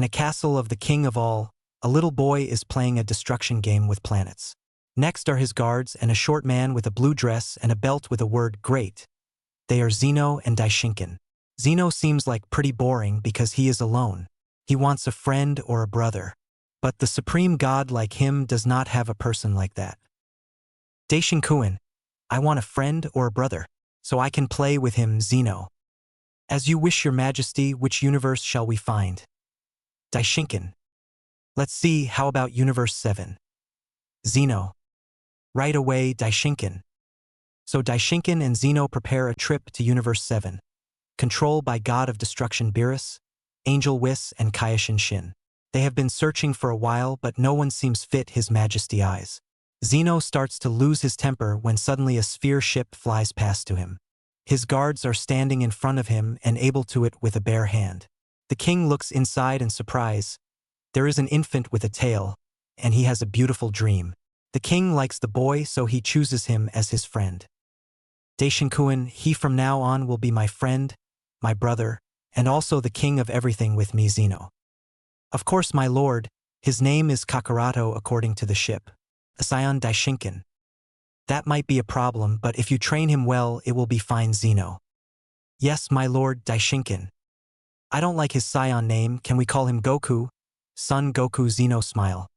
a castle of the king of all, a little boy is playing a destruction game with planets. Next are his guards and a short man with a blue dress and a belt with a word great. They are Zeno and Daishinkan. Zeno seems like pretty boring because he is alone. He wants a friend or a brother. But the supreme god like him does not have a person like that. Daishinkuin, I want a friend or a brother, so I can play with him, Zeno. As you wish, your majesty, which universe shall we find? Daishinkan. Let's see, how about universe 7? Zeno. Right away, Daishinkan. So Daishinkan and Zeno prepare a trip to universe 7, controlled by god of destruction Beerus, Angel Whis, and Kaioshin Shin. They have been searching for a while, but no one seems fit his majesty eyes. Zeno starts to lose his temper when suddenly a sphere ship flies past to him. His guards are standing in front of him and able to it with a bare hand. The king looks inside in surprise. There is an infant with a tail, and he has a beautiful dream. The king likes the boy, so he chooses him as his friend. Daishinkuin, he from now on will be my friend, my brother, and also the king of everything with me, Zeno. Of course, my lord, his name is Kakarato according to the ship. Asion Daishinkan. That might be a problem, but if you train him well, it will be fine, Zeno. Yes, my lord, Daishinkan. I don't like his scion name, can we call him Goku? Son Goku, Zeno smile.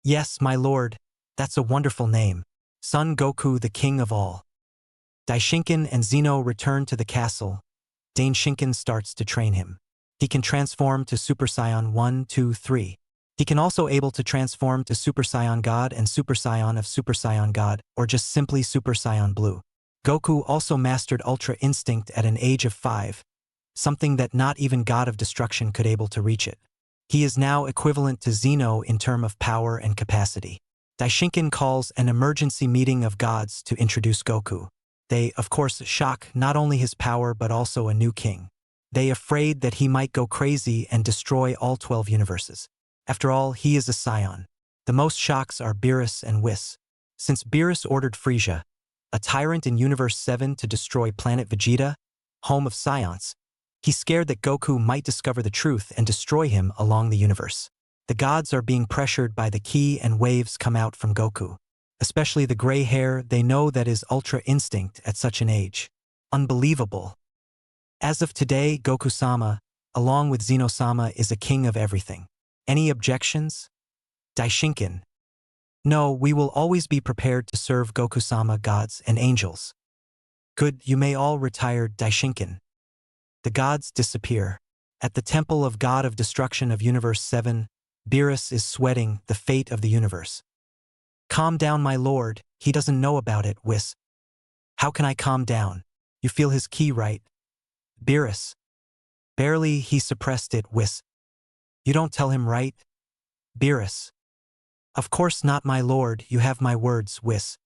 Yes, my lord, that's a wonderful name. Son Goku, the king of all. Daishinkan and Zeno return to the castle. Daishinkan starts to train him. He can transform to Super Saiyan 1, 2, 3. He can also able to transform to Super Saiyan God and Super Saiyan of Super Saiyan God, or just simply Super Saiyan Blue. Goku also mastered Ultra Instinct at an age of 5, something that not even God of Destruction could able to reach it. He is now equivalent to Zeno in term of power and capacity. Daishinkan calls an emergency meeting of gods to introduce Goku. They, of course, shock not only his power but also a new king. They afraid that he might go crazy and destroy all 12 universes. After all, he is a scion. The most shocks are Beerus and Whis. Since Beerus ordered Frieza, a tyrant in Universe 7, to destroy planet Vegeta, home of scions, he's scared that Goku might discover the truth and destroy him along the universe. The gods are being pressured by the ki and waves come out from Goku. Especially the gray hair, they know that is Ultra Instinct at such an age. Unbelievable. As of today, Goku-sama, along with Zeno-sama, is a king of everything. Any objections? Daishinkan. No, we will always be prepared to serve Goku-sama, gods and angels. Good, you may all retire, Daishinkan. The gods disappear. At the temple of God of Destruction of Universe 7, Beerus is sweating the fate of the universe. Calm down, my lord, he doesn't know about it, Whis. How can I calm down? You feel his ki, right? Beerus. Barely he suppressed it, Whis. You don't tell him, right? Beerus. Of course not, my lord, you have my words, Whis.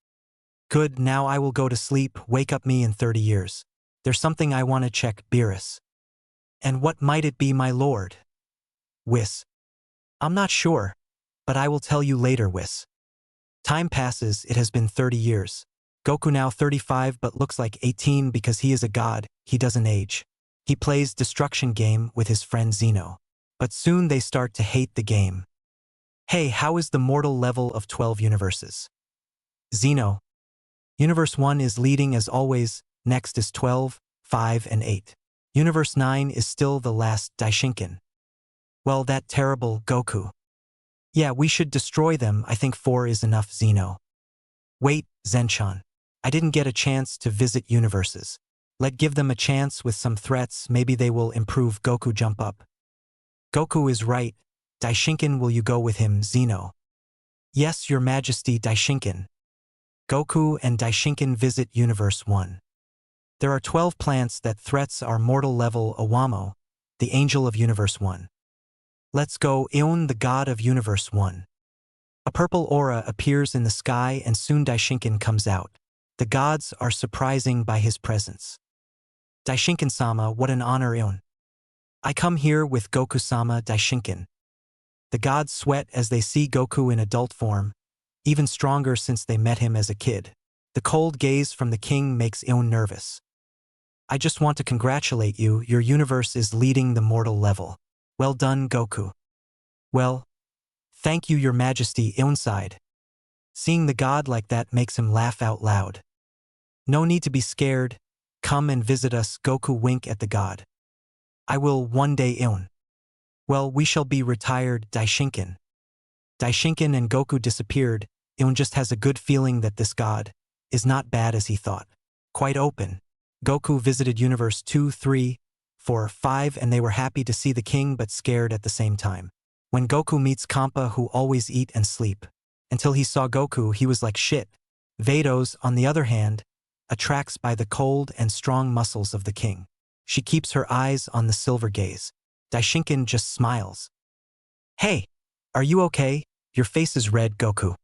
Good, now I will go to sleep, wake up me in 30 years. There's something I want to check, Beerus. And what might it be, my lord? Whis. I'm not sure, but I will tell you later, Whis. Time passes, it has been 30 years. Goku now 35 but looks like 18 because he is a god, he doesn't age. He plays destruction game with his friend Zeno. But soon they start to hate the game. Hey, how is the mortal level of 12 universes? Zeno. Universe 1 is leading as always, next is 12, 5 and 8. Universe 9 is still the last, Daishinkan. Well, that terrible Goku. Yeah, we should destroy them, I think 4 is enough, Zeno. Wait, Zenchan. I didn't get a chance to visit universes. Let's give them a chance with some threats, maybe they will improve Goku jump up. Goku is right. Daishinkan, will you go with him, Zeno? Yes, your majesty, Daishinkan. Goku and Daishinkan visit Universe 1. There are 12 plants that threats our mortal level Awamo, the angel of Universe 1. Let's go, Eon, the god of Universe 1. A purple aura appears in the sky and soon Daishinkan comes out. The gods are surprising by his presence. Daishinkan-sama, what an honor, Eon. I come here with Goku-sama, Daishinkan. The gods sweat as they see Goku in adult form, even stronger since they met him as a kid. The cold gaze from the king makes Eon nervous. I just want to congratulate you, your universe is leading the mortal level. Well done, Goku. Well, thank you, your majesty, inside. Seeing the god like that makes him laugh out loud. No need to be scared. Come and visit us, Goku wink at the god. I will one day Ion. Well, we shall be retired, Daishinkin. Daishinkin and Goku disappeared. Ion just has a good feeling that this god is not bad as he thought. Quite open. Goku visited Universe 2, 3, 4, 5 and they were happy to see the king but scared at the same time. When Goku meets Kampa who always eat and sleep. Until he saw Goku he was like shit. Vados, on the other hand, attracts by the cold and strong muscles of the king. She keeps her eyes on the silver gaze. Daishinkin just smiles. Hey, are you okay? Your face is red, Goku.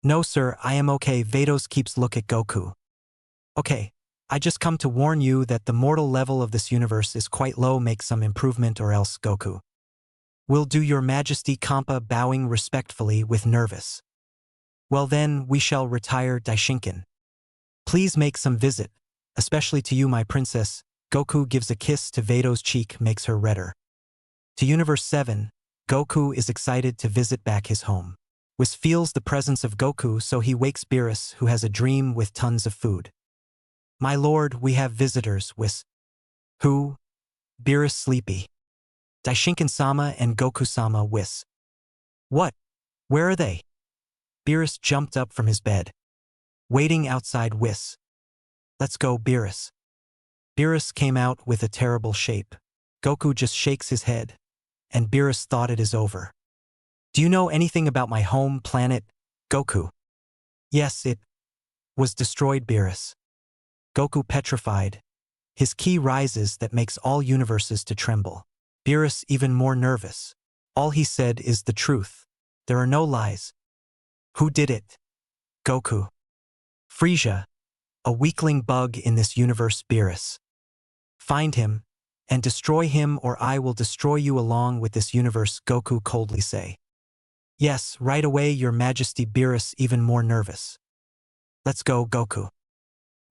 No sir, I am okay. Vados keeps look at Goku. Okay, I just come to warn you that the mortal level of this universe is quite low. Make some improvement or else, Goku. Will do, your majesty. Kampa bowing respectfully with nervous. Well then, we shall retire, Daishinkin. Please make some visit, especially to you, my princess. Goku gives a kiss to Vados' cheek, makes her redder. To Universe 7, Goku is excited to visit back his home. Whis feels the presence of Goku, so he wakes Beerus, who has a dream with tons of food. My lord, we have visitors, Whis. Who? Beerus sleepy. Daishinkin-sama and Goku-sama, Whis. What? Where are they? Beerus jumped up from his bed. Waiting outside, Whis. Let's go, Beerus. Beerus came out with a terrible shape. Goku just shakes his head, and Beerus thought it is over. Do you know anything about my home planet, Goku? Yes, it was destroyed, Beerus. Goku petrified. His ki rises that makes all universes to tremble. Beerus even more nervous. All he said is the truth. There are no lies. Who did it? Goku. Frieza, a weakling bug in this universe, Beerus. Find him, and destroy him or I will destroy you along with this universe, Goku coldly say. Yes, right away, your majesty. Beerus even more nervous. Let's go, Goku.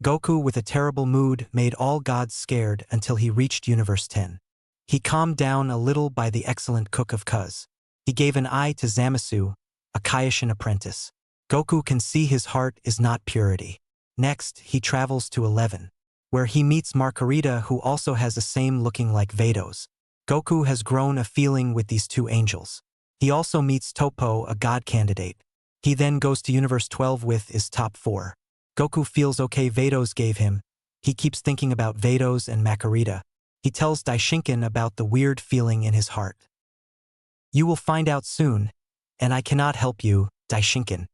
Goku with a terrible mood made all gods scared until he reached Universe 10. He calmed down a little by the excellent cook of Kuz. He gave an eye to Zamasu, a Kaioshin apprentice. Goku can see his heart is not purity. Next, he travels to 11, where he meets Margarita, who also has the same looking like Vados. Goku has grown a feeling with these two angels. He also meets Toppo, a god candidate. He then goes to Universe 12 with his top 4. Goku feels okay. Vados gave him. He keeps thinking about Vados and Makarita. He tells Daishinkin about the weird feeling in his heart. You will find out soon, and I cannot help you, Daishinkin.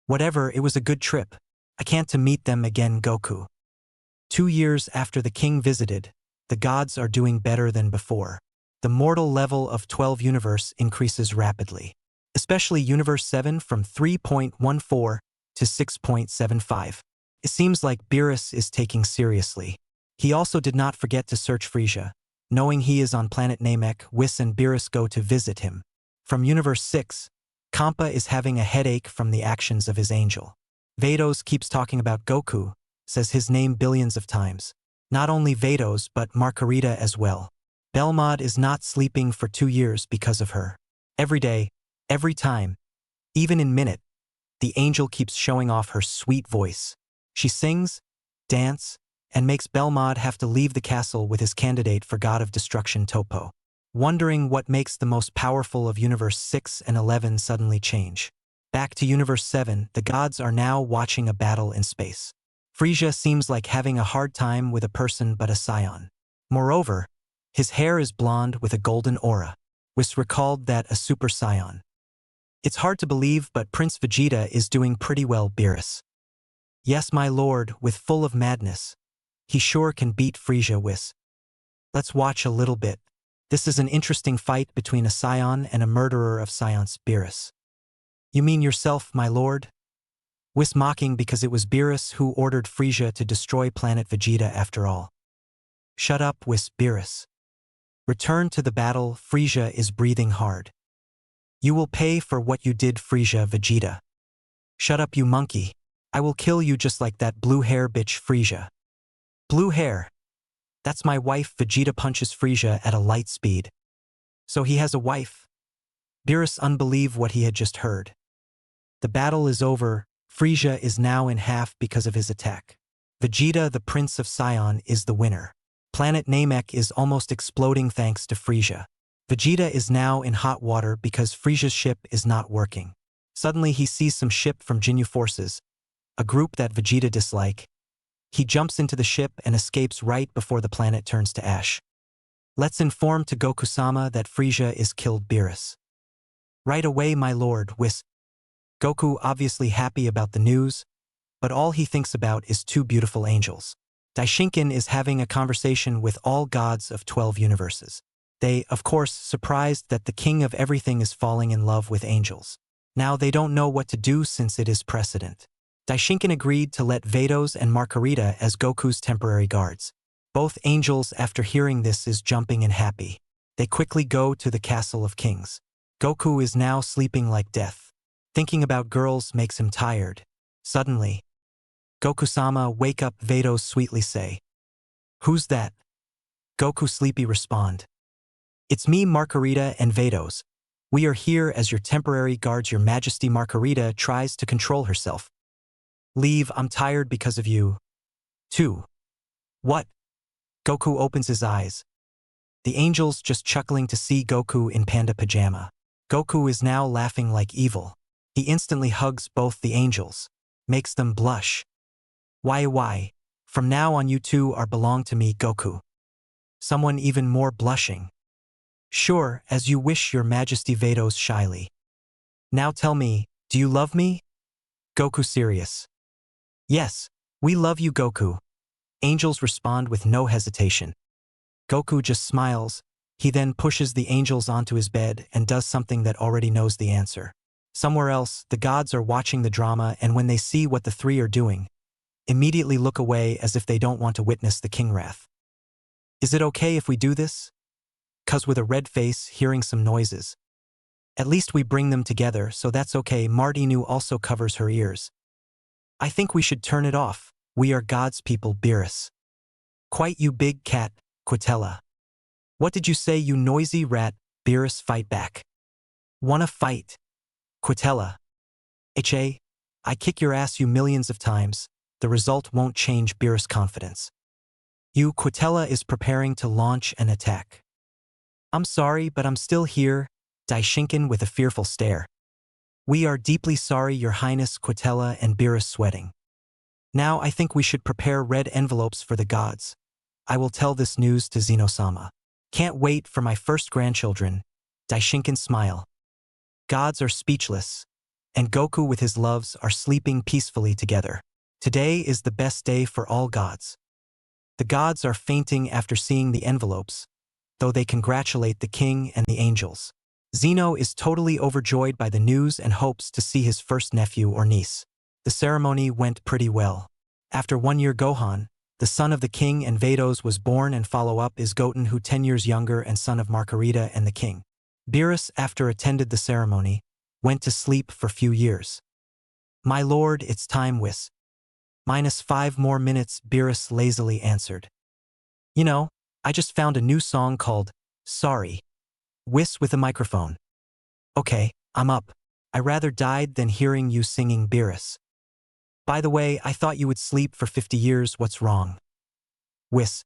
Whatever, it was a good trip. I can't to meet them again, Goku. 2 years after the king visited, the gods are doing better than before. The mortal level of 12 universe increases rapidly, especially Universe 7 from 3.14 to 6.75. It seems like Beerus is taking seriously. He also did not forget to search Frieza. Knowing he is on planet Namek, Whis and Beerus go to visit him. From Universe 6, Kampa is having a headache from the actions of his angel. Vados keeps talking about Goku, says his name billions of times. Not only Vados but Margarita as well. Belmod is not sleeping for 2 years because of her. Every day, every time, even in minute, the angel keeps showing off her sweet voice. She sings, dance, and makes Belmod have to leave the castle with his candidate for God of Destruction Toppo. Wondering what makes the most powerful of Universe 6 and 11 suddenly change. Back to Universe 7, the gods are now watching a battle in space. Frieza seems like having a hard time with a person but a scion. Moreover, his hair is blonde with a golden aura. Whis recalled that a super scion. It's hard to believe but Prince Vegeta is doing pretty well, Beerus. Yes, my lord, with full of madness. He sure can beat Frieza, Whis. Let's watch a little bit. This is an interesting fight between a scion and a murderer of scions, Beerus. You mean yourself, my lord? Whis mocking because it was Beerus who ordered Frieza to destroy planet Vegeta after all. Shut up, Whis, Beerus. Return to the battle. Frieza is breathing hard. You will pay for what you did, Frieza. Vegeta. Shut up, you monkey. I will kill you just like that blue hair bitch, Frieza. Blue hair. That's my wife. Vegeta punches Frieza at a light speed. So he has a wife. Beerus unbelieved what he had just heard. The battle is over. Frisia is now in half because of his attack. Vegeta, the Prince of Sion, is the winner. Planet Namek is almost exploding thanks to Frisia. Vegeta is now in hot water because Frisia's ship is not working. Suddenly he sees some ship from Ginyu forces, a group that Vegeta dislike. He jumps into the ship and escapes right before the planet turns to ash. Let's inform to Goku-sama that Frisia is killed Beerus. Right away, my lord, Whis. Goku obviously happy about the news, but all he thinks about is two beautiful angels. Daishinkin is having a conversation with all gods of 12 universes. They, of course, surprised that the king of everything is falling in love with angels. Now they don't know what to do since it is precedent. Daishinkin agreed to let Vados and Margarita as Goku's temporary guards. Both angels, after hearing this, is jumping and happy. They quickly go to the Castle of Kings. Goku is now sleeping like death. Thinking about girls makes him tired. Suddenly, Goku-sama, wake up, Vados sweetly say. Who's that? Goku sleepy respond. It's me, Margarita and Vados. We are here as your temporary guards. Your Majesty. Margarita tries to control herself. Leave, I'm tired because of you. 2. What? Goku opens his eyes. The angels just chuckling to see Goku in panda pajama. Goku is now laughing like evil. He instantly hugs both the angels. Makes them blush. Why? From now on you two are belong to me, Goku. Someone even more blushing. Sure, as you wish, your Majesty. Vados shyly. Now tell me, do you love me? Goku serious. Yes, we love you, Goku. Angels respond with no hesitation. Goku just smiles. He then pushes the angels onto his bed and does something that already knows the answer. Somewhere else, the gods are watching the drama, and when they see what the three are doing, immediately look away as if they don't want to witness the king wrath. Is it okay if we do this? Cuz with a red face, hearing some noises. At least we bring them together, so that's okay. Martinu also covers her ears. I think we should turn it off. We are God's people, Beerus. Quite you big cat, Quitella. What did you say, you noisy rat? Beerus fight back. Wanna fight? Quitella. I kick your ass you millions of times. The result won't change Beerus' confidence. You, Quitella is preparing to launch an attack. I'm sorry, but I'm still here, Daishinkin with a fearful stare. We are deeply sorry, Your Highness. Quitella and Beerus sweating. Now I think we should prepare red envelopes for the gods. I will tell this news to Zeno-sama. Can't wait for my first grandchildren. Daishinkin smile. Gods are speechless, and Goku with his loves are sleeping peacefully together. Today is the best day for all gods. The gods are fainting after seeing the envelopes, though they congratulate the king and the angels. Zeno is totally overjoyed by the news and hopes to see his first nephew or niece. The ceremony went pretty well. After 1 year, Gohan, the son of the king and Vados, was born, and follow-up is Goten, who 10 years younger and son of Margarita and the king. Beerus, after attended the ceremony, went to sleep for few years. My lord, it's time, Whis. -5 more minutes, Beerus lazily answered. You know, I just found a new song called Sorry. Whis with a microphone. Okay, I'm up. I rather died than hearing you singing, Beerus. By the way, I thought you would sleep for 50 years, what's wrong? Whis.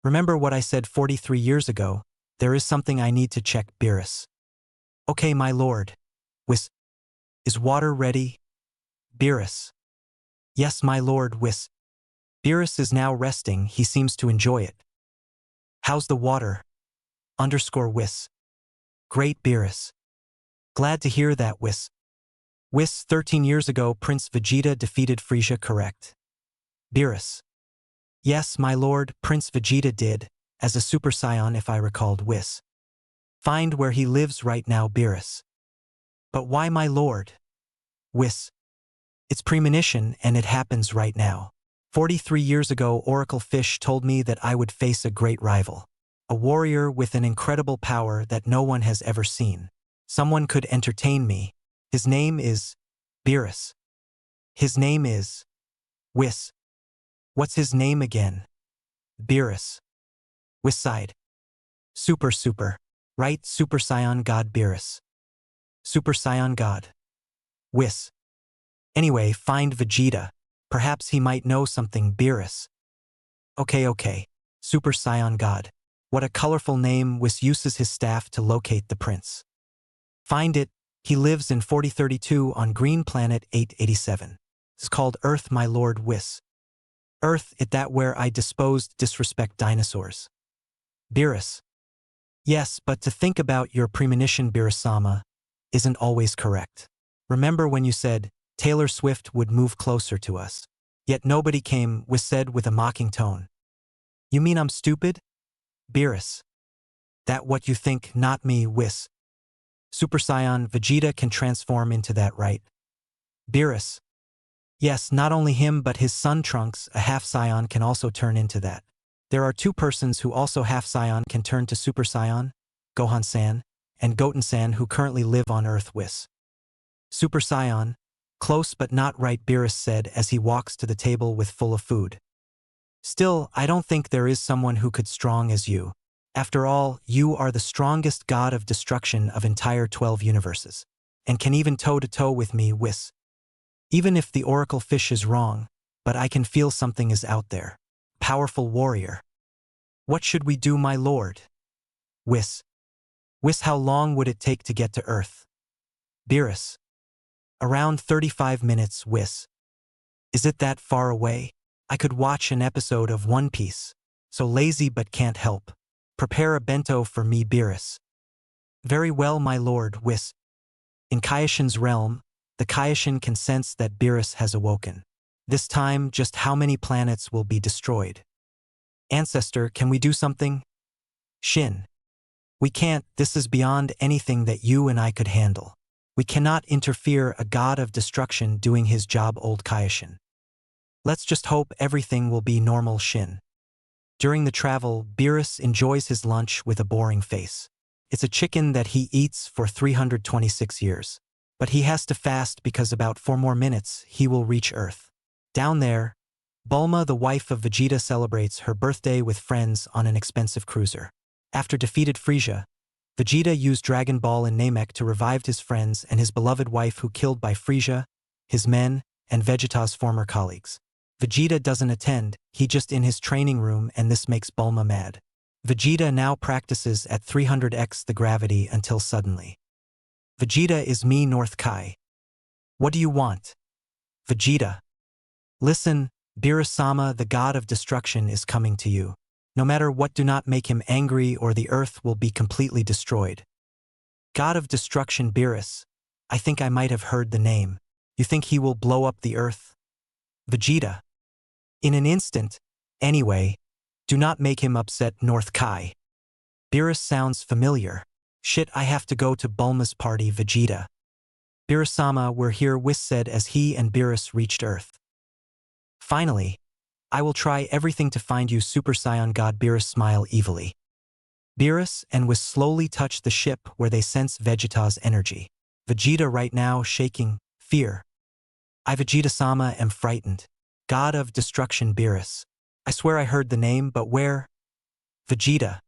Remember what I said 43 years ago? There is something I need to check, Beerus. Okay, my lord. Whis. Is water ready? Beerus. Yes, my lord, Whis. Beerus is now resting, he seems to enjoy it. How's the water? Whis. Great, Beerus. Glad to hear that, Whis. Whis, 13 years ago, Prince Vegeta defeated Frisia, correct? Beerus. Yes, my lord, Prince Vegeta did, as a Super Saiyan if I recalled, Whis. Find where he lives right now, Beerus. But why, my lord? Whis. It's premonition, and it happens right now. 43 years ago, Oracle Fish told me that I would face a great rival. A warrior with an incredible power that no one has ever seen. Someone could entertain me. His name is Beerus. His name is Whis. What's his name again? Beerus. Whis sighed. Super. Right, Super Saiyan God Beerus. Super Saiyan God. Whis. Anyway, find Vegeta. Perhaps he might know something. Beerus. Okay. Super Saiyan God. What a colorful name. Whis uses his staff to locate the prince. Find it. He lives in 4032 on Green Planet 887. It's called Earth, my lord. Whis. Earth, it that where I disposed disrespect dinosaurs. Beerus. Yes, but to think about your premonition, Beerus-sama, isn't always correct. Remember when you said Taylor Swift would move closer to us? Yet nobody came, Whis said with a mocking tone. You mean I'm stupid? Beerus. That what you think, not me. Whis. Super Saiyan Vegeta can transform into that, right? Beerus. Yes, not only him but his son Trunks, a half Saiyan, can also turn into that. There are two persons who also half Saiyan can turn to Super Saiyan, Gohan-san, and Goten-san, who currently live on Earth. Whis. Super Saiyan. Close but not right, Beerus said as he walks to the table with full of food. Still, I don't think there is someone who could strong as you. After all, you are the strongest god of destruction of entire 12 universes, and can even toe-to-toe with me. Whis. Even if the oracle fish is wrong, but I can feel something is out there. Powerful warrior. What should we do, my lord? Whis. Whis, how long would it take to get to Earth? Beerus. Around 35 minutes. Whis. Is it that far away? I could watch an episode of One Piece. So lazy but can't help. Prepare a bento for me. Beerus. Very well, my lord. Whis. In Kaioshin's realm, the Kaioshin can sense that Beerus has awoken. This time, just how many planets will be destroyed? Ancestor, can we do something? Shin. We can't. This is beyond anything that you and I could handle. We cannot interfere a god of destruction doing his job. Old Kaioshin. Let's just hope everything will be normal. Shin. During the travel, Beerus enjoys his lunch with a boring face. It's a chicken that he eats for 326 years. But he has to fast because about 4 more minutes he will reach Earth. Down there, Bulma, the wife of Vegeta, celebrates her birthday with friends on an expensive cruiser. After defeated Frieza, Vegeta used Dragon Ball in Namek to revive his friends and his beloved wife who killed by Frieza, his men, and Vegeta's former colleagues. Vegeta doesn't attend, he just in his training room, and this makes Bulma mad. Vegeta now practices at 300x the gravity until suddenly. Vegeta is me, North Kai. What do you want? Vegeta. Listen, Beerus-sama, the god of destruction is coming to you. No matter what, do not make him angry or the earth will be completely destroyed. God of destruction Beerus. I think I might have heard the name. You think he will blow up the earth? Vegeta. In an instant. Anyway, do not make him upset, North Kai. Beerus sounds familiar. Shit, I have to go to Bulma's party. Vegeta. Beerus-sama, we're here, Whis said as he and Beerus reached Earth. Finally, I will try everything to find you, Super Saiyan God. Beerus smiled evilly. Beerus and Whis slowly touched the ship where they sense Vegeta's energy. Vegeta right now shaking, fear. I Vegeta-sama am frightened. God of destruction Beerus. I swear I heard the name, but where? Vegeta.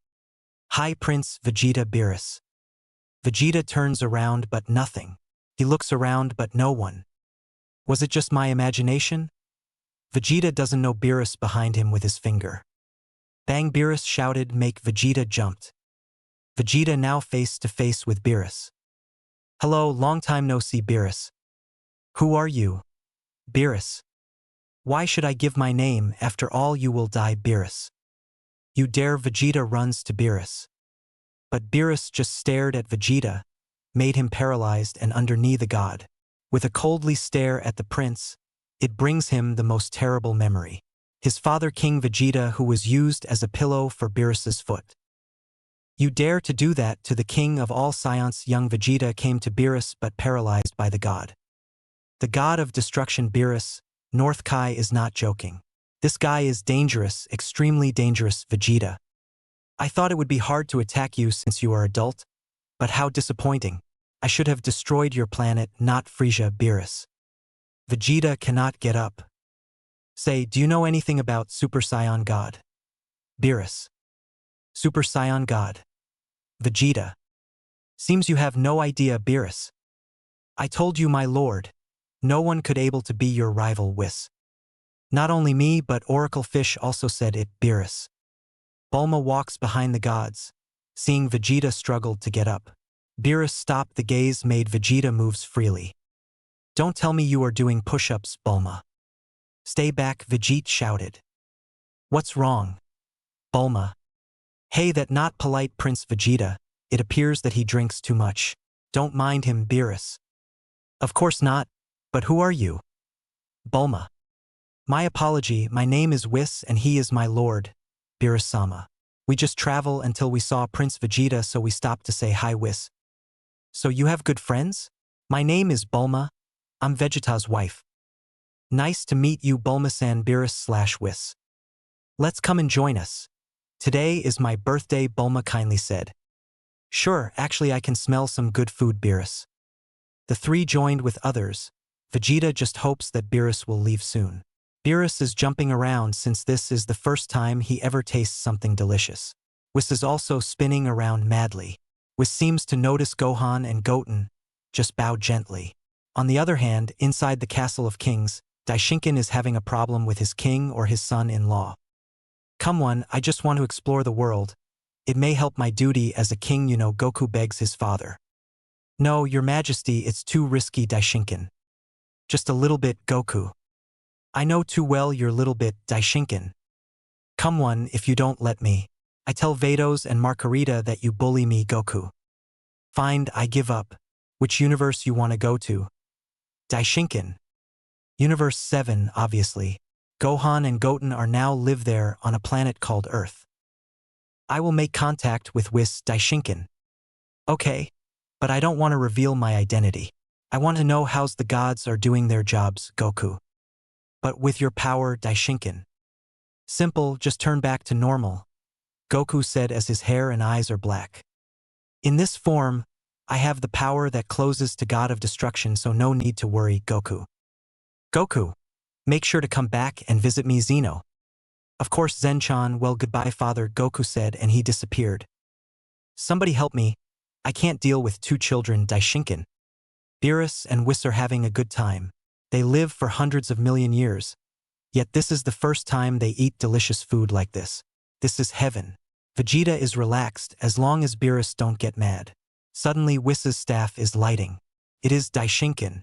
High Prince Vegeta. Beerus. Vegeta turns around but nothing. He looks around but no one. Was it just my imagination? Vegeta doesn't know. Beerus behind him with his finger. Bang! Beerus shouted, make Vegeta jumped. Vegeta now face to face with Beerus. Hello, long time no see. Beerus. Who are you? Beerus. Why should I give my name? After all, you will die. Beerus. You dare? Vegeta runs to Beerus. But Beerus just stared at Vegeta, made him paralyzed and underneath the god. With a coldly stare at the prince, it brings him the most terrible memory. His father King Vegeta, who was used as a pillow for Beerus's foot. You dare to do that to the king of all Saiyans? Young Vegeta came to Beerus but paralyzed by the god. The god of destruction Beerus, North Kai is not joking. This guy is dangerous, extremely dangerous. Vegeta. I thought it would be hard to attack you since you are adult, but how disappointing. I should have destroyed your planet, not Frieza. Beerus. Vegeta cannot get up. Say, do you know anything about Super Saiyan God? Beerus. Super Saiyan God. Vegeta. Seems you have no idea. Beerus. I told you, my lord. No one could able to be your rival, Whis. Not only me, but Oracle Fish also said it, Beerus. Bulma walks behind the gods. Seeing Vegeta struggled to get up. Beerus stopped the gaze made Vegeta moves freely. Don't tell me you are doing push-ups, Bulma. Stay back, Vegeta shouted. What's wrong? Bulma. Hey, that not polite Prince Vegeta. It appears that he drinks too much. Don't mind him, Beerus. Of course not, but who are you? Bulma. My apology, my name is Whis and he is my lord, Beerus-sama. We just travel until we saw Prince Vegeta, so we stopped to say hi, Whis. So you have good friends? My name is Bulma. I'm Vegeta's wife. Nice to meet you, Bulma-san, Beerus/Whis. Let's come and join us. Today is my birthday, Bulma kindly said. Sure, actually I can smell some good food, Beerus. The three joined with others. Vegeta just hopes that Beerus will leave soon. Beerus is jumping around since this is the first time he ever tastes something delicious. Whis is also spinning around madly. Whis seems to notice Gohan and Goten, just bow gently. On the other hand, inside the Castle of Kings, Daishinkan is having a problem with his king or his son-in-law. Come on, I just want to explore the world. It may help my duty as a king, you know, Goku begs his father. No, your majesty, it's too risky, Daishinkan. Just a little bit, Goku. I know too well your little bit, Daishinkan. Come on, if you don't let me. I tell Vados and Margarita that you bully me, Goku. Fine, I give up. Which universe you want to go to? Daishinkan. Universe 7, obviously. Gohan and Goten are now live there on a planet called Earth. I will make contact with Whis, Daishinkan. Okay, but I don't want to reveal my identity. I want to know how's the gods are doing their jobs, Goku. But with your power, Daishinkan. Simple, just turn back to normal, Goku said as his hair and eyes are black. In this form, I have the power that closes to God of Destruction, so no need to worry, Goku. Goku, make sure to come back and visit me, Zeno. Of course, Zenchan, well, goodbye, father, Goku said, and he disappeared. Somebody help me. I can't deal with two children, Daishinkan. Beerus and Whis are having a good time. They live for hundreds of million years. Yet this is the first time they eat delicious food like this. This is heaven. Vegeta is relaxed as long as Beerus don't get mad. Suddenly Whis's staff is lighting. It is Daishinkan.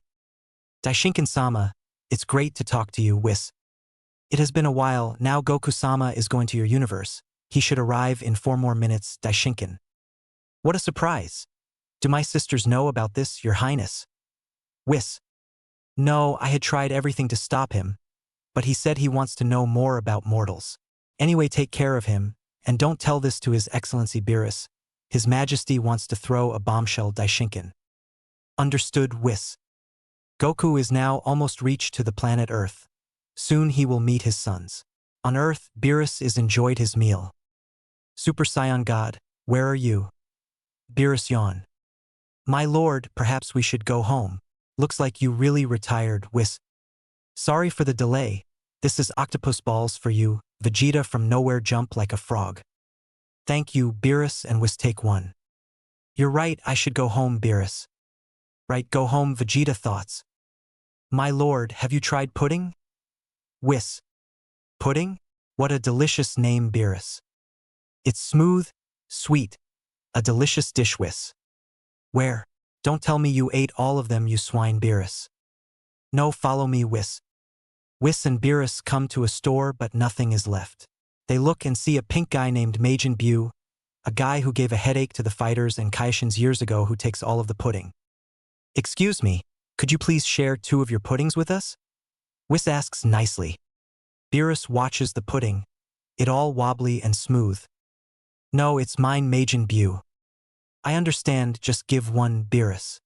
Daishinkan-sama, it's great to talk to you, Whis. It has been a while, now Goku-sama is going to your universe. He should arrive in 4 more minutes, Daishinkan. What a surprise. Do my sisters know about this, your highness? Whis. No, I had tried everything to stop him, but he said he wants to know more about mortals. Anyway, take care of him, and don't tell this to His Excellency Beerus. His Majesty wants to throw a bombshell, Daishinkan. Understood, Whis. Goku is now almost reached to the planet Earth. Soon he will meet his sons. On Earth, Beerus is enjoyed his meal. Super Saiyan God, where are you? Beerus yawned. My lord, perhaps we should go home. Looks like you really retired, Whis. Sorry for the delay. This is octopus balls for you, Vegeta from nowhere jump like a frog. Thank you, Beerus and Whis, take one. You're right, I should go home, Beerus. Right, go home, Vegeta thoughts. My lord, have you tried pudding? Whis. Pudding? What a delicious name, Beerus. It's smooth, sweet, a delicious dish, Whis. Where? Don't tell me you ate all of them, you swine, Beerus. No, follow me, Whis. Whis and Beerus come to a store, but nothing is left. They look and see a pink guy named Majin Buu, a guy who gave a headache to the fighters and Kaishins years ago, who takes all of the pudding. Excuse me, could you please share 2 of your puddings with us? Whis asks nicely. Beerus watches the pudding. It all wobbly and smooth. No, it's mine, Majin Buu. I understand, just give one, Beerus.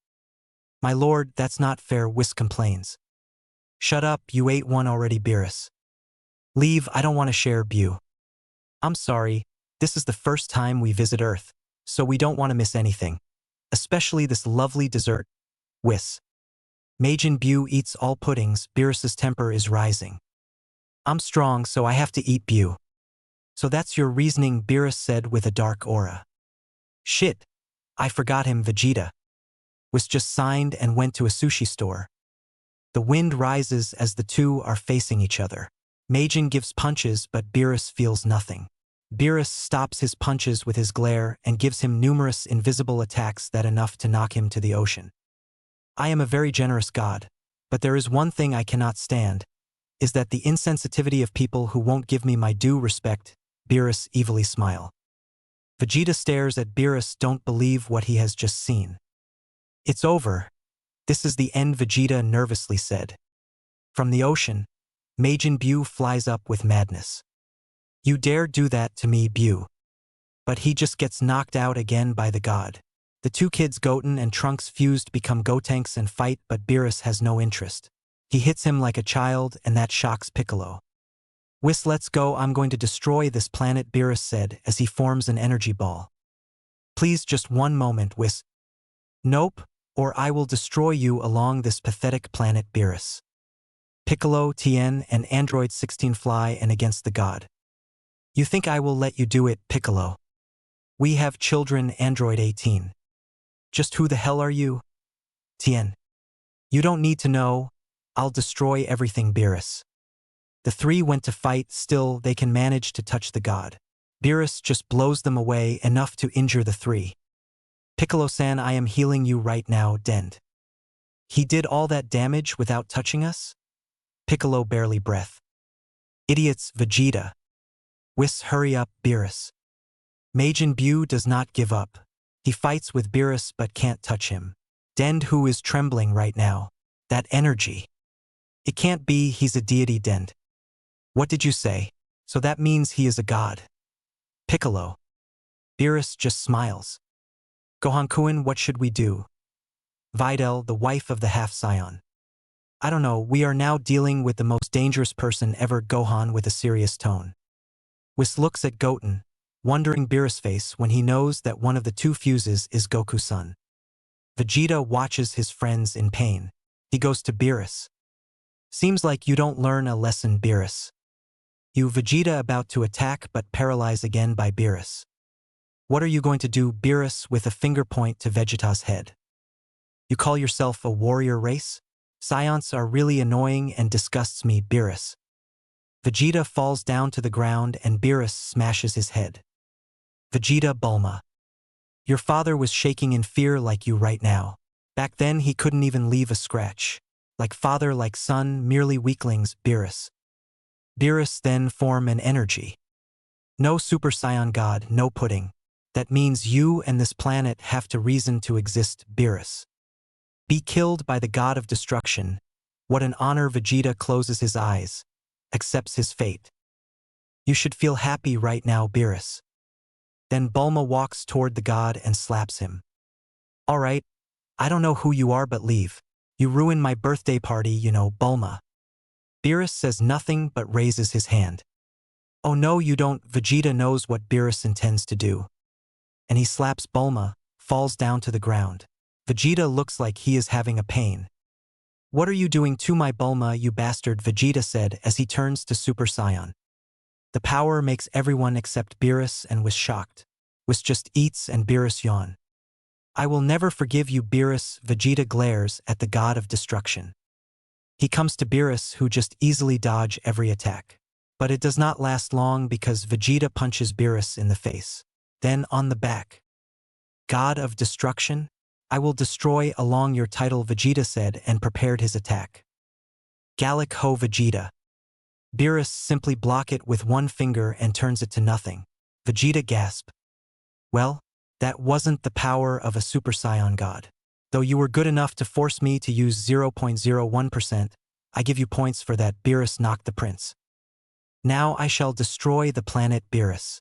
My lord, that's not fair, Whis complains. Shut up, you ate one already, Beerus. Leave, I don't want to share, Buu. I'm sorry, this is the first time we visit Earth, so we don't want to miss anything. Especially this lovely dessert, Whis. Majin Buu eats all puddings, Beerus's temper is rising. I'm strong, so I have to eat, Buu. So that's your reasoning, Beerus said with a dark aura. Shit. I forgot him, Vegeta. Whis just signed and went to a sushi store. The wind rises as the two are facing each other. Majin gives punches, but Beerus feels nothing. Beerus stops his punches with his glare and gives him numerous invisible attacks that enough to knock him to the ocean. I am a very generous god, but there is one thing I cannot stand, is that the insensitivity of people who won't give me my due respect. Beerus evilly smile. Vegeta stares at Beerus, don't believe what he has just seen. It's over. This is the end, Vegeta nervously said. From the ocean, Majin Buu flies up with madness. You dare do that to me, Buu. But he just gets knocked out again by the god. The two kids Goten and Trunks fused become Gotenks and fight, but Beerus has no interest. He hits him like a child and that shocks Piccolo. Whis, let's go, I'm going to destroy this planet, Beerus said as he forms an energy ball. Please just one moment, Whis. Nope, or I will destroy you along this pathetic planet, Beerus. Piccolo, Tien, and Android 16 fly and against the god. You think I will let you do it, Piccolo? We have children, Android 18. Just who the hell are you? Tien. You don't need to know. I'll destroy everything, Beerus. The three went to fight, still they can manage to touch the god. Beerus just blows them away enough to injure the three. Piccolo-san, I am healing you right now, Dend. He did all that damage without touching us? Piccolo barely breath. Idiots, Vegeta. Whis, hurry up, Beerus. Majin Buu does not give up. He fights with Beerus but can't touch him. Dend, who is trembling right now. That energy. It can't be, he's a deity, Dend. What did you say? So that means he is a god. Piccolo. Beerus just smiles. Gohan-kun, what should we do? Videl, the wife of the half-scion. I don't know, we are now dealing with the most dangerous person ever, Gohan with a serious tone. Whis looks at Goten, wondering Beerus' face when he knows that one of the two fuses is Goku's son. Vegeta watches his friends in pain. He goes to Beerus. Seems like you don't learn a lesson, Beerus. You, Vegeta about to attack but paralyzed again by Beerus. What are you going to do, Beerus with a finger point to Vegeta's head? You call yourself a warrior race? Scions are really annoying and disgusts me, Beerus. Vegeta falls down to the ground and Beerus smashes his head. Vegeta, Bulma. Your father was shaking in fear like you right now. Back then he couldn't even leave a scratch. Like father, like son, merely weaklings, Beerus. Beerus then form an energy. No Super Saiyan God, no pudding. That means you and this planet have to reason to exist, Beerus. Be killed by the god of destruction. What an honor, Vegeta closes his eyes. Accepts his fate. You should feel happy right now, Beerus. Then Bulma walks toward the god and slaps him. All right, I don't know who you are but leave. You ruined my birthday party, you know, Bulma. Beerus says nothing but raises his hand. Oh no you don't, Vegeta knows what Beerus intends to do. And he slaps Bulma, falls down to the ground. Vegeta looks like he is having a pain. What are you doing to my Bulma, you bastard, Vegeta said as he turns to Super Saiyan. The power makes everyone except Beerus and was shocked. Whis just eats and Beerus yawn. I will never forgive you, Beerus, Vegeta glares at the god of destruction. He comes to Beerus, who just easily dodge every attack. But it does not last long because Vegeta punches Beerus in the face. Then on the back. God of destruction? I will destroy along your title, Vegeta said and prepared his attack. Gallic Ho, Vegeta. Beerus simply block it with one finger and turns it to nothing. Vegeta gasp. Well, that wasn't the power of a Super Saiyan god. Though you were good enough to force me to use 0.01%, I give you points for that, Beerus knocked the prince. Now I shall destroy the planet, Beerus.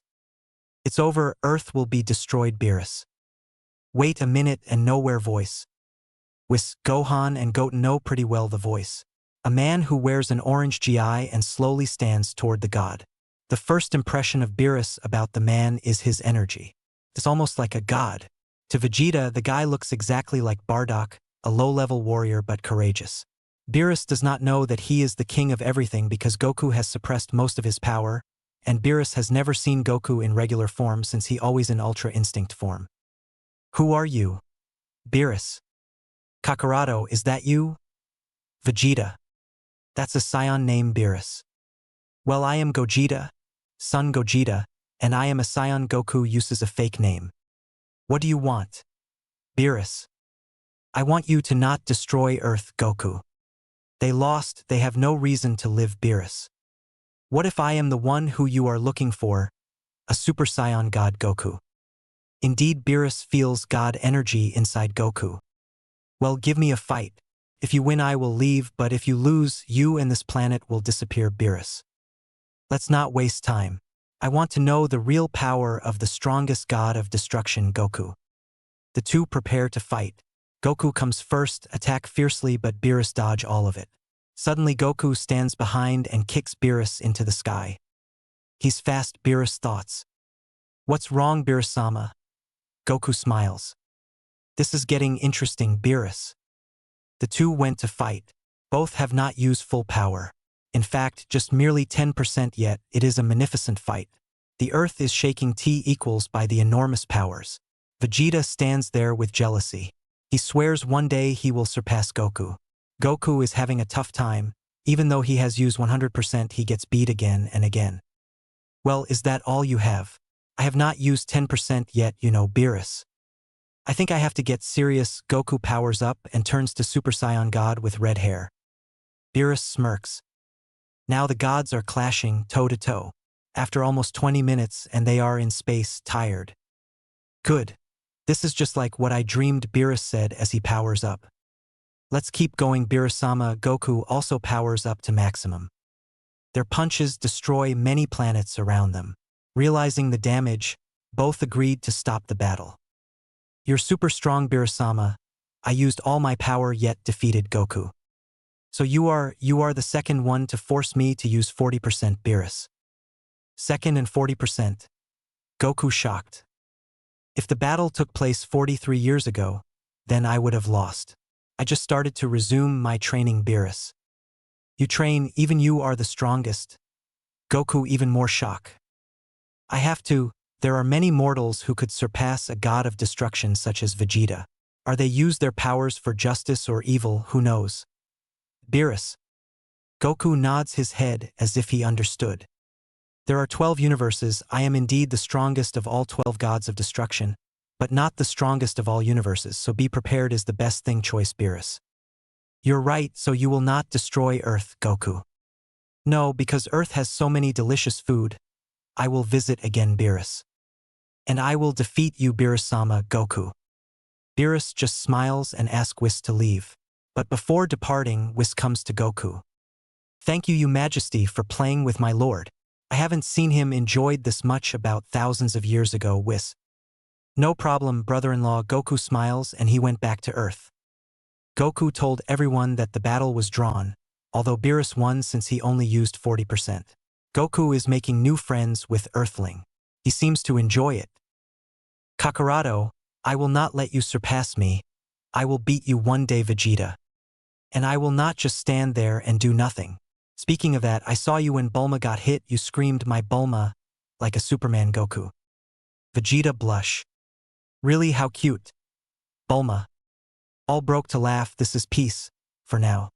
It's over, Earth will be destroyed, Beerus. Wait a minute and nowhere voice. Whis, Gohan and Goten know pretty well the voice. A man who wears an orange GI and slowly stands toward the god. The first impression of Beerus about the man is his energy. It's almost like a god. To Vegeta, the guy looks exactly like Bardock, a low-level warrior but courageous. Beerus does not know that he is the king of everything because Goku has suppressed most of his power, and Beerus has never seen Goku in regular form since he always in Ultra Instinct form. Who are you? Beerus. Kakarado, is that you? Vegeta. That's a scion named Beerus. Well, I am Gogeta, son Gogeta, and I am a scion. Goku uses a fake name. What do you want? Beerus. I want you to not destroy Earth, Goku. They lost, they have no reason to live, Beerus. What if I am the one who you are looking for, a Super Saiyan God, Goku? Indeed, Beerus feels God energy inside Goku. Well, give me a fight. If you win, I will leave, but if you lose, you and this planet will disappear, Beerus. Let's not waste time. I want to know the real power of the strongest god of destruction, Goku. The two prepare to fight. Goku comes first, attack fiercely, but Beerus dodge all of it. Suddenly Goku stands behind and kicks Beerus into the sky. He's fast, Beerus thoughts. What's wrong, Beerus-sama? Goku smiles. This is getting interesting, Beerus. The two went to fight. Both have not used full power. In fact, just merely 10% yet. It is a magnificent fight. The earth is shaking T equals by the enormous powers. Vegeta stands there with jealousy. He swears one day he will surpass Goku. Goku is having a tough time. Even though he has used 100%, he gets beat again and again. Well, is that all you have? I have not used 10% yet, you know, Beerus. I think I have to get serious. Goku powers up and turns to Super Saiyan God with red hair. Beerus smirks. Now the gods are clashing toe to toe. After almost 20 minutes and they are in space, tired. Good. This is just like what I dreamed, Beerus said as he powers up. Let's keep going, Beerus-sama. Goku also powers up to maximum. Their punches destroy many planets around them. Realizing the damage, both agreed to stop the battle. You're super strong, Beerus-sama. I used all my power yet defeated Goku. So you are the second one to force me to use 40%, Beerus. Second and 40%. Goku shocked. If the battle took place 43 years ago, then I would have lost. I just started to resume my training, Beerus. You train, even you are the strongest. Goku even more shock. I have to. There are many mortals who could surpass a god of destruction such as Vegeta. Are they use their powers for justice or evil, who knows? Beerus. Goku nods his head as if he understood. There are 12 universes. I am indeed the strongest of all 12 gods of destruction, but not the strongest of all universes, so be prepared is the best thing choice, Beerus. You're right, so you will not destroy Earth, Goku. No, because Earth has so many delicious food. I will visit again, Beerus. And I will defeat you, Beerus-sama, Goku. Beerus just smiles and asks Whis to leave. But before departing, Whis comes to Goku. Thank you, Your Majesty, for playing with my lord. I haven't seen him enjoyed this much about thousands of years ago, Whis. No problem, brother-in-law. Goku smiles and he went back to Earth. Goku told everyone that the battle was drawn, although Beerus won since he only used 40%. Goku is making new friends with Earthling. He seems to enjoy it. Kakarado, I will not let you surpass me. I will beat you one day, Vegeta. And I will not just stand there and do nothing. Speaking of that, I saw you when Bulma got hit. You screamed, my Bulma, like a Superman, Goku. Vegeta blush. Really, how cute. Bulma. All broke to laugh. This is peace, for now.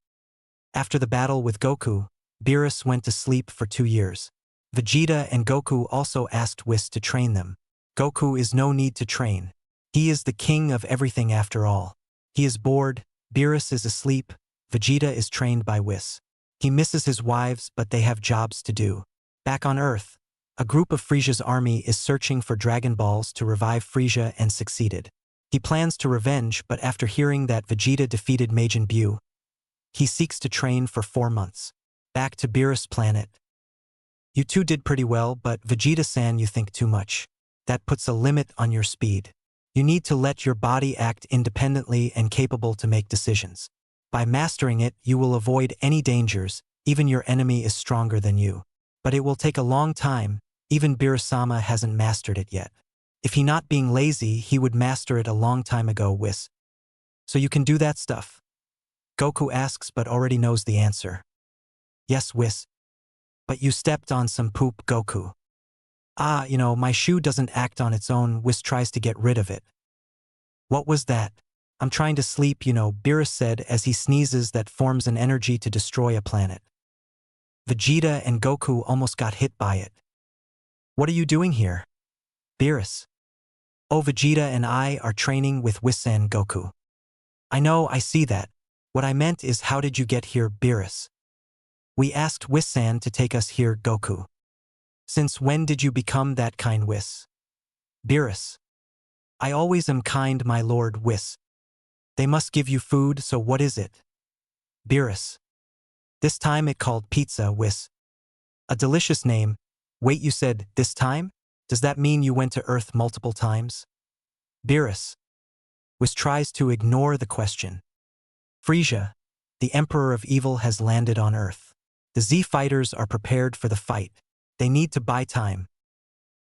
After the battle with Goku, Beerus went to sleep for 2 years. Vegeta and Goku also asked Whis to train them. Goku is no need to train. He is the king of everything after all. He is bored, Beerus is asleep, Vegeta is trained by Whis. He misses his wives, but they have jobs to do. Back on Earth, a group of Frieza's army is searching for Dragon Balls to revive Frieza and succeeded. He plans to revenge, but after hearing that Vegeta defeated Majin Buu, he seeks to train for 4 months. Back to Beerus' planet. You two did pretty well, but Vegeta-san, you think too much. That puts a limit on your speed. You need to let your body act independently and capable to make decisions. By mastering it, you will avoid any dangers, even your enemy is stronger than you. But it will take a long time, even Beerus-sama hasn't mastered it yet. If he not being lazy, he would master it a long time ago, Whis. So you can do that stuff? Goku asks but already knows the answer. Yes, Whis. But you stepped on some poop, Goku. Ah, my shoe doesn't act on its own. Whis tries to get rid of it. What was that? I'm trying to sleep, Beerus said as he sneezes that forms an energy to destroy a planet. Vegeta and Goku almost got hit by it. What are you doing here? Beerus. Oh, Vegeta and I are training with Whis-san Goku. I know, I see that. What I meant is how did you get here, Beerus? We asked Whis-san to take us here, Goku. Since when did you become that kind, Whis? Beerus. I always am kind, my lord Whis. They must give you food, so what is it? Beerus. This time it called pizza, Whis. A delicious name. Wait, you said, this time? Does that mean you went to Earth multiple times? Beerus. Whis tries to ignore the question. Frieza, the Emperor of Evil has landed on Earth. The Z fighters are prepared for the fight. They need to buy time.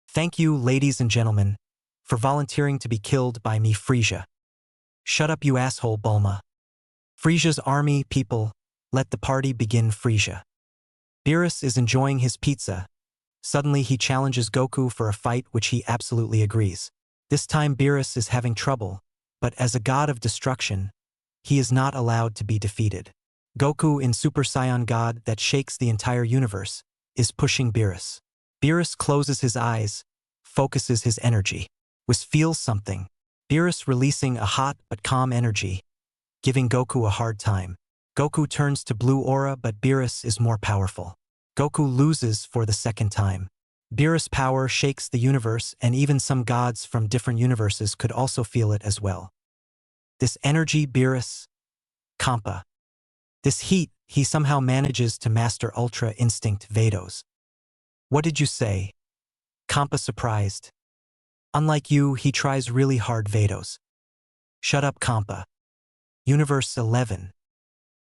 Thank you, ladies and gentlemen, for volunteering to be killed by me, Frieza. Shut up, you asshole, Bulma. Frieza's army, people, let the party begin, Frieza. Beerus is enjoying his pizza. Suddenly he challenges Goku for a fight which he absolutely agrees. This time Beerus is having trouble, but as a god of destruction, he is not allowed to be defeated. Goku in Super Saiyan God that shakes the entire universe is pushing Beerus. Beerus closes his eyes, focuses his energy. Whis feels something. Beerus releasing a hot but calm energy, giving Goku a hard time. Goku turns to blue aura, but Beerus is more powerful. Goku loses for the second time. Beerus' power shakes the universe, and even some gods from different universes could also feel it as well. This energy, Beerus, Kampa. This heat, he somehow manages to master Ultra Instinct Vados. What did you say? Kampa surprised. Unlike you, he tries really hard, Vados. Shut up, Kampa. Universe 11.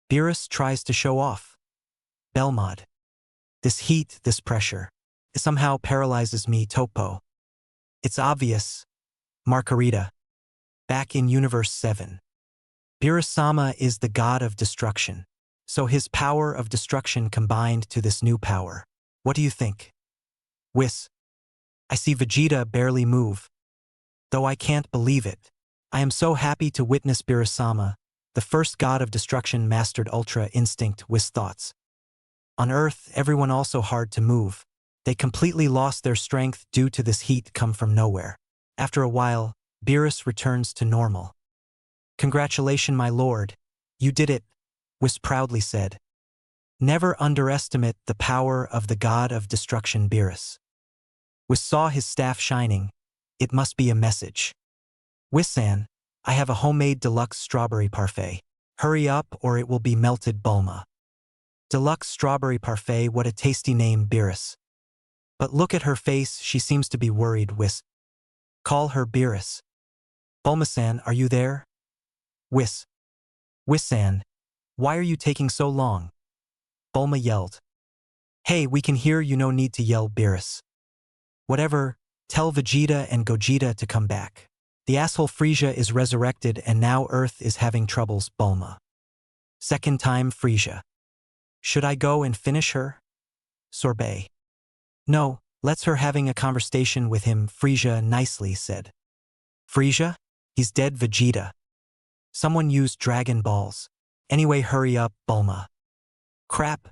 Beerus tries to show off. Belmod. This heat, this pressure, it somehow paralyzes me, Topo. It's obvious. Margarita. Back in Universe 7. Beerus-sama is the god of destruction. So his power of destruction combined to this new power. What do you think? Whis. I see Vegeta barely move. Though I can't believe it. I am so happy to witness Beerus-sama, the first god of destruction mastered Ultra Instinct Whis thoughts. On Earth, everyone also hard to move. They completely lost their strength due to this heat come from nowhere. After a while, Beerus returns to normal. Congratulations, my lord. You did it, Whis proudly said. Never underestimate the power of the god of destruction, Beerus. Whis saw his staff shining. It must be a message. Whis-san, I have a homemade deluxe strawberry parfait. Hurry up or it will be melted, Bulma. Deluxe strawberry parfait, what a tasty name, Beerus. But look at her face, she seems to be worried, Whis. Call her Beerus. Bulma-san, are you there? Whis. Whis-san, why are you taking so long? Bulma yelled. Hey, we can hear you, no need to yell, Beerus. Whatever, tell Vegeta and Gogeta to come back. The asshole Frieza is resurrected and now Earth is having troubles, Bulma. Second time, Frieza. Should I go and finish her? Sorbet. No, let's her having a conversation with him, Frieza nicely said. Frieza? He's dead, Vegeta. Someone used Dragon Balls. Anyway, hurry up, Bulma. Crap.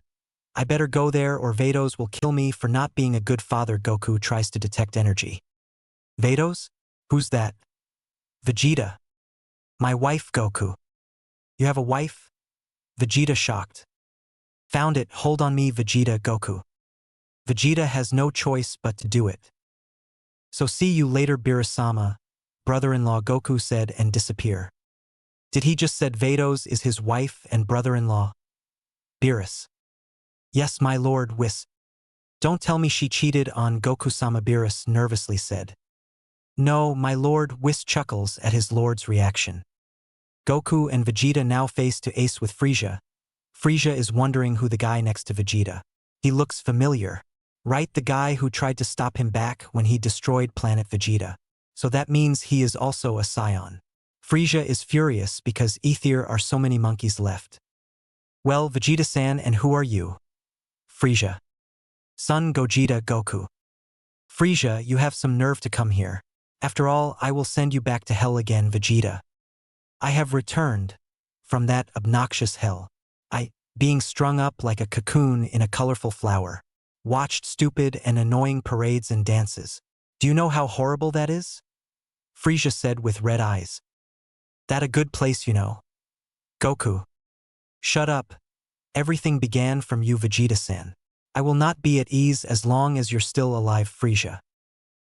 I better go there or Vados will kill me for not being a good father. Goku tries to detect energy. Vados? Who's that? Vegeta. My wife, Goku. You have a wife? Vegeta shocked. Found it, hold on me, Vegeta, Goku. Vegeta has no choice but to do it. So see you later, Beerus-sama, brother-in-law, Goku said and disappear. Did he just said Vados is his wife and brother-in-law? Beerus. Yes, my lord, Whis. Don't tell me she cheated on Goku-sama, Beerus nervously said. No, my lord, Whis chuckles at his lord's reaction. Goku and Vegeta now face to ace with Frieza. Frieza is wondering who the guy next to Vegeta. He looks familiar. Right, the guy who tried to stop him back when he destroyed planet Vegeta. So that means he is also a Scion. Frieza is furious because there are so many monkeys left. Well, Vegeta-san, and who are you? Frieza. Son Gogeta, Goku. Frieza, you have some nerve to come here. After all, I will send you back to hell again, Vegeta. I have returned from that obnoxious hell. I, being strung up like a cocoon in a colorful flower, watched stupid and annoying parades and dances. Do you know how horrible that is? Frisia said with red eyes. That a good place, you know. Goku. Shut up. Everything began from you, Vegeta-san. I will not be at ease as long as you're still alive, Frisia.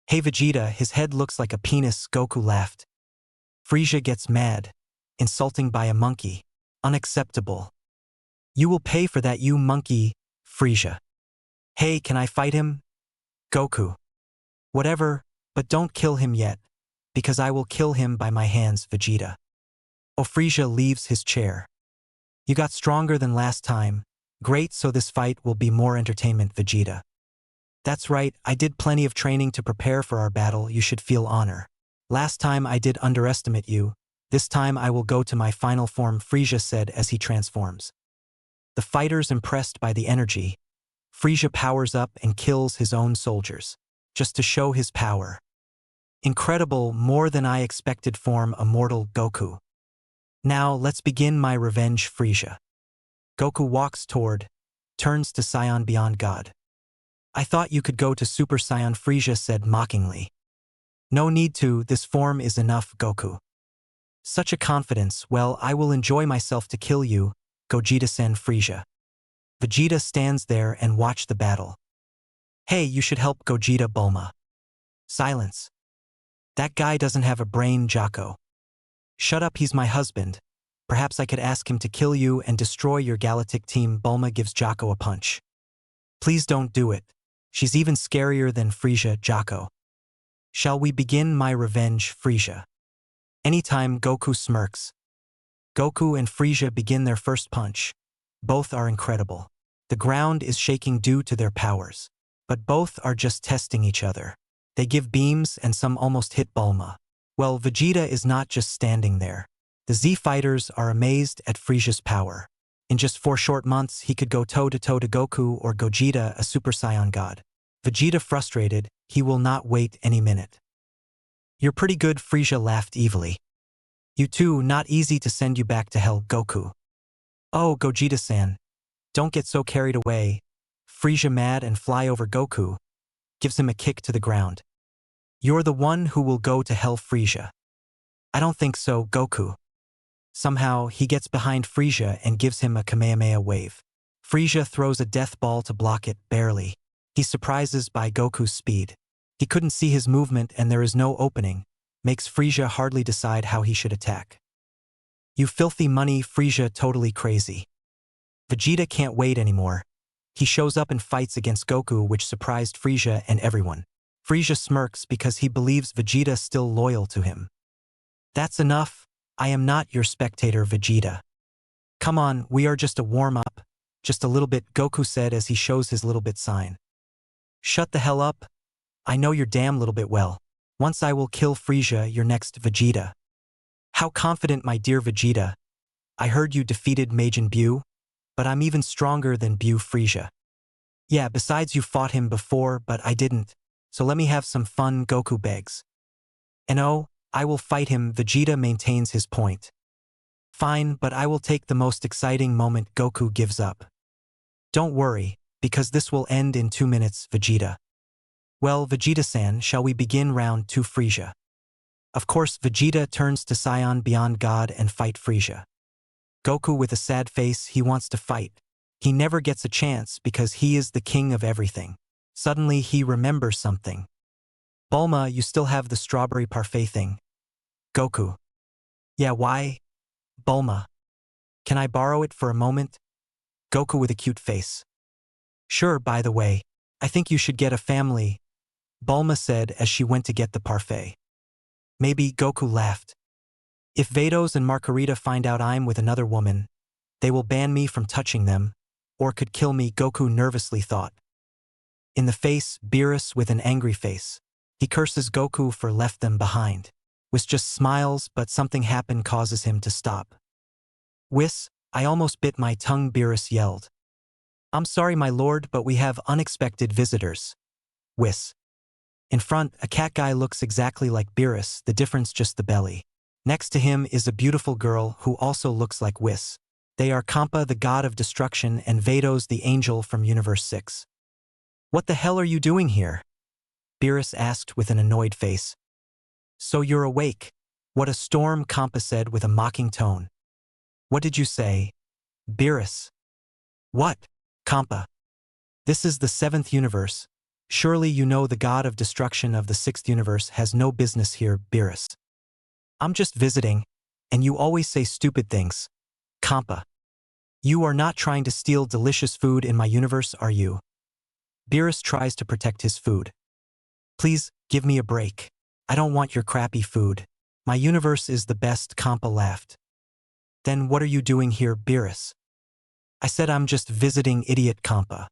Hey Vegeta, his head looks like a penis, Goku laughed. Frisia gets mad. Insulting by a monkey. Unacceptable. You will pay for that, you monkey, Frisia. Hey, can I fight him? Goku. Whatever, but don't kill him yet, because I will kill him by my hands, Vegeta. Oh, Frisia leaves his chair. You got stronger than last time. Great, so this fight will be more entertainment, Vegeta. That's right, I did plenty of training to prepare for our battle, you should feel honor. Last time I did underestimate you, this time I will go to my final form, Frisia said as he transforms. The fighters impressed by the energy. Frisia powers up and kills his own soldiers, just to show his power. Incredible, more than I expected form, immortal Goku. Now let's begin my revenge, Frisia. Goku walks toward, turns to Saiyan beyond God. I thought you could go to Super Saiyan, Frisia said mockingly. No need to, this form is enough, Goku. Such a confidence, well, I will enjoy myself to kill you, Gogeta-san, Frisia. Vegeta stands there and watch the battle. Hey, you should help Gogeta, Bulma. Silence. That guy doesn't have a brain, Jocko. Shut up, he's my husband. Perhaps I could ask him to kill you and destroy your galactic team. Bulma gives Jocko a punch. Please don't do it. She's even scarier than Frisia, Jocko. Shall we begin my revenge, Frisia? Anytime, Goku smirks. Goku and Frisia begin their first punch. Both are incredible. The ground is shaking due to their powers. But both are just testing each other. They give beams and some almost hit Bulma. Well, Vegeta is not just standing there. The Z fighters are amazed at Frisia's power. In just 4 short months, he could go toe-to-toe to Goku or Gogeta, a Super Saiyan god. Vegeta frustrated, he will not wait any minute. You're pretty good, Frisia laughed evilly. You too, not easy to send you back to hell, Goku. Oh, Gogeta-san. Don't get so carried away. Frisia mad and fly over Goku. Gives him a kick to the ground. You're the one who will go to hell, Frisia. I don't think so, Goku. Somehow, he gets behind Frisia and gives him a Kamehameha wave. Frisia throws a death ball to block it, barely. He's surprises by Goku's speed. He couldn't see his movement and there is no opening, makes Frisia hardly decide how he should attack. You filthy money, Frisia totally crazy. Vegeta can't wait anymore. He shows up and fights against Goku, which surprised Frisia and everyone. Frisia smirks because he believes Vegeta still loyal to him. That's enough. I am not your spectator, Vegeta. Come on, we are just a warm-up. Just a little bit, Goku said as he shows his little bit sign. Shut the hell up. I know your damn little bit well. Once I will kill Frisia, your next Vegeta. How confident, my dear Vegeta. I heard you defeated Majin Buu, but I'm even stronger than Buu, Frisia. Yeah, besides you fought him before, but I didn't. So let me have some fun, Goku begs. And oh, I will fight him, Vegeta maintains his point. Fine, but I will take the most exciting moment, Goku gives up. Don't worry, because this will end in 2 minutes, Vegeta. Well, Vegeta-san, shall we begin round 2, Frisia? Of course, Vegeta turns to Saiyan beyond God and fight Frisia. Goku with a sad face, he wants to fight. He never gets a chance because he is the king of everything. Suddenly he remembers something. Bulma, you still have the strawberry parfait thing. Goku. Yeah, why? Bulma. Can I borrow it for a moment? Goku with a cute face. Sure, by the way, I think you should get a family, Bulma said as she went to get the parfait. Maybe, Goku laughed. If Vados and Margarita find out I'm with another woman, they will ban me from touching them, or could kill me, Goku nervously thought. In the face, Beerus with an angry face. He curses Goku for left them behind. Whis just smiles, but something happened causes him to stop. Whis, I almost bit my tongue, Beerus yelled. I'm sorry, my lord, but we have unexpected visitors. Whis. In front, a cat guy looks exactly like Beerus, the difference just the belly. Next to him is a beautiful girl who also looks like Whis. They are Kampa, the god of destruction, and Vados, the angel from Universe 6. What the hell are you doing here? Beerus asked with an annoyed face. So you're awake. What a storm, Kampa said with a mocking tone. What did you say? Beerus. What? Kampa. This is the 7th universe. Surely you know the god of destruction of the 6th universe has no business here, Beerus. I'm just visiting, and you always say stupid things. Kampa. You are not trying to steal delicious food in my universe, are you? Beerus tries to protect his food. Please, give me a break. I don't want your crappy food. My universe is the best, Kampa laughed. Then what are you doing here, Beerus? I said I'm just visiting, idiot Kampa.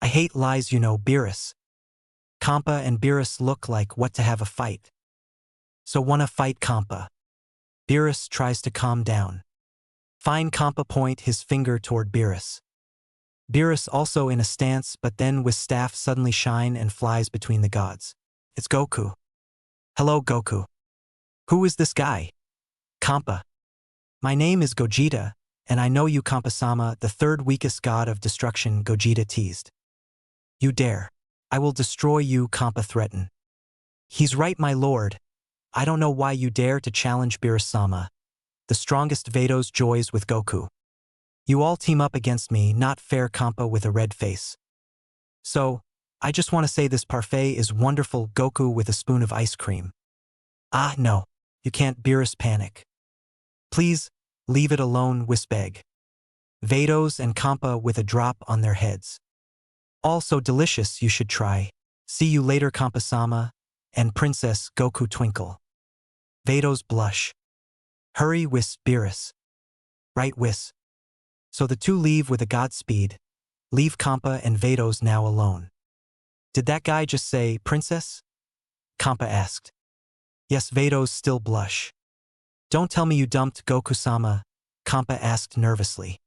I hate lies, you know, Beerus. Kampa and Beerus look like what to have a fight. So wanna fight, Kampa? Beerus tries to calm down. Fine, Kampa point his finger toward Beerus. Beerus also in a stance, but then with staff suddenly shine and flies between the gods. It's Goku. Hello, Goku. Who is this guy? Kampa. My name is Gogeta, and I know you, Kampa-sama, the 3rd weakest god of destruction, Gogeta teased. You dare. I will destroy you, Kampa threatened. He's right, my lord. I don't know why you dare to challenge Beerus-sama. The strongest Vados joys with Goku. You all team up against me, not fair, Kampa with a red face. So, I just want to say this parfait is wonderful, Goku with a spoon of ice cream. Ah, no. You can't, Beerus panic. Please, leave it alone, Whis beg. Vados and Kampa with a drop on their heads. All so delicious, you should try. See you later, Kampa-sama, and Princess Goku twinkle. Vados blush. Hurry, Whis, Beerus. Right, Whis. So the two leave with a godspeed. Leave Kampa and Vados now alone. Did that guy just say, Princess? Kampa asked. Yes, Vados still blush. Don't tell me you dumped Goku-sama, Kampa asked nervously.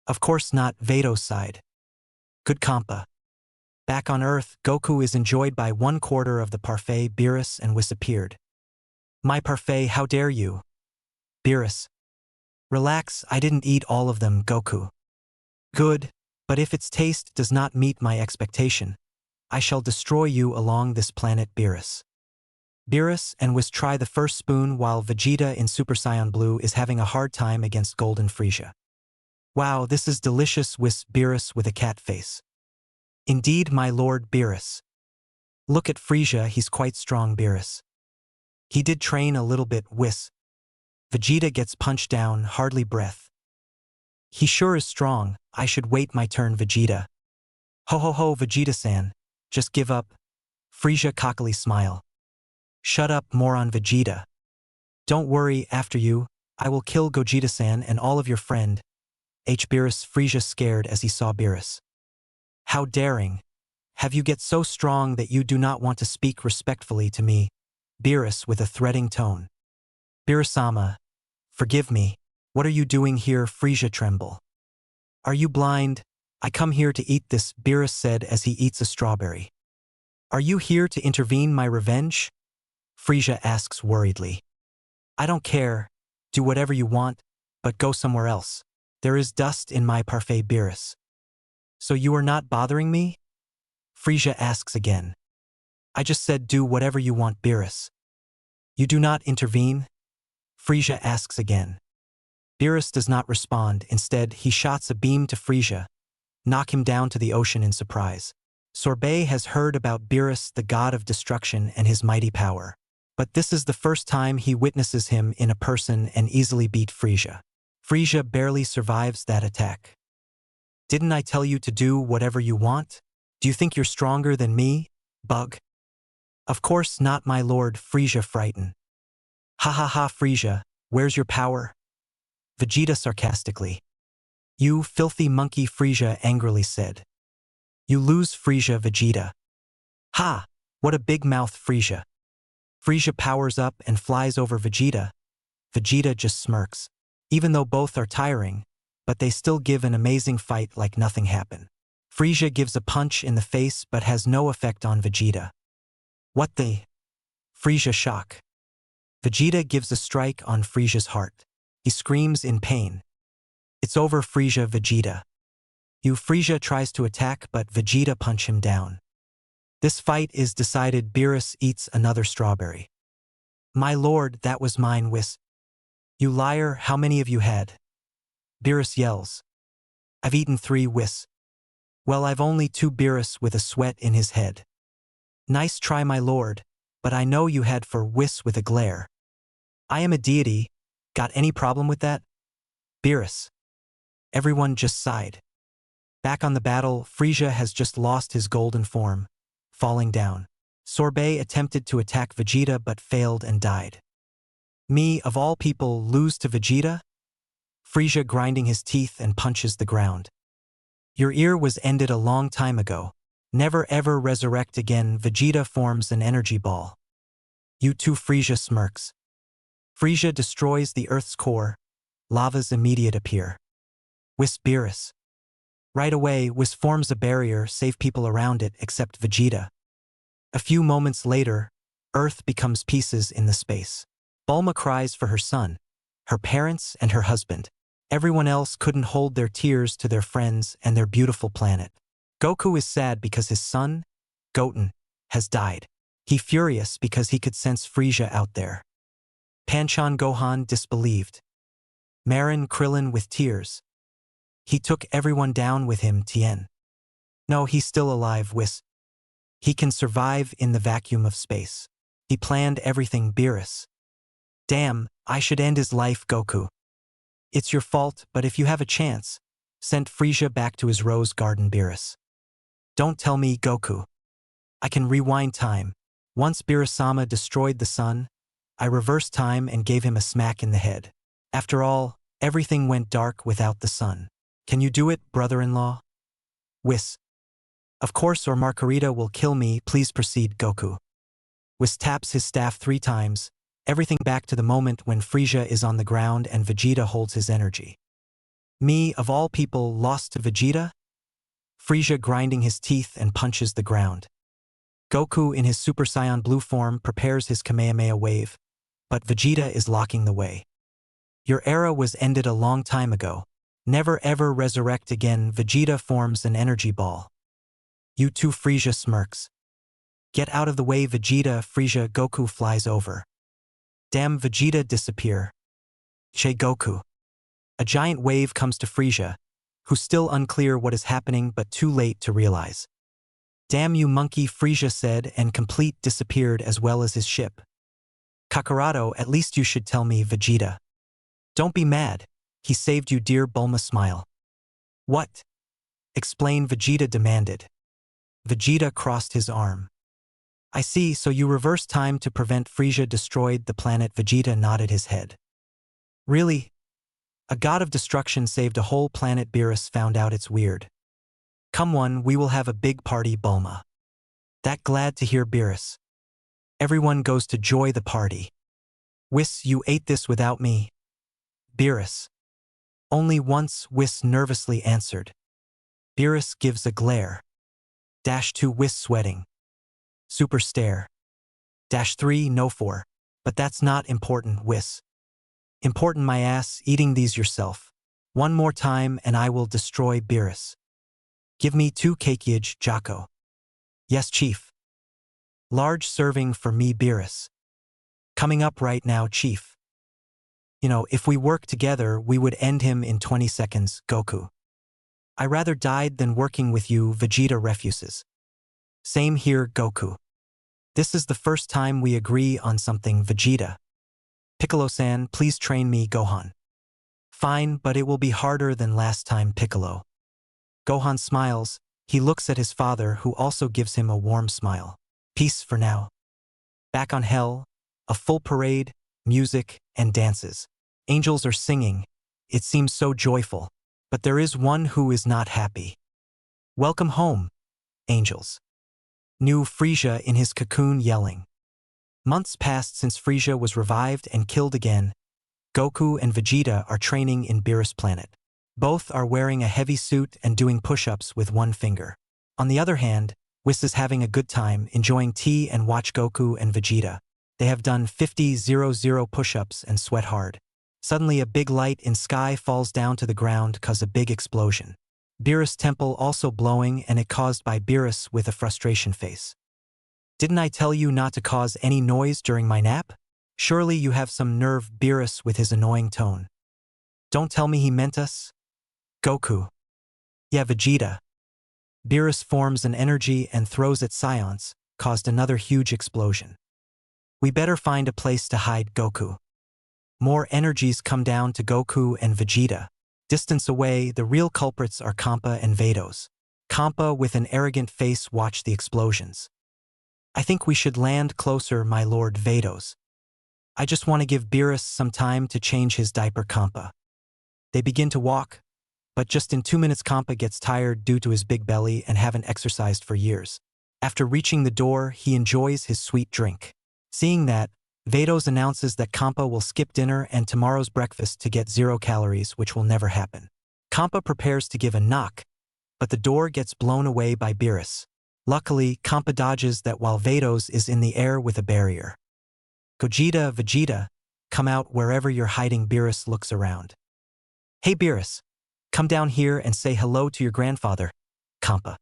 Of course not, Vados sighed. Good, Kampa. Back on Earth, Goku is enjoyed by 1/4 of the parfait. Beerus and Whis appeared. My parfait, how dare you? Beerus. Relax, I didn't eat all of them, Goku. Good, but if its taste does not meet my expectation, I shall destroy you along this planet, Beerus. Beerus and Whis try the first spoon while Vegeta in Super Saiyan Blue is having a hard time against Golden Frieza. Wow, this is delicious, Whis, Beerus with a cat face. Indeed, my lord, Beerus. Look at Frieza, he's quite strong, Beerus. He did train a little bit, Whis. Vegeta gets punched down, hardly breath. He sure is strong, I should wait my turn, Vegeta. Ho ho ho, Vegeta-san, just give up. Frieza cockily smile. Shut up, moron, Vegeta. Don't worry, after you, I will kill Gogeta-san and all of your friend. Beerus. Frieza scared as he saw Beerus. How daring. Have you get so strong that you do not want to speak respectfully to me? Beerus with a threatening tone. Beerus-sama, forgive me. What are you doing here? Frieza tremble. Are you blind? I come here to eat this, Beerus said as he eats a strawberry. Are you here to intervene my revenge? Frieza asks worriedly. I don't care. Do whatever you want, but go somewhere else. There is dust in my parfait, Beerus. So you are not bothering me? Frieza asks again. I just said do whatever you want, Beerus. You do not intervene? Frieza asks again. Beerus does not respond. Instead, he shots a beam to Frieza, knock him down to the ocean in surprise. Sorbet has heard about Beerus, the god of destruction, and his mighty power. But this is the first time he witnesses him in a person and easily beat Frieza. Frieza barely survives that attack. Didn't I tell you to do whatever you want? Do you think you're stronger than me, Bug? Of course not, my lord, Frieza frightened. Ha ha ha, Frieza, where's your power? Vegeta sarcastically. You filthy monkey, Frieza angrily said. You lose, Frieza, Vegeta. Ha! What a big mouth, Frieza. Frieza powers up and flies over Vegeta. Vegeta just smirks. Even though both are tiring, but they still give an amazing fight like nothing happened. Frieza gives a punch in the face but has no effect on Vegeta. What the? Frieza shock. Vegeta gives a strike on Frisia's heart. He screams in pain. It's over, Frisia. Vegeta. Frisia tries to attack, but Vegeta punch him down. This fight is decided. Beerus eats another strawberry. My lord, that was mine. Whis. You liar, how many of you had? Beerus yells. I've eaten 3. Whis. Well, I've only 2. Beerus with a sweat in his head. Nice try, my lord, but I know you had 4. Whis with a glare. I am a deity. Got any problem with that? Beerus. Everyone just sighed. Back on the battle, Frisia has just lost his golden form, falling down. Sorbet attempted to attack Vegeta but failed and died. Me, of all people, lose to Vegeta? Frisia grinding his teeth and punches the ground. Your ear was ended a long time ago. Never ever resurrect again. Vegeta forms an energy ball. You too. Frisia smirks. Frisia destroys the Earth's core. Lavas immediate appear. Whis. Beerus. Right away, Whis forms a barrier, save people around it except Vegeta. A few moments later, Earth becomes pieces in the space. Bulma cries for her son, her parents, and her husband. Everyone else couldn't hold their tears to their friends and their beautiful planet. Goku is sad because his son, Goten, has died. He furious because he could sense Frisia out there. Panchan Gohan disbelieved. Marin Krillin with tears. He took everyone down with him. Tien. No, he's still alive. Whis. He can survive in the vacuum of space. He planned everything. Beerus. Damn, I should end his life. Goku. It's your fault, but if you have a chance, send Frisia back to his rose garden. Beerus. Don't tell me, Goku. I can rewind time. Once Beerus-sama destroyed the sun, I reversed time and gave him a smack in the head. After all, everything went dark without the sun. Can you do it, brother-in-law? Whis. Of course, or Margarita will kill me. Please proceed. Goku. Whis taps his staff 3 times, everything back to the moment when Frisia is on the ground and Vegeta holds his energy. Me, of all people, lost to Vegeta? Frisia grinding his teeth and punches the ground. Goku in his Super Saiyan Blue form prepares his Kamehameha wave, but Vegeta is blocking the way. Your era was ended a long time ago. Never ever resurrect again. Vegeta forms an energy ball. You too. Frisia smirks. Get out of the way, Vegeta. Frisia. Goku flies over. Damn. Vegeta disappear. Che. Goku. A giant wave comes to Frisia, who's still unclear what is happening but too late to realize. Damn you, monkey, Frisia said, and complete disappeared as well as his ship. Kakarado, at least you should tell me. Vegeta. Don't be mad. He saved you, dear. Bulma smile. What? Explain, Vegeta demanded. Vegeta crossed his arm. I see, so you reversed time to prevent Frisia destroyed the planet. Vegeta nodded his head. Really? A god of destruction saved a whole planet. Beerus found out it's weird. Come on, we will have a big party. Bulma. That glad to hear. Beerus. Everyone goes to joy the party. Whis, you ate this without me. Beerus. Only once. Whis nervously answered. Beerus gives a glare. -2 Whis sweating. Super stare. -3 no 4. But that's not important. Whis. Important my ass, eating these yourself. One more time and I will destroy. Beerus. Give me 2 cakeage. Jocko. Yes, chief. Large serving for me. Beerus. Coming up right now, chief. You know, if we work together, we would end him in 20 seconds. Goku. I rather died than working with you. Vegeta refuses. Same here. Goku. This is the first time we agree on something. Vegeta. Piccolo-san, please train me. Gohan. Fine, but it will be harder than last time. Piccolo. Gohan smiles. He looks at his father, who also gives him a warm smile. Peace for now. Back on Hell, a full parade, music, and dances. Angels are singing. It seems so joyful. But there is one who is not happy. Welcome home, angels. New Frisia in his cocoon yelling. Months passed since Frisia was revived and killed again. Goku and Vegeta are training in Beerus planet. Both are wearing a heavy suit and doing push-ups with one finger. On the other hand, Whis is having a good time, enjoying tea and watch Goku and Vegeta. They have done 50,000 push-ups and sweat hard. Suddenly a big light in sky falls down to the ground cause a big explosion. Beerus temple also blowing and it caused by Beerus with a frustration face. Didn't I tell you not to cause any noise during my nap? Surely you have some nerve, Beerus with his annoying tone. Don't tell me he meant us? Goku. Yeah, Vegeta. Beerus forms an energy and throws at Science, caused another huge explosion. We better find a place to hide Goku. More energies come down to Goku and Vegeta. Distance away, the real culprits are Kampa and Vados. Kampa with an arrogant face watched the explosions. I think we should land closer, my lord Vados. I just want to give Beerus some time to change his diaper, Kampa. They begin to walk, but just in 2 minutes Kampa gets tired due to his big belly and haven't exercised for years. After reaching the door, he enjoys his sweet drink. Seeing that, Vados announces that Kampa will skip dinner and tomorrow's breakfast to get 0 calories, which will never happen. Kampa prepares to give a knock, but the door gets blown away by Beerus. Luckily, Kampa dodges that while Vados is in the air with a barrier. Gogeta, Vegeta, come out wherever you're hiding. Beerus looks around. Hey Beerus, come down here and say hello to your grandfather, Kampa.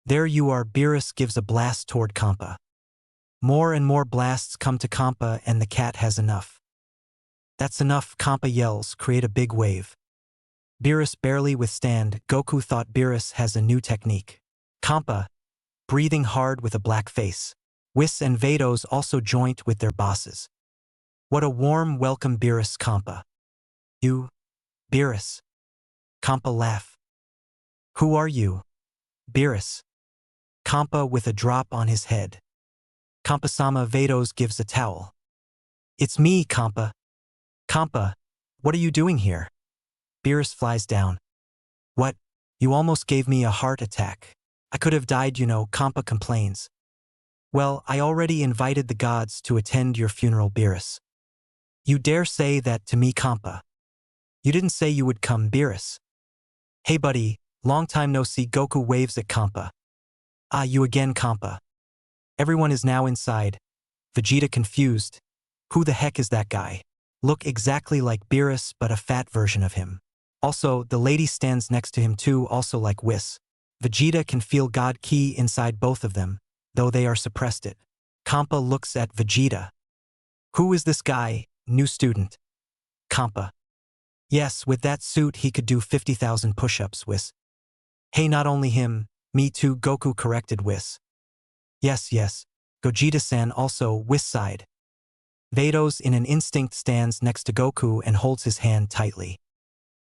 There you are. Beerus gives a blast toward Kampa. More and more blasts come to Kampa and the cat has enough. That's enough, Kampa yells, create a big wave. Beerus barely withstand. Goku thought Beerus has a new technique. Kampa, breathing hard with a black face. Whis and Vados also joint with their bosses. What a warm welcome, Beerus. Kampa. You, Beerus. Kampa laugh. Who are you? Beerus. Kampa with a drop on his head. Kampa-sama. Vados gives a towel. It's me, Kampa. Kampa, what are you doing here? Beerus flies down. What? You almost gave me a heart attack. I could have died, you know, Kampa complains. Well, I already invited the gods to attend your funeral, Beerus. You dare say that to me, Kampa? You didn't say you would come, Beerus. Hey buddy, long time no see. Goku waves at Kampa. Ah, you again, Kampa. Everyone is now inside. Vegeta confused. Who the heck is that guy? Look exactly like Beerus but a fat version of him. Also, the lady stands next to him too, also like Whis. Vegeta can feel God Ki inside both of them, though they are suppressed it. Kampa looks at Vegeta. Who is this guy, new student? Kampa. Yes, with that suit he could do 50,000 push-ups, Whis. Hey, not only him, me too, Goku corrected Whis. Yes, Gogeta-san also, Whis sighed. Vados in an instinct stands next to Goku and holds his hand tightly.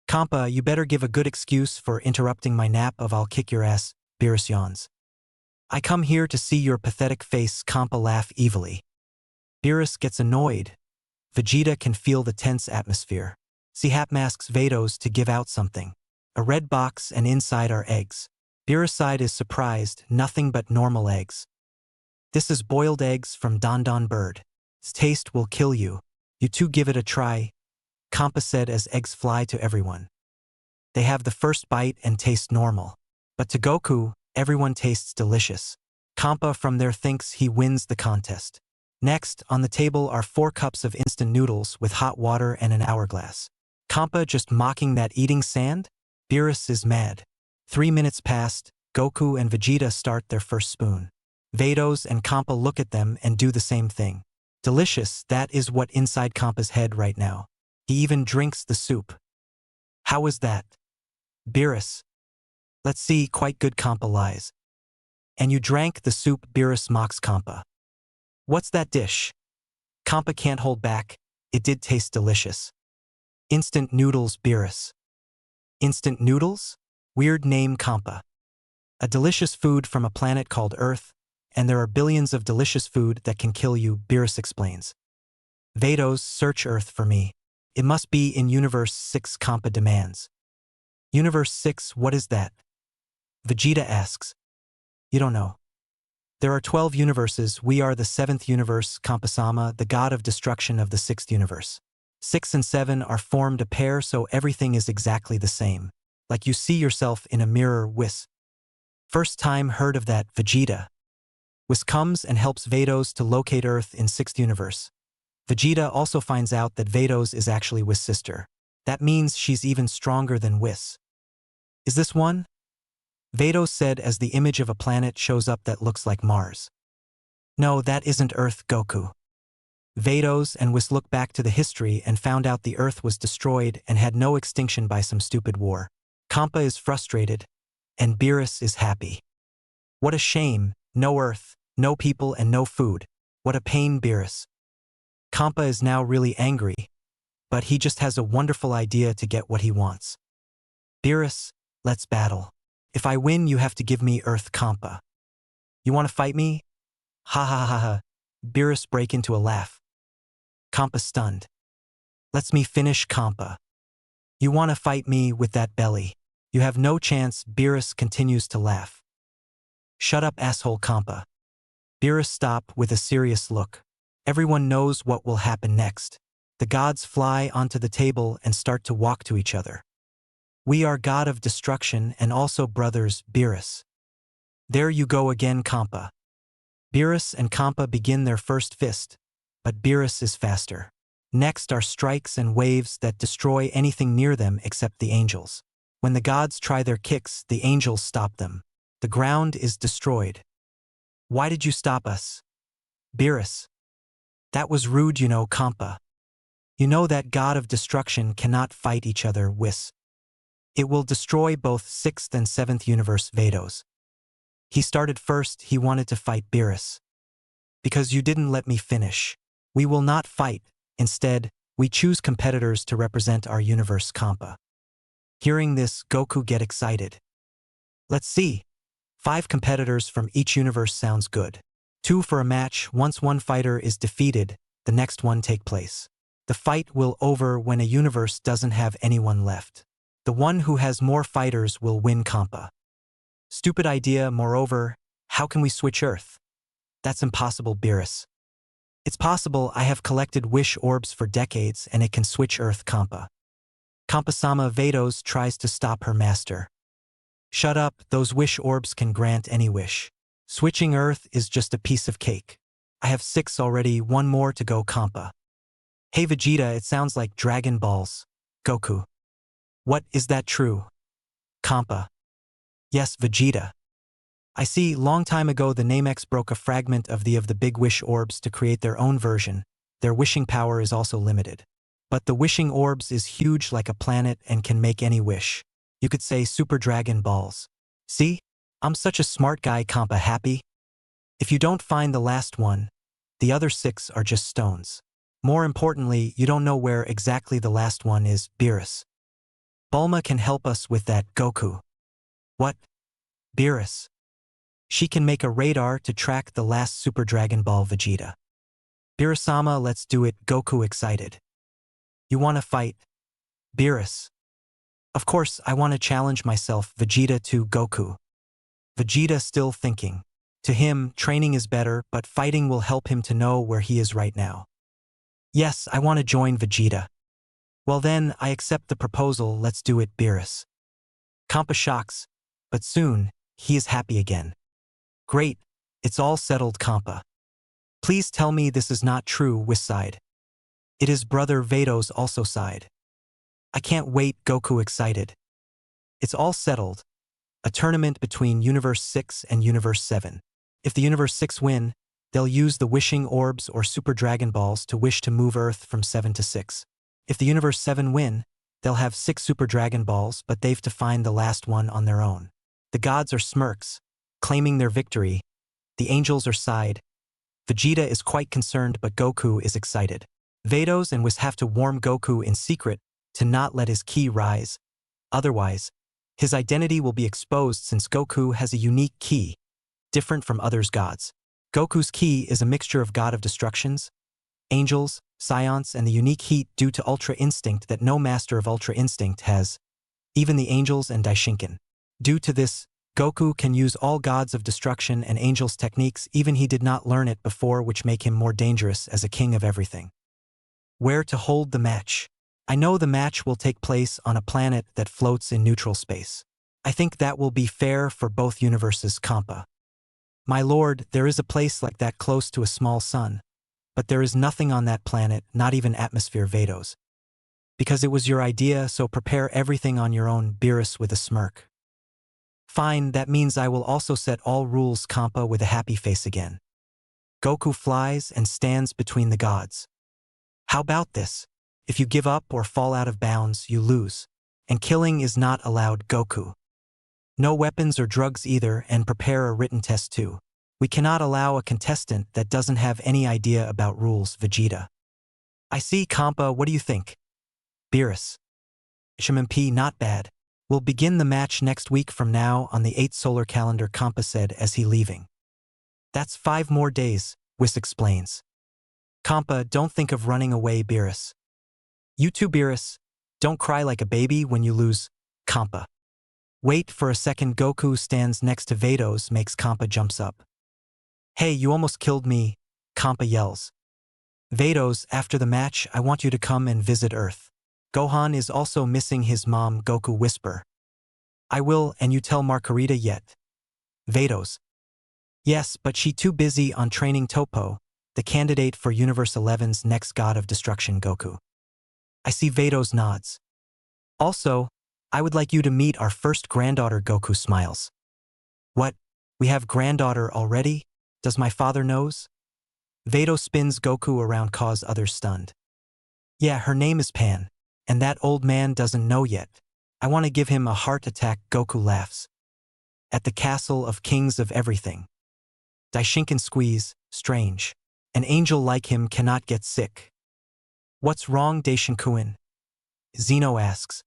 Kampa, you better give a good excuse for interrupting my nap of I'll kick your ass, Beerus yawns. I come here to see your pathetic face, Kampa laugh evilly. Beerus gets annoyed. Vegeta can feel the tense atmosphere. Sihap masks Vados to give out something. A red box and inside are eggs. Beerus side is surprised, nothing but normal eggs. This is boiled eggs from Don Don Bird. Its taste will kill you. You two give it a try, Kampa said as eggs fly to everyone. They have the first bite and taste normal. But to Goku, everyone tastes delicious. Kampa from there thinks he wins the contest. Next, on the table are 4 cups of instant noodles with hot water and an hourglass. Kampa just mocking that eating sand? Beerus is mad. 3 minutes passed, Goku and Vegeta start their first spoon. Vados and Kampa look at them and do the same thing. Delicious, that is what inside Kampa's head right now. He even drinks the soup. How was that? Beerus. Let's see, quite good, Kampa lies. And you drank the soup, Beerus mocks Kampa. What's that dish? Kampa can't hold back, it did taste delicious. Instant noodles, Beerus. Instant noodles? Weird name, Kampa. A delicious food from a planet called Earth, and there are billions of delicious food that can kill you, Beerus explains. Vados, search Earth for me. It must be in Universe 6, Kampa demands. Universe 6, what is that? Vegeta asks. You don't know. There are 12 universes, we are the 7th universe, Kampa-sama, the god of destruction of the 6th universe. 6 and 7 are formed a pair so everything is exactly the same. Like you see yourself in a mirror, Whis. First time heard of that, Vegeta. Whis comes and helps Vados to locate Earth in 6th universe. Vegeta also finds out that Vados is actually Whis' sister. That means she's even stronger than Whis. Is this one? Vados said as the image of a planet shows up that looks like Mars. No, that isn't Earth, Goku. Vados and Whis look back to the history and found out the Earth was destroyed and had no extinction by some stupid war. Kampa is frustrated, and Beerus is happy. What a shame, no Earth, no people and no food. What a pain, Beerus. Kampa is now really angry, but he just has a wonderful idea to get what he wants. Beerus, let's battle. If I win, you have to give me Earth Kampa. You want to fight me? Ha ha ha ha. Beerus break into a laugh. Kampa stunned. Let's me finish, Kampa. You want to fight me with that belly? You have no chance. Beerus continues to laugh. Shut up, asshole, Kampa. Beerus stop with a serious look. Everyone knows what will happen next. The gods fly onto the table and start to walk to each other. We are god of destruction and also brothers, Beerus. There you go again, Kampa. Beerus and Kampa begin their first fist, but Beerus is faster. Next are strikes and waves that destroy anything near them except the angels. When the gods try their kicks, the angels stop them. The ground is destroyed. Why did you stop us? Beerus. That was rude, you know, Kampa. You know that god of destruction cannot fight each other, Whis. It will destroy both 6th and 7th universe Vados. He started first. He wanted to fight Beerus. Because you didn't let me finish. We will not fight. Instead, we choose competitors to represent our universe, Kampa. Hearing this, Goku get excited. Let's see. 5 competitors from each universe sounds good. 2 for a match. Once one fighter is defeated, the next one take place. The fight will over when a universe doesn't have anyone left. The one who has more fighters will win, Kampa. Stupid idea. Moreover, how can we switch Earth? That's impossible, Beerus. It's possible. I have collected wish orbs for decades and it can switch Earth, Kampa. Kampa-sama. Vados tries to stop her master. Shut up, those wish orbs can grant any wish. Switching Earth is just a piece of cake. I have 6 already, 1 more to go, Kampa. Hey Vegeta, it sounds like Dragon Balls. Goku. What, is that true? Kampa. Yes, Vegeta. I see, long time ago the Namex broke a fragment of the big wish orbs to create their own version. Their wishing power is also limited. But the wishing orbs is huge like a planet and can make any wish. You could say Super Dragon Balls. See? I'm such a smart guy, Kampa. Happy? If you don't find the last one, the other 6 are just stones. More importantly, you don't know where exactly the last one is, Beerus. Bulma can help us with that, Goku. What? Beerus. She can make a radar to track the last Super Dragon Ball, Vegeta. Beerus-sama, let's do it, Goku excited. You want to fight? Beerus. Of course, I want to challenge myself, Vegeta to Goku. Vegeta still thinking. To him, training is better, but fighting will help him to know where he is right now. Yes, I want to join Vegeta. Well then, I accept the proposal, let's do it, Beerus. Kampa shocks, but soon, he is happy again. Great, it's all settled, Kampa. Please tell me this is not true, Whis sighed. It is, brother. Vados also sighed. I can't wait, Goku excited. It's all settled. A tournament between Universe 6 and Universe 7. If the Universe 6 win, they'll use the wishing orbs or Super Dragon Balls to wish to move Earth from 7 to 6. If the Universe 7 win, they'll have 6 Super Dragon Balls, but they've to find the last one on their own. The gods are smirks, claiming their victory. The angels are sighed. Vegeta is quite concerned, but Goku is excited. Vados and Whis have to warn Goku in secret to not let his ki rise. Otherwise, his identity will be exposed since Goku has a unique ki, different from others' gods. Goku's ki is a mixture of god of destructions, angels, scions, and the unique heat due to Ultra Instinct that no master of Ultra Instinct has, even the angels and Daishinkan. Due to this, Goku can use all gods of destruction and angels' techniques even he did not learn it before, which make him more dangerous as a king of everything. Where to hold the match? I know the match will take place on a planet that floats in neutral space. I think that will be fair for both universes, Kampa. My lord, there is a place like that close to a small sun. But there is nothing on that planet, not even atmosphere Vados. Because it was your idea, so prepare everything on your own, Beerus with a smirk. Fine, that means I will also set all rules, Kampa with a happy face again. Goku flies and stands between the gods. How about this? If you give up or fall out of bounds, you lose. And killing is not allowed, Goku. No weapons or drugs either, and prepare a written test too. We cannot allow a contestant that doesn't have any idea about rules, Vegeta. I see, Kampa, what do you think? Beerus. HMMP, not bad. We'll begin the match next week from now on the 8th solar calendar, Kampa said as he leaving. That's 5 more days, Whis explains. Kampa, don't think of running away, Beerus. You too, Beerus. Don't cry like a baby when you lose, Kampa. Wait for a second, Goku stands next to Vados, makes Kampa jumps up. Hey, you almost killed me, Kampa yells. Vados, after the match, I want you to come and visit Earth. Gohan is also missing his mom, Goku whisper. I will, and you tell Margarita yet. Vados. Yes, but she too busy on training Topo, the candidate for Universe 11's next god of destruction, Goku. I see Vados nods. Also, I would like you to meet our first granddaughter, Goku smiles. What? We have granddaughter already? Does my father knows? Vados spins Goku around, cause others stunned. Yeah, her name is Pan. And that old man doesn't know yet. I want to give him a heart attack, Goku laughs. At the castle of kings of everything. Daishinkan squeeze, strange. An angel like him cannot get sick. What's wrong, Daishinkuin? Zeno asks.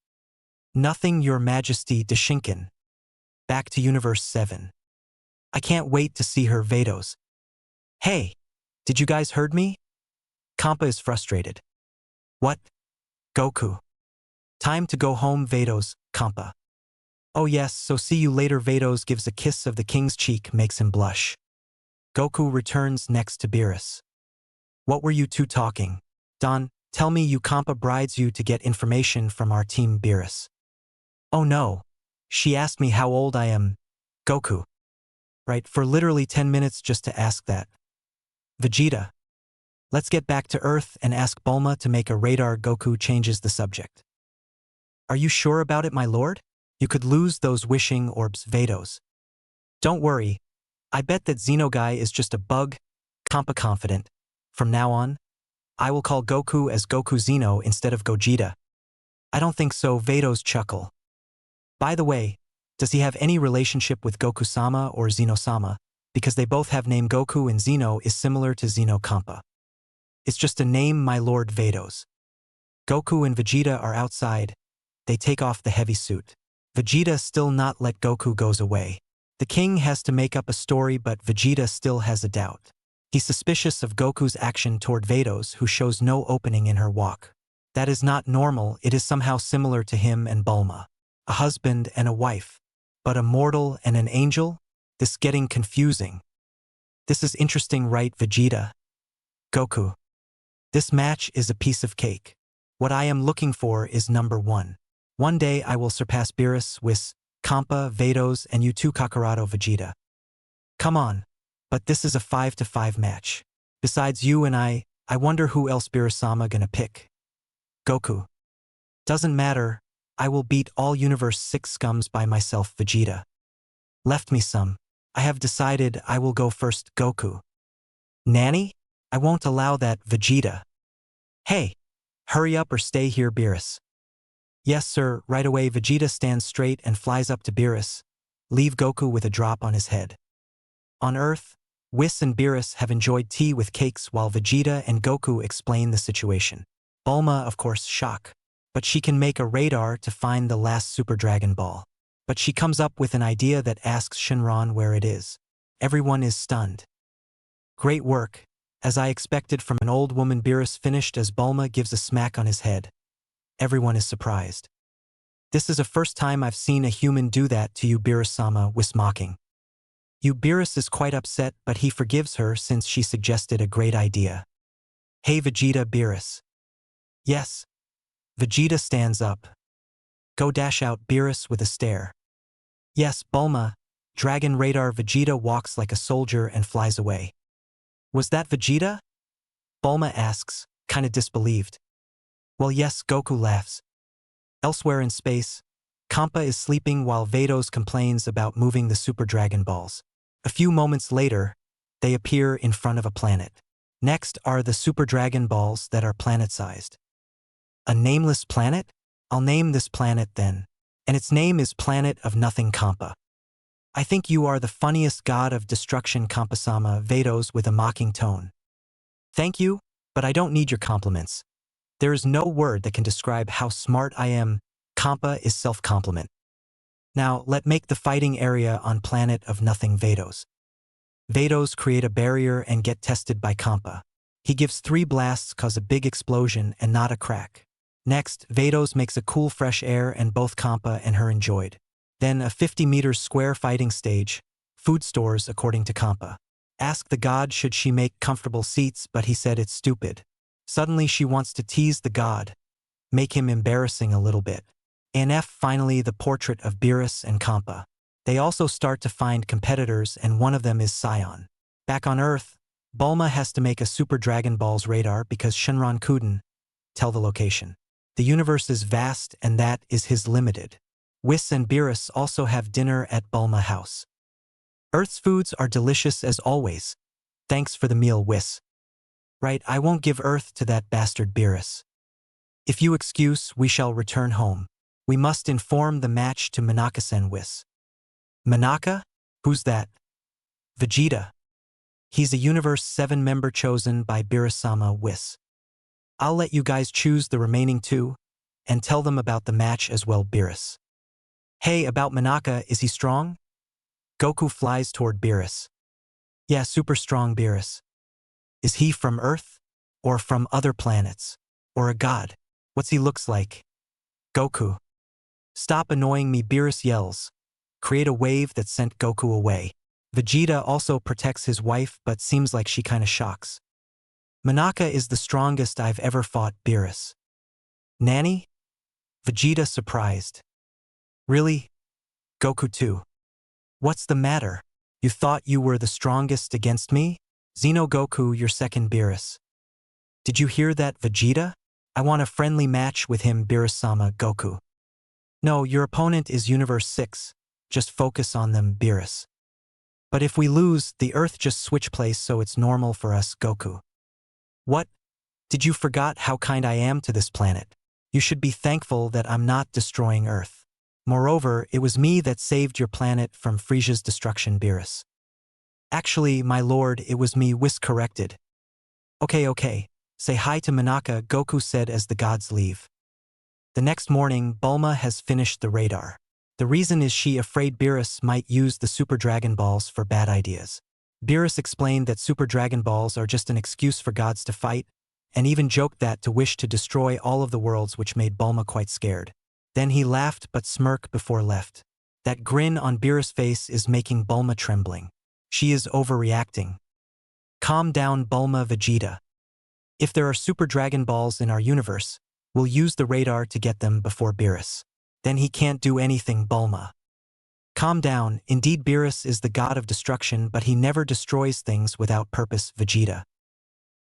Nothing, your majesty, Daishinkan. Back to Universe 7. I can't wait to see her, Vados. Hey, did you guys heard me? Kampa is frustrated. What? Goku. Time to go home, Vados, Kampa. Oh yes, so see you later. Vados gives a kiss of the king's cheek, makes him blush. Goku returns next to Beerus. What were you two talking? Don, tell me you. Kampa brides you to get information from our team, Beerus. Oh no. She asked me how old I am. Goku. Right, for literally 10 minutes just to ask that. Vegeta. Let's get back to Earth and ask Bulma to make a radar. Goku changes the subject. Are you sure about it, my lord? You could lose those wishing orbs, Vados. Don't worry. I bet that Xeno guy is just a bug. Kampa confident. From now on, I will call Goku as Goku Xeno instead of Gogeta. I don't think so, Vados chuckle. By the way, does he have any relationship with Goku-sama or Xeno-sama? Because they both have name Goku and Xeno is similar to Xeno. Kampa. It's just a name, my lord. Vados. Goku and Vegeta are outside. They take off the heavy suit. Vegeta still not let Goku goes away. The king has to make up a story, but Vegeta still has a doubt. He's suspicious of Goku's action toward Vados, who shows no opening in her walk. That is not normal. It is somehow similar to him and Bulma. A husband and a wife. But a mortal and an angel? This getting confusing. This is interesting, right, Vegeta? Goku. This match is a piece of cake. What I am looking for is number 1. One day I will surpass Beerus, Whis, Kampa, Vados, and you too, Kakarado. Vegeta. Come on. But this is a 5-5 match. Besides you and I wonder who else Beerus-sama gonna pick. Goku. Doesn't matter. I will beat all Universe 6 scums by myself, Vegeta. Left me some. I have decided I will go first, Goku. Nanny? I won't allow that, Vegeta. Hey, hurry up or stay here, Beerus. Yes, sir, right away. Vegeta stands straight and flies up to Beerus. Leave Goku with a drop on his head. On Earth, Whis and Beerus have enjoyed tea with cakes while Vegeta and Goku explain the situation. Bulma, of course, shock. But she can make a radar to find the last Super Dragon Ball. But she comes up with an idea that asks Shenron where it is. Everyone is stunned. Great work. As I expected from an old woman. Beerus finished as Bulma gives a smack on his head. Everyone is surprised. This is the first time I've seen a human do that to you, Beerus-sama, Whis mocking. You. Beerus is quite upset, but he forgives her since she suggested a great idea. Hey Vegeta, Beerus. Yes. Vegeta stands up. Go dash out, Beerus with a stare. Yes, Bulma. Dragon radar. Vegeta walks like a soldier and flies away. Was that Vegeta? Bulma asks, kinda disbelieved. Well, yes, Goku laughs. Elsewhere in space, Kampa is sleeping while Vados complains about moving the Super Dragon Balls. A few moments later, they appear in front of a planet. Next are the Super Dragon Balls that are planet-sized. A nameless planet? I'll name this planet then. And its name is Planet of Nothing Kampa. I think you are the funniest god of destruction, Kampa-sama, Vados with a mocking tone. Thank you, but I don't need your compliments. There is no word that can describe how smart I am. Kampa is self-compliment. Now, let's make the fighting area on Planet of Nothing Vados. Vados create a barrier and get tested by Kampa. He gives 3 blasts cause a big explosion and not a crack. Next, Vados makes a cool fresh air and both Kampa and her enjoyed. Then a 50 meters square fighting stage, food stores according to Kampa. Asked the god should she make comfortable seats, but he said it's stupid. Suddenly she wants to tease the god, make him embarrassing a little bit. And finally the portrait of Beerus and Kampa. They also start to find competitors and one of them is Sion. Back on Earth, Bulma has to make a Super Dragon Ball's radar because Shenron couldn't tell the location. The universe is vast and that is his limited. Whis and Beerus also have dinner at Bulma house. Earth's foods are delicious as always. Thanks for the meal, Whis. Right, I won't give Earth to that bastard Beerus. If you excuse, we shall return home. We must inform the match to Manaka-sen, Whis. Manaka? Who's that? Vegeta. He's a Universe 7 member chosen by Beerus-sama, Whis. I'll let you guys choose the remaining 2, and tell them about the match as well, Beerus. Hey, about Manaka, is he strong? Goku flies toward Beerus. Yeah, super strong, Beerus. Is he from Earth? Or from other planets? Or a god? What's he looks like? Goku. Stop annoying me, Beerus yells. Create a wave that sent Goku away. Vegeta also protects his wife but seems like she kinda shocks. Manaka is the strongest I've ever fought, Beerus. Nanny? Vegeta surprised. Really? Goku too. What's the matter? You thought you were the strongest against me? Xeno Goku, your second, Beerus. Did you hear that, Vegeta? I want a friendly match with him, Beerus-sama, Goku. No, your opponent is Universe 6. Just focus on them, Beerus. But if we lose, the Earth just switch place so it's normal for us, Goku. What? Did you forgot how kind I am to this planet? You should be thankful that I'm not destroying Earth. Moreover, it was me that saved your planet from Frisia's destruction, Beerus. Actually, my lord, it was me, Whis corrected. Okay. Say hi to Manaka, Goku said as the gods leave. The next morning, Bulma has finished the radar. The reason is she afraid Beerus might use the Super Dragon Balls for bad ideas. Beerus explained that Super Dragon Balls are just an excuse for gods to fight, and even joked that to wish to destroy all of the worlds, which made Bulma quite scared. Then he laughed but smirked before left. That grin on Beerus' face is making Bulma trembling. She is overreacting. Calm down, Bulma, Vegeta. If there are Super Dragon Balls in our universe, we'll use the radar to get them before Beerus. Then he can't do anything, Bulma. Calm down, indeed Beerus is the god of destruction, but he never destroys things without purpose, Vegeta.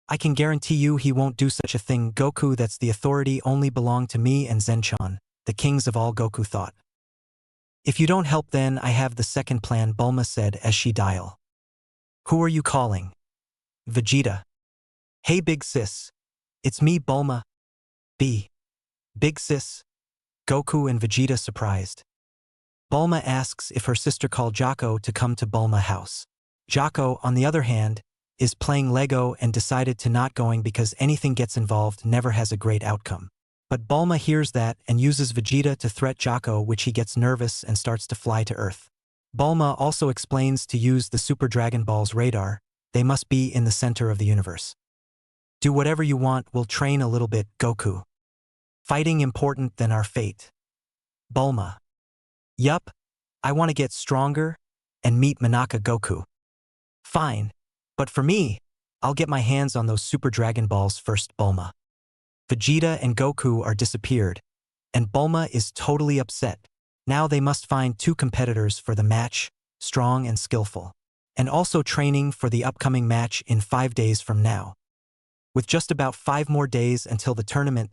I can guarantee you he won't do such a thing, Goku. That's the authority only belong to me and Zenchan, the kings of all, Goku thought. If you don't help then I have the second plan, Bulma said as she dial. Who are you calling? Vegeta. Hey big sis. It's me, Bulma. Big sis. Goku and Vegeta surprised. Bulma asks if her sister called Jocko to come to Bulma house. Jocko, on the other hand, is playing Lego and decided to not going because anything gets involved never has a great outcome. But Bulma hears that and uses Vegeta to threat Jocko, which he gets nervous and starts to fly to Earth. Bulma also explains to use the Super Dragon Ball's radar, they must be in the center of the universe. Do whatever you want, we'll train a little bit, Goku. Fighting important than our fate. Bulma. Yup, I want to get stronger and meet Manaka, Goku. Fine, but for me, I'll get my hands on those Super Dragon Balls first, Bulma. Vegeta and Goku are disappeared, and Bulma is totally upset. Now they must find 2 competitors for the match, strong and skillful. And also training for the upcoming match in 5 days from now. With just about 5 more days until the tournament,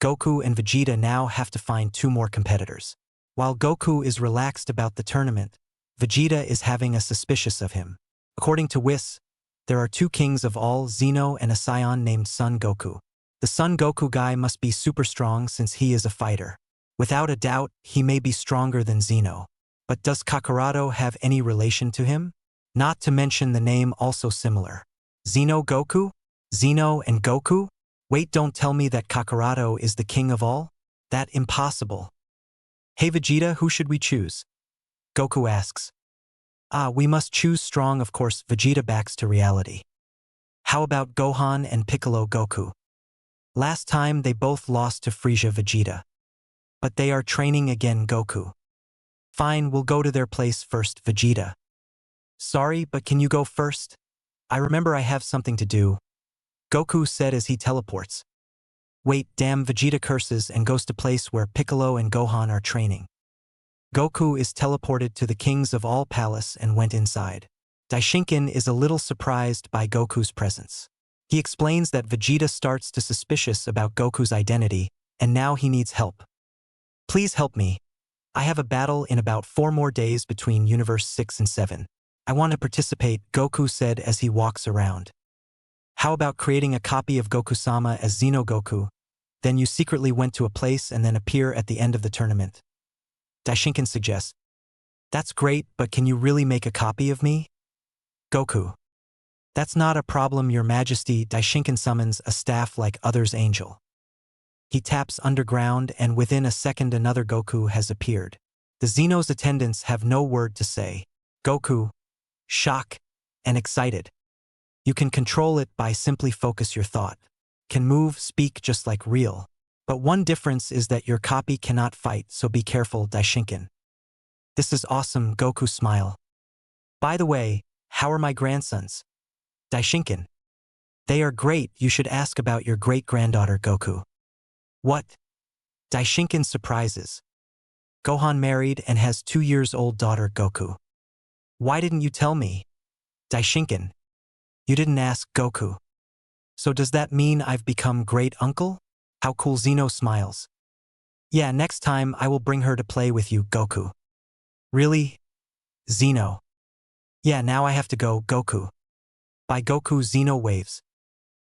Goku and Vegeta now have to find 2 more competitors. While Goku is relaxed about the tournament, Vegeta is having a suspicious of him. According to Whis, there are 2 kings of all, Zeno and a scion named Son Goku. The Son Goku guy must be super strong since he is a fighter. Without a doubt, he may be stronger than Zeno. But does Kakarado have any relation to him? Not to mention the name also similar. Zeno Goku? Zeno and Goku? Wait, don't tell me that Kakarado is the king of all? That impossible. Hey Vegeta, who should we choose? Goku asks. We must choose strong, of course. Vegeta backs to reality. How about Gohan and Piccolo Goku? Last time they both lost to Frieza Vegeta. But they are training again, Goku. Fine, we'll go to their place first, Vegeta. Sorry, but can you go first? I remember I have something to do, Goku said as he teleports. Wait, damn, Vegeta curses and goes to place where Piccolo and Gohan are training. Goku is teleported to the Kings of All Palace and went inside. Daishinkin is a little surprised by Goku's presence. He explains that Vegeta starts to suspicious about Goku's identity, and now he needs help. Please help me. I have a battle in about 4 more days between Universe 6 and 7. I want to participate, Goku said as he walks around. How about creating a copy of Goku-sama as Xenogoku? Then you secretly went to a place and then appear at the end of the tournament. Daishinkin suggests. That's great, but can you really make a copy of me? Goku. That's not a problem, Your Majesty. Daishinkin summons a staff like others' angel. He taps underground and within a second another Goku has appeared. The Xeno's attendants have no word to say. Goku, shock, and excited. You can control it by simply focus your thought. Can move, speak just like real. But one difference is that your copy cannot fight, so be careful, Daishinkin. This is awesome, Goku smile. By the way, how are my grandsons? Daishinkin. They are great, you should ask about your great-granddaughter, Goku. What? Daishinkin surprises. Gohan married and has 2-year-old daughter, Goku. Why didn't you tell me? Daishinkin. You didn't ask, Goku. So does that mean I've become great-uncle? How cool, Zeno smiles. Yeah, next time I will bring her to play with you, Goku. Really? Zeno. Yeah, now I have to go, Goku. By Goku, Zeno waves.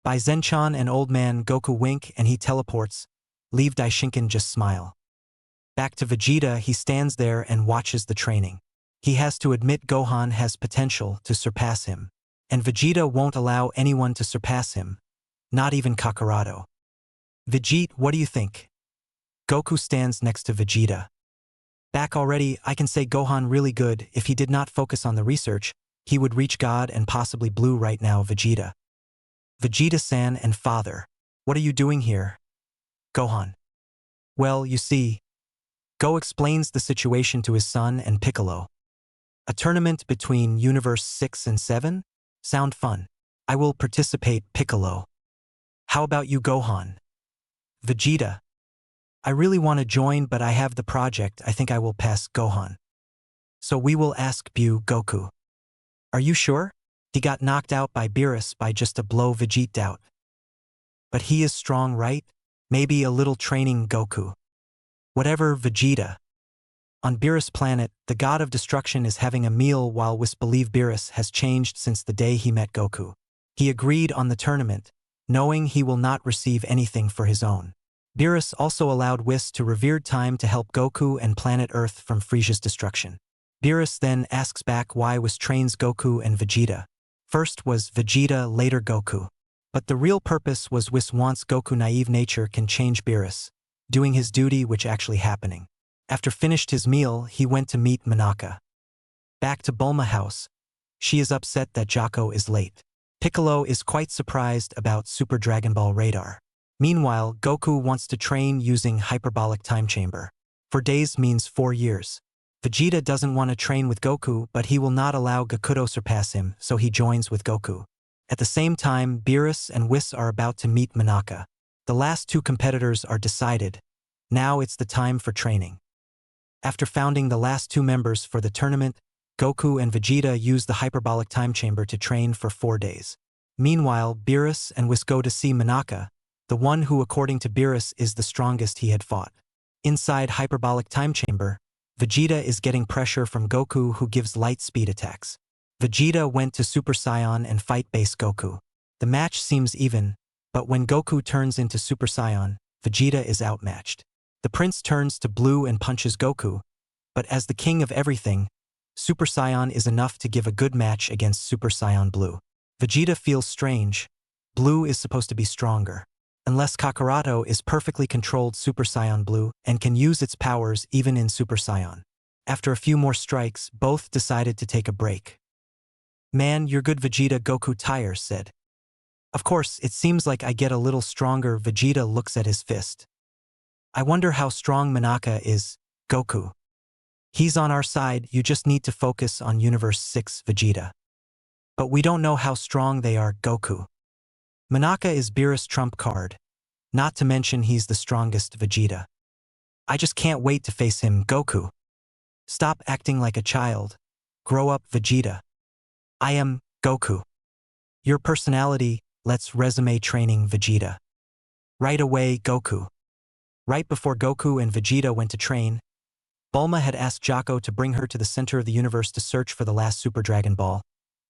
By Zenchan and Old Man, Goku wink and he teleports. Leave, Daishinkin just smile. Back to Vegeta, he stands there and watches the training. He has to admit Gohan has potential to surpass him. And Vegeta won't allow anyone to surpass him. Not even Kakarado. Vegeta, what do you think? Goku stands next to Vegeta. Back already, I can say Gohan really good. If he did not focus on the research, he would reach God and possibly Blue right now, Vegeta. Vegeta-san and father. What are you doing here? Gohan. Well, you see. Go explains the situation to his son and Piccolo. A tournament between Universe 6 and 7? Sound fun. I will participate, Piccolo. How about you, Gohan? Vegeta. I really want to join, but I have the project. I think I will pass, Gohan. So we will ask Bu, Goku. Are you sure? He got knocked out by Beerus by just a blow, Vegeta doubt. But he is strong, right? Maybe a little training, Goku. Whatever, Vegeta. On Beerus' planet, the god of destruction is having a meal while Whis believe Beerus has changed since the day he met Goku. He agreed on the tournament, knowing he will not receive anything for his own. Beerus also allowed Whis to revered time to help Goku and planet Earth from Frieza's destruction. Beerus then asks back why Whis trains Goku and Vegeta. First was Vegeta, later Goku. But the real purpose was Whis wants Goku naive nature can change Beerus, doing his duty which actually happening. After finished his meal, he went to meet Manaka. Back to Bulma house. She is upset that Jocko is late. Piccolo is quite surprised about Super Dragon Ball radar. Meanwhile, Goku wants to train using hyperbolic time chamber. 4 days means 4 years. Vegeta doesn't want to train with Goku, but he will not allow Goku surpass him, so he joins with Goku. At the same time, Beerus and Whis are about to meet Manaka. The last 2 competitors are decided. Now it's the time for training. After founding the last 2 members for the tournament, Goku and Vegeta use the hyperbolic time chamber to train for 4 days. Meanwhile, Beerus and Whis go to see Monaka, the one who according to Beerus is the strongest he had fought. Inside hyperbolic time chamber, Vegeta is getting pressure from Goku who gives light speed attacks. Vegeta went to Super Saiyan and fight base Goku. The match seems even, but when Goku turns into Super Saiyan, Vegeta is outmatched. The prince turns to blue and punches Goku, but as the king of everything, Super Saiyan is enough to give a good match against Super Saiyan Blue. Vegeta feels strange. Blue is supposed to be stronger. Unless Kakaroto is perfectly controlled Super Saiyan Blue and can use its powers even in Super Saiyan. After a few more strikes, both decided to take a break. "Man, you're good Vegeta," Goku tires said. "Of course, it seems like I get a little stronger." Vegeta looks at his fist. "I wonder how strong Monaka is, Goku." "He's on our side, you just need to focus on Universe 6, Vegeta." "But we don't know how strong they are, Goku." "Monaka is Beerus' trump card. Not to mention he's the strongest, Vegeta. I just can't wait to face him, Goku." "Stop acting like a child. Grow up, Vegeta." "I am Goku." "Your personality, let's resume training, Vegeta." "Right away, Goku." Right before Goku and Vegeta went to train, Bulma had asked Jocko to bring her to the center of the universe to search for the last Super Dragon Ball.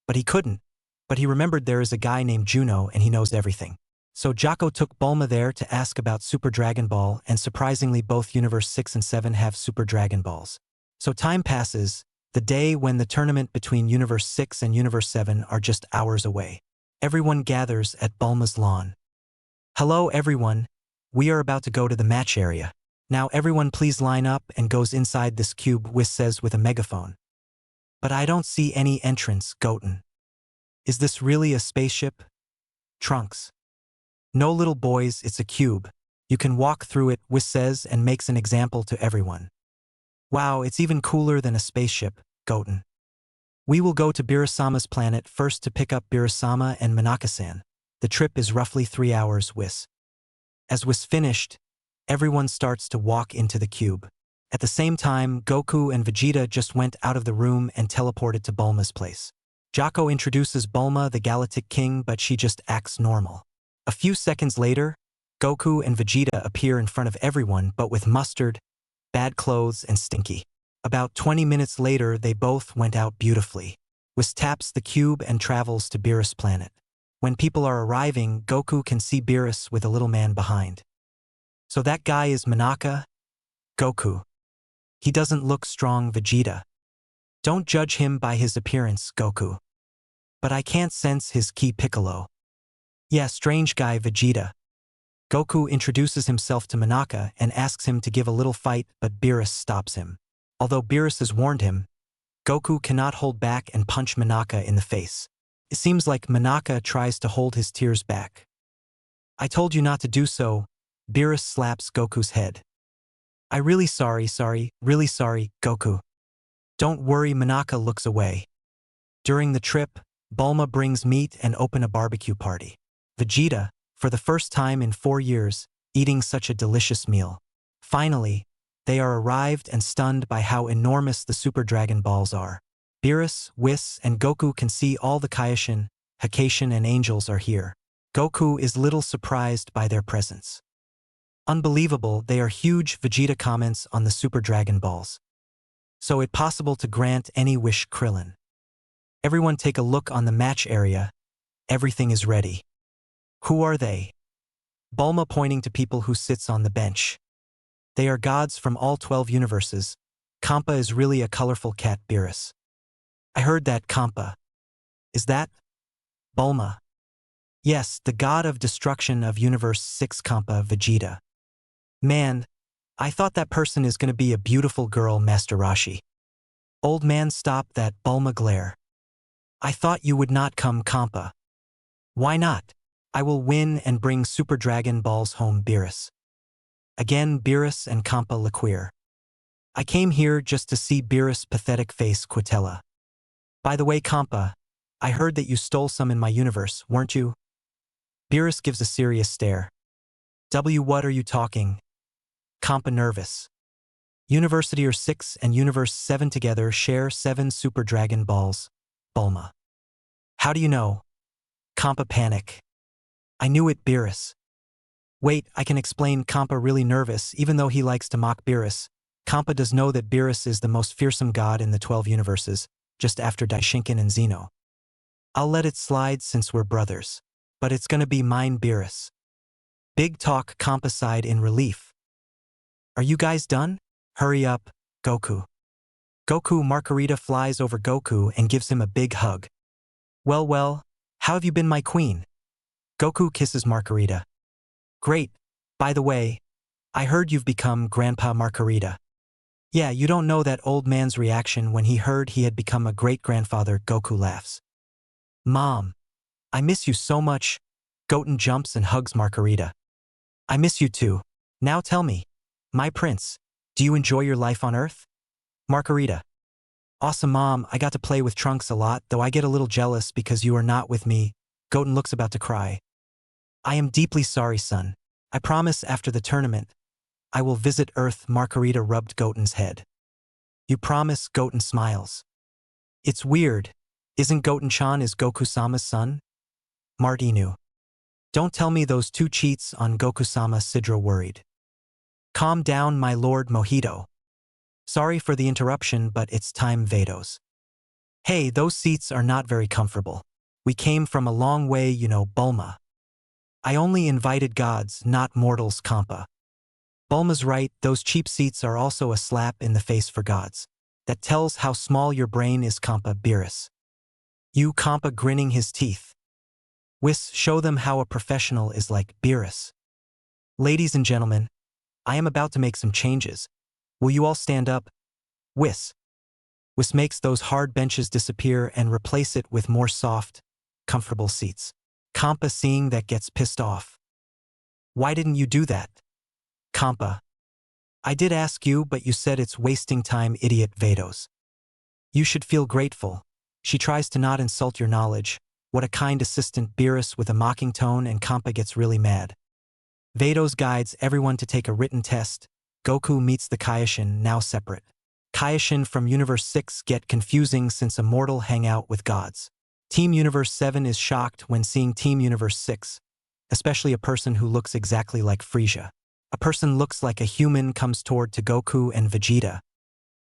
But he couldn't. But he remembered there is a guy named Juno and he knows everything. So Jocko took Bulma there to ask about Super Dragon Ball, and surprisingly both Universe 6 and 7 have Super Dragon Balls. So time passes, the day when the tournament between Universe 6 and Universe 7 are just hours away. Everyone gathers at Bulma's lawn. "Hello everyone, we are about to go to the match area. Now everyone please line up," and goes inside this cube, Whis says with a megaphone. "But I don't see any entrance, Goten. Is this really a spaceship?" "Trunks. No little boys, it's a cube. You can walk through it," Whis says and makes an example to everyone. "Wow, it's even cooler than a spaceship, Goten. We will go to Beerus-sama's planet first to pick up Beerus-sama and Monaka-san. The trip is roughly 3 hours, Whis." As Whis finished, everyone starts to walk into the cube. At the same time, Goku and Vegeta just went out of the room and teleported to Bulma's place. Jocko introduces Bulma, the Galactic King, but she just acts normal. A few seconds later, Goku and Vegeta appear in front of everyone but with mustard, bad clothes, and stinky. About 20 minutes later, they both went out beautifully. Whis taps the cube and travels to Beerus' planet. When people are arriving, Goku can see Beerus with a little man behind. "So that guy is Monaka? Goku. He doesn't look strong, Vegeta. Don't judge him by his appearance, Goku. But I can't sense his ki Piccolo." "Yeah, strange guy, Vegeta." Goku introduces himself to Monaka and asks him to give a little fight, but Beerus stops him. Although Beerus has warned him, Goku cannot hold back and punch Monaka in the face. It seems like Monaka tries to hold his tears back. "I told you not to do so." Beerus slaps Goku's head. "I really sorry, Goku." "Don't worry," Monaka looks away. During the trip, Bulma brings meat and open a barbecue party. Vegeta, for the first time in 4 years, eating such a delicious meal. Finally, they are arrived and stunned by how enormous the Super Dragon Balls are. Beerus, Whis, and Goku can see all the Kaioshin, Hakaishin, and angels are here. Goku is little surprised by their presence. "Unbelievable, they are huge," Vegeta comments on the Super Dragon Balls. "So it possible to grant any wish, Krillin." Everyone take a look on the match area. Everything is ready. "Who are they?" Bulma pointing to people who sits on the bench. "They are gods from all 12 universes. Kampa is really a colorful cat, Beerus." "I heard that, Kampa. Is that Bulma?" "Yes, the god of destruction of Universe 6, Kampa." Vegeta. "Man, I thought that person is gonna be a beautiful girl, Master Roshi." "Old man, stop that," Bulma glare. "I thought you would not come, Kampa." "Why not? I will win and bring Super Dragon Balls home, Beerus." Again Beerus and Kampa liqueur. "I came here just to see Beerus' pathetic face, Quitella. By the way, Kampa, I heard that you stole some in my universe, weren't you?" Beerus gives a serious stare. "What are you talking?" Kampa nervous. University 6 and Universe 7 together share 7 Super Dragon Balls. Bulma. How do you know? Compa panic. I knew it, Beerus. Wait, I can explain. Compa really nervous even though he likes to mock Beerus. Compa does know that Beerus is the most fearsome god in the 12 universes, just after Daishinkan and Zeno. I'll let it slide since we're brothers. But it's gonna be mine, Beerus. Big talk. Compa sighed in relief. Are you guys done? Hurry up, Goku. Goku. Margarita flies over Goku and gives him a big hug. Well, how have you been, my queen? Goku kisses Margarita. Great. By the way, I heard you've become Grandpa Margarita. Yeah, you don't know that old man's reaction when he heard he had become a great-grandfather. Goku laughs. Mom, I miss you so much. Goten jumps and hugs Margarita. I miss you too. Now tell me, my prince, do you enjoy your life on Earth? Margarita. Awesome, Mom. I got to play with Trunks a lot, though I get a little jealous because you are not with me. Goten looks about to cry. I am deeply sorry, son. I promise after the tournament, I will visit Earth. Margarita rubbed Goten's head. You promise? Goten smiles. It's weird. Isn't Goten-chan is Goku-sama's son? Martinu. Don't tell me those two cheats on Goku-sama. Sidra worried. Calm down, my lord. Mojito. Sorry for the interruption, but it's time. Vados. Hey, those seats are not very comfortable. We came from a long way, you know. Bulma. I only invited gods, not mortals. Compa. Bulma's right, those cheap seats are also a slap in the face for gods. That tells how small your brain is. Compa. Beerus. You. Compa grinning his teeth. Whis, show them how a professional is like. Beerus. Ladies and gentlemen, I am about to make some changes. Will you all stand up? Whis. Whis makes those hard benches disappear and replace it with more soft, comfortable seats. Compa seeing that gets pissed off. Why didn't you do that? Compa. I did ask you, but you said it's wasting time. Idiot. Vados. You should feel grateful. She tries to not insult your knowledge. What a kind assistant. Beerus with a mocking tone, and Compa gets really mad. Vados guides everyone to take a written test. Goku meets the Kaioshin, now separate. Kaioshin from Universe 6 get confusing since a mortal hang out with gods. Team Universe 7 is shocked when seeing Team Universe 6, especially a person who looks exactly like Frieza. A person looks like a human comes toward to Goku and Vegeta.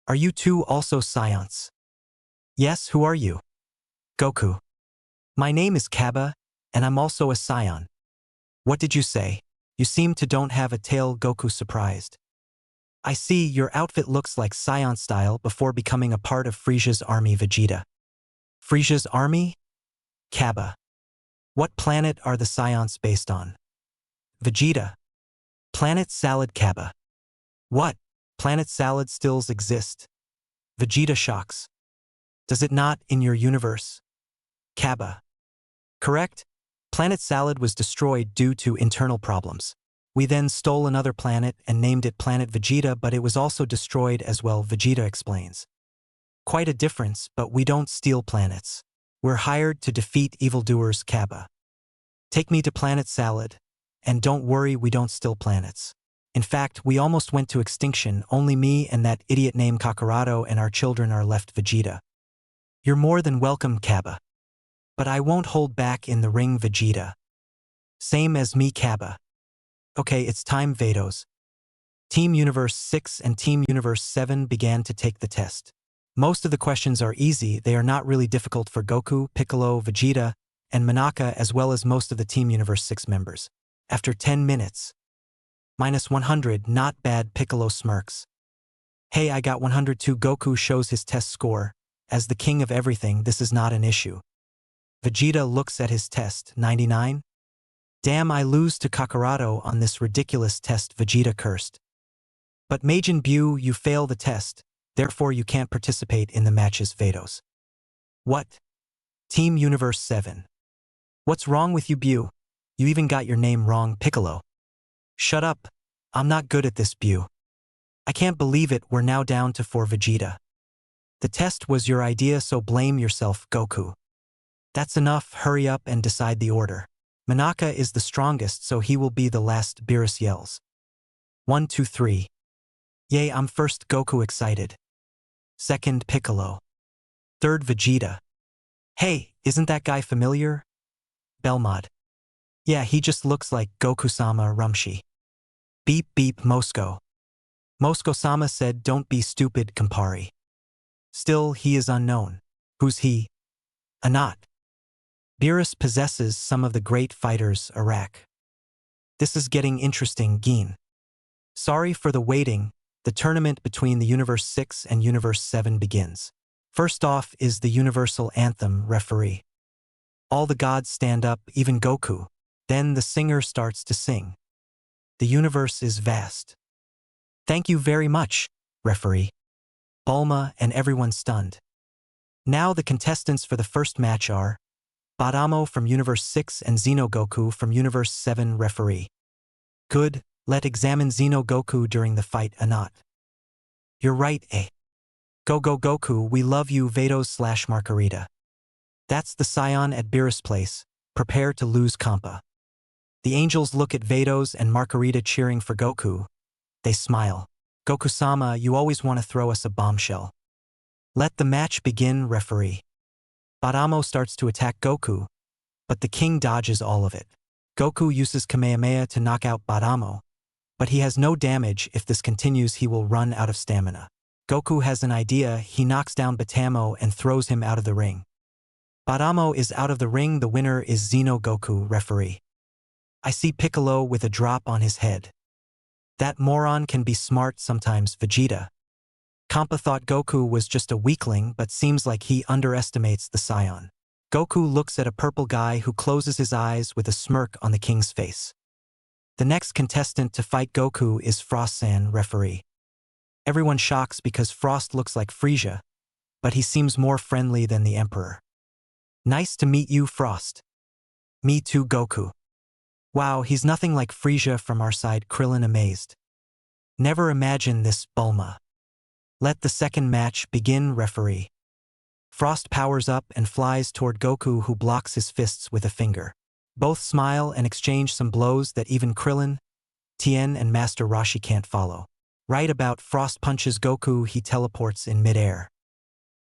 Are you two also Scions? Yes, who are you? Goku. My name is Kaba, and I'm also a Scion. What did you say? You seem to don't have a tail. Goku surprised. I see, your outfit looks like Scion style before becoming a part of Frieza's army. Vegeta. Frieza's army? Kaba. What planet are the Scions based on? Vegeta. Planet Salad. Kaba. What? Planet Salad stills exist? Vegeta shocks. Does it not in your universe? Kaba. Correct? Planet Salad was destroyed due to internal problems. We then stole another planet and named it Planet Vegeta, but it was also destroyed as well. Vegeta explains. Quite a difference, but we don't steal planets. We're hired to defeat evildoers. Kaba. Take me to Planet Salad. And don't worry, we don't steal planets. In fact, we almost went to extinction, only me and that idiot named Kakarado and our children are left. Vegeta. You're more than welcome, Kaba. But I won't hold back in the ring. Vegeta. Same as me. Kaba. Okay, it's time. Vados. Team Universe 6 and Team Universe 7 began to take the test. Most of the questions are easy. They are not really difficult for Goku, Piccolo, Vegeta, and Monaka, as well as most of the Team Universe 6 members. After 10 minutes. -100, not bad. Piccolo smirks. Hey, I got 102. Goku shows his test score. As the king of everything, this is not an issue. Vegeta looks at his test. 99? Damn, I lose to Kakarado on this ridiculous test. Vegeta cursed. But Majin Buu, you fail the test, therefore you can't participate in the matches. Vados. What? Team Universe 7. What's wrong with you, Buu? You even got your name wrong. Piccolo. Shut up. I'm not good at this, Buu. I can't believe it, we're now down to 4. Vegeta. The test was your idea, so blame yourself. Goku. That's enough, hurry up and decide the order. Monaka is the strongest, so he will be the last. Beerus yells. 1, 2, 3. Yay, I'm first Goku excited. Second Piccolo. Third Vegeta. Hey, isn't that guy familiar? Belmod. Yeah, he just looks like Goku-sama Rumshi. Beep beep Mosco. Mosco-sama said don't be stupid, Campari. Still, he is unknown. Who's he? Anat. Beerus possesses some of the great fighters Iraq. This is getting interesting, Geen. Sorry for the waiting, the tournament between the Universe 6 and Universe 7 begins. First off is the Universal Anthem referee. All the gods stand up, even Goku. Then the singer starts to sing. The universe is vast. Thank you very much, referee. Bulma and everyone stunned. Now the contestants for the first match are Badamo from Universe 6 and Xenogoku from Universe 7 referee. Good, let examine Xenogoku during the fight Anat. You're right, eh? Go Goku, we love you Vados/Margarita. That's the scion at Beerus place, prepare to lose Kampa. The angels look at Vados and Margarita cheering for Goku. They smile. Goku-sama, you always want to throw us a bombshell. Let the match begin, referee. Badamo starts to attack Goku, but the king dodges all of it. Goku uses Kamehameha to knock out Badamo, but he has no damage. If this continues, he will run out of stamina. Goku has an idea, he knocks down Batamo and throws him out of the ring. Badamo is out of the ring, the winner is Xenogoku, referee. I see Piccolo with a drop on his head. That moron can be smart sometimes, Vegeta. Kampa thought Goku was just a weakling but seems like he underestimates the scion. Goku looks at a purple guy who closes his eyes with a smirk on the king's face. The next contestant to fight Goku is Frost-san, referee. Everyone shocks because Frost looks like Frieza, but he seems more friendly than the Emperor. Nice to meet you, Frost. Me too, Goku. Wow, he's nothing like Frieza from our side, Krillin amazed. Never imagine this, Bulma. Let the second match begin, referee. Frost powers up and flies toward Goku, who blocks his fists with a finger. Both smile and exchange some blows that even Krillin, Tien and Master Roshi can't follow. Right about Frost punches Goku, he teleports in midair.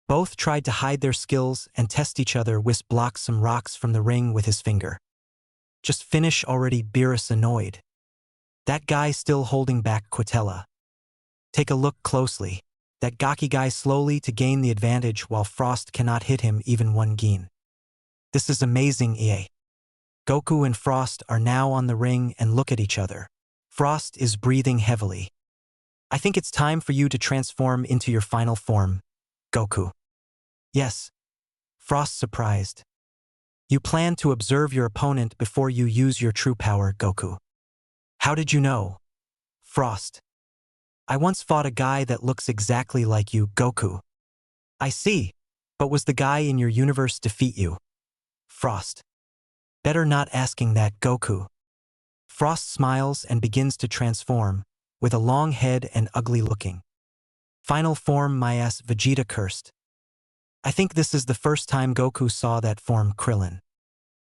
Both tried to hide their skills and test each other. Whis blocks some rocks from the ring with his finger. Just finish already, Beerus annoyed. That guy still holding back Quatella. Take a look closely. That Gaki guy slowly to gain the advantage while Frost cannot hit him even one Geen. This is amazing, EA. Goku and Frost are now on the ring and look at each other. Frost is breathing heavily. I think it's time for you to transform into your final form, Goku. Yes. Frost surprised. You plan to observe your opponent before you use your true power, Goku. How did you know? Frost. I once fought a guy that looks exactly like you, Goku. I see, but was the guy in your universe defeat you? Frost. Better not asking that, Goku. Frost smiles and begins to transform, with a long head and ugly looking. Final form, my ass, Vegeta cursed. I think this is the first time Goku saw that form, Krillin.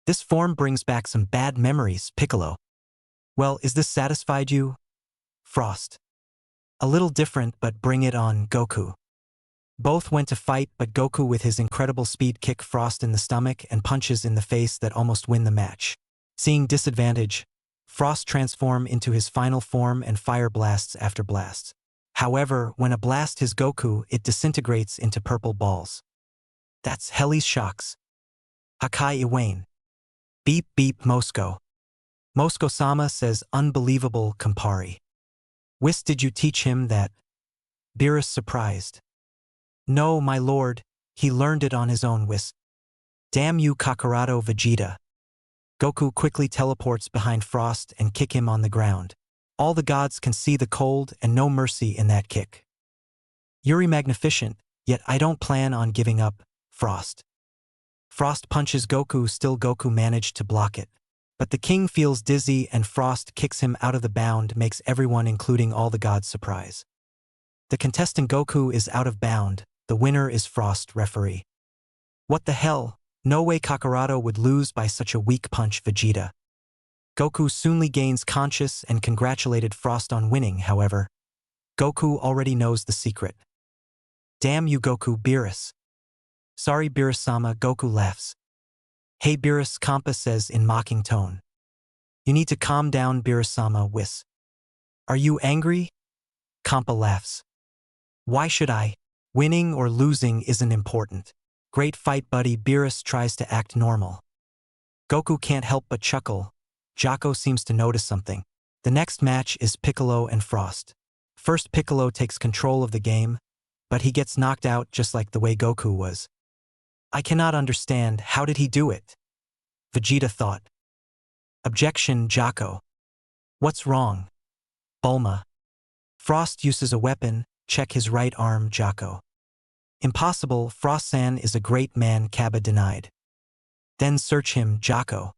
This form brings back some bad memories, Piccolo. Well, is this satisfied you? Frost. A little different, but bring it on, Goku. Both went to fight, but Goku with his incredible speed kick Frost in the stomach and punches in the face that almost win the match. Seeing disadvantage, Frost transform into his final form and fire blasts after blasts. However, when a blast hits Goku, it disintegrates into purple balls. That's Heli's shocks. Hakai Iwane. Beep beep Mosco. Mosco-sama says unbelievable, Campari. Whis did you teach him that? Beerus surprised. No, my lord, he learned it on his own, Whis. Damn you, Kakarado Vegeta. Goku quickly teleports behind Frost and kick him on the ground. All the gods can see the cold and no mercy in that kick. Yuri magnificent, yet I don't plan on giving up, Frost. Frost punches Goku, still Goku managed to block it. But the king feels dizzy and Frost kicks him out of the bound, makes everyone including all the gods surprise. The contestant Goku is out of bound, the winner is Frost, referee. What the hell? No way Kakarado would lose by such a weak punch, Vegeta. Goku soonly gains conscious and congratulated Frost on winning, however. Goku already knows the secret. Damn you Goku, Beerus. Sorry Beerus-sama, Goku laughs. Hey Beerus, Kampa says in mocking tone. You need to calm down Beerus-sama, Whis. Are you angry? Kampa laughs. Why should I? Winning or losing isn't important. Great fight buddy, Beerus tries to act normal. Goku can't help but chuckle. Jocko seems to notice something. The next match is Piccolo and Frost. First Piccolo takes control of the game, but he gets knocked out just like the way Goku was. I cannot understand, how did he do it? Vegeta thought. Objection, Jocko. What's wrong? Bulma. Frost uses a weapon, check his right arm, Jocko. Impossible, Frost-san is a great man, Kaba denied. Then search him, Jocko.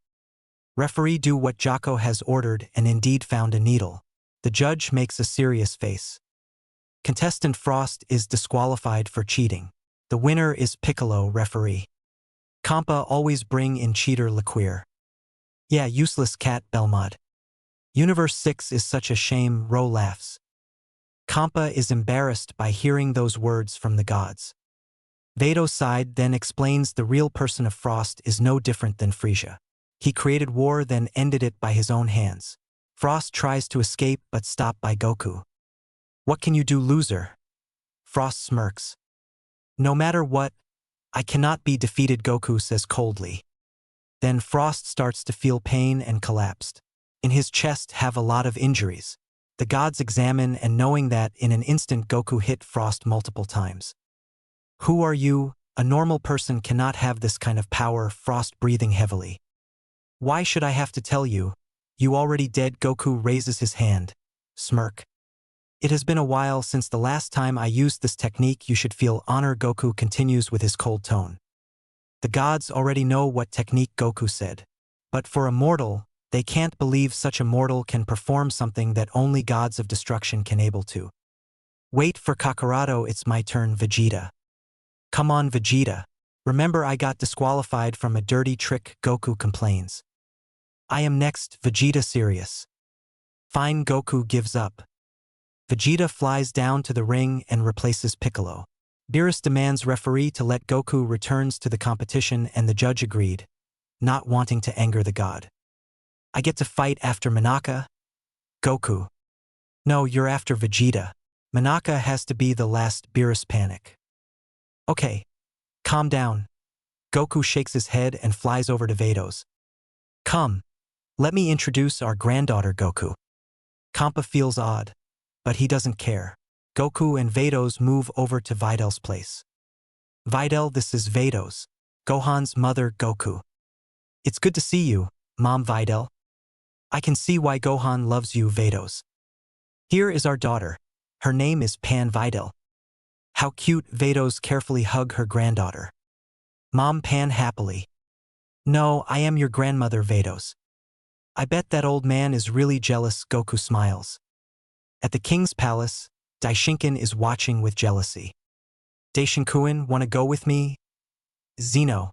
Referee do what Jocko has ordered and indeed found a needle. The judge makes a serious face. Contestant Frost is disqualified for cheating. The winner is Piccolo, referee. Kampa always bring in cheater Laqueer. Yeah, useless cat, Belmod. Universe 6 is such a shame, Ro laughs. Kampa is embarrassed by hearing those words from the gods. Vato's side then explains the real person of Frost is no different than Frisia. He created war then ended it by his own hands. Frost tries to escape but stopped by Goku. What can you do, loser? Frost smirks. No matter what, I cannot be defeated, Goku says coldly. Then Frost starts to feel pain and collapsed. In his chest have a lot of injuries. The gods examine and knowing that in an instant Goku hit Frost multiple times. Who are you? A normal person cannot have this kind of power, Frost breathing heavily. Why should I have to tell you? You already dead, Goku raises his hand. Smirk. It has been a while since the last time I used this technique, you should feel honor, Goku continues with his cold tone. The gods already know what technique, Goku said. But for a mortal, they can't believe such a mortal can perform something that only gods of destruction can able to. Wait for Kakarado, it's my turn, Vegeta. Come on, Vegeta. Remember I got disqualified from a dirty trick, Goku complains. I am next, Vegeta serious. Fine, Goku gives up. Vegeta flies down to the ring and replaces Piccolo. Beerus demands referee to let Goku returns to the competition and the judge agreed, not wanting to anger the god. I get to fight after Manaka? Goku. No, you're after Vegeta. Manaka has to be the last, Beerus panic. Okay. Calm down. Goku shakes his head and flies over to Vato's. Come. Let me introduce our granddaughter, Goku. Kampa feels odd, but he doesn't care. Goku and Vato's move over to Vidal's place. Vidal, this is Vato's. Gohan's mother, Goku. It's good to see you, Mom Vidal. I can see why Gohan loves you, Vato's. Here is our daughter. Her name is Pan Vidal. How cute, Vato's carefully hug her granddaughter. Mom Pan happily. No, I am your grandmother, Vato's. I bet that old man is really jealous, Goku smiles. At the king's palace, Daishinkan is watching with jealousy. Daishinkuin, wanna go with me? Zeno.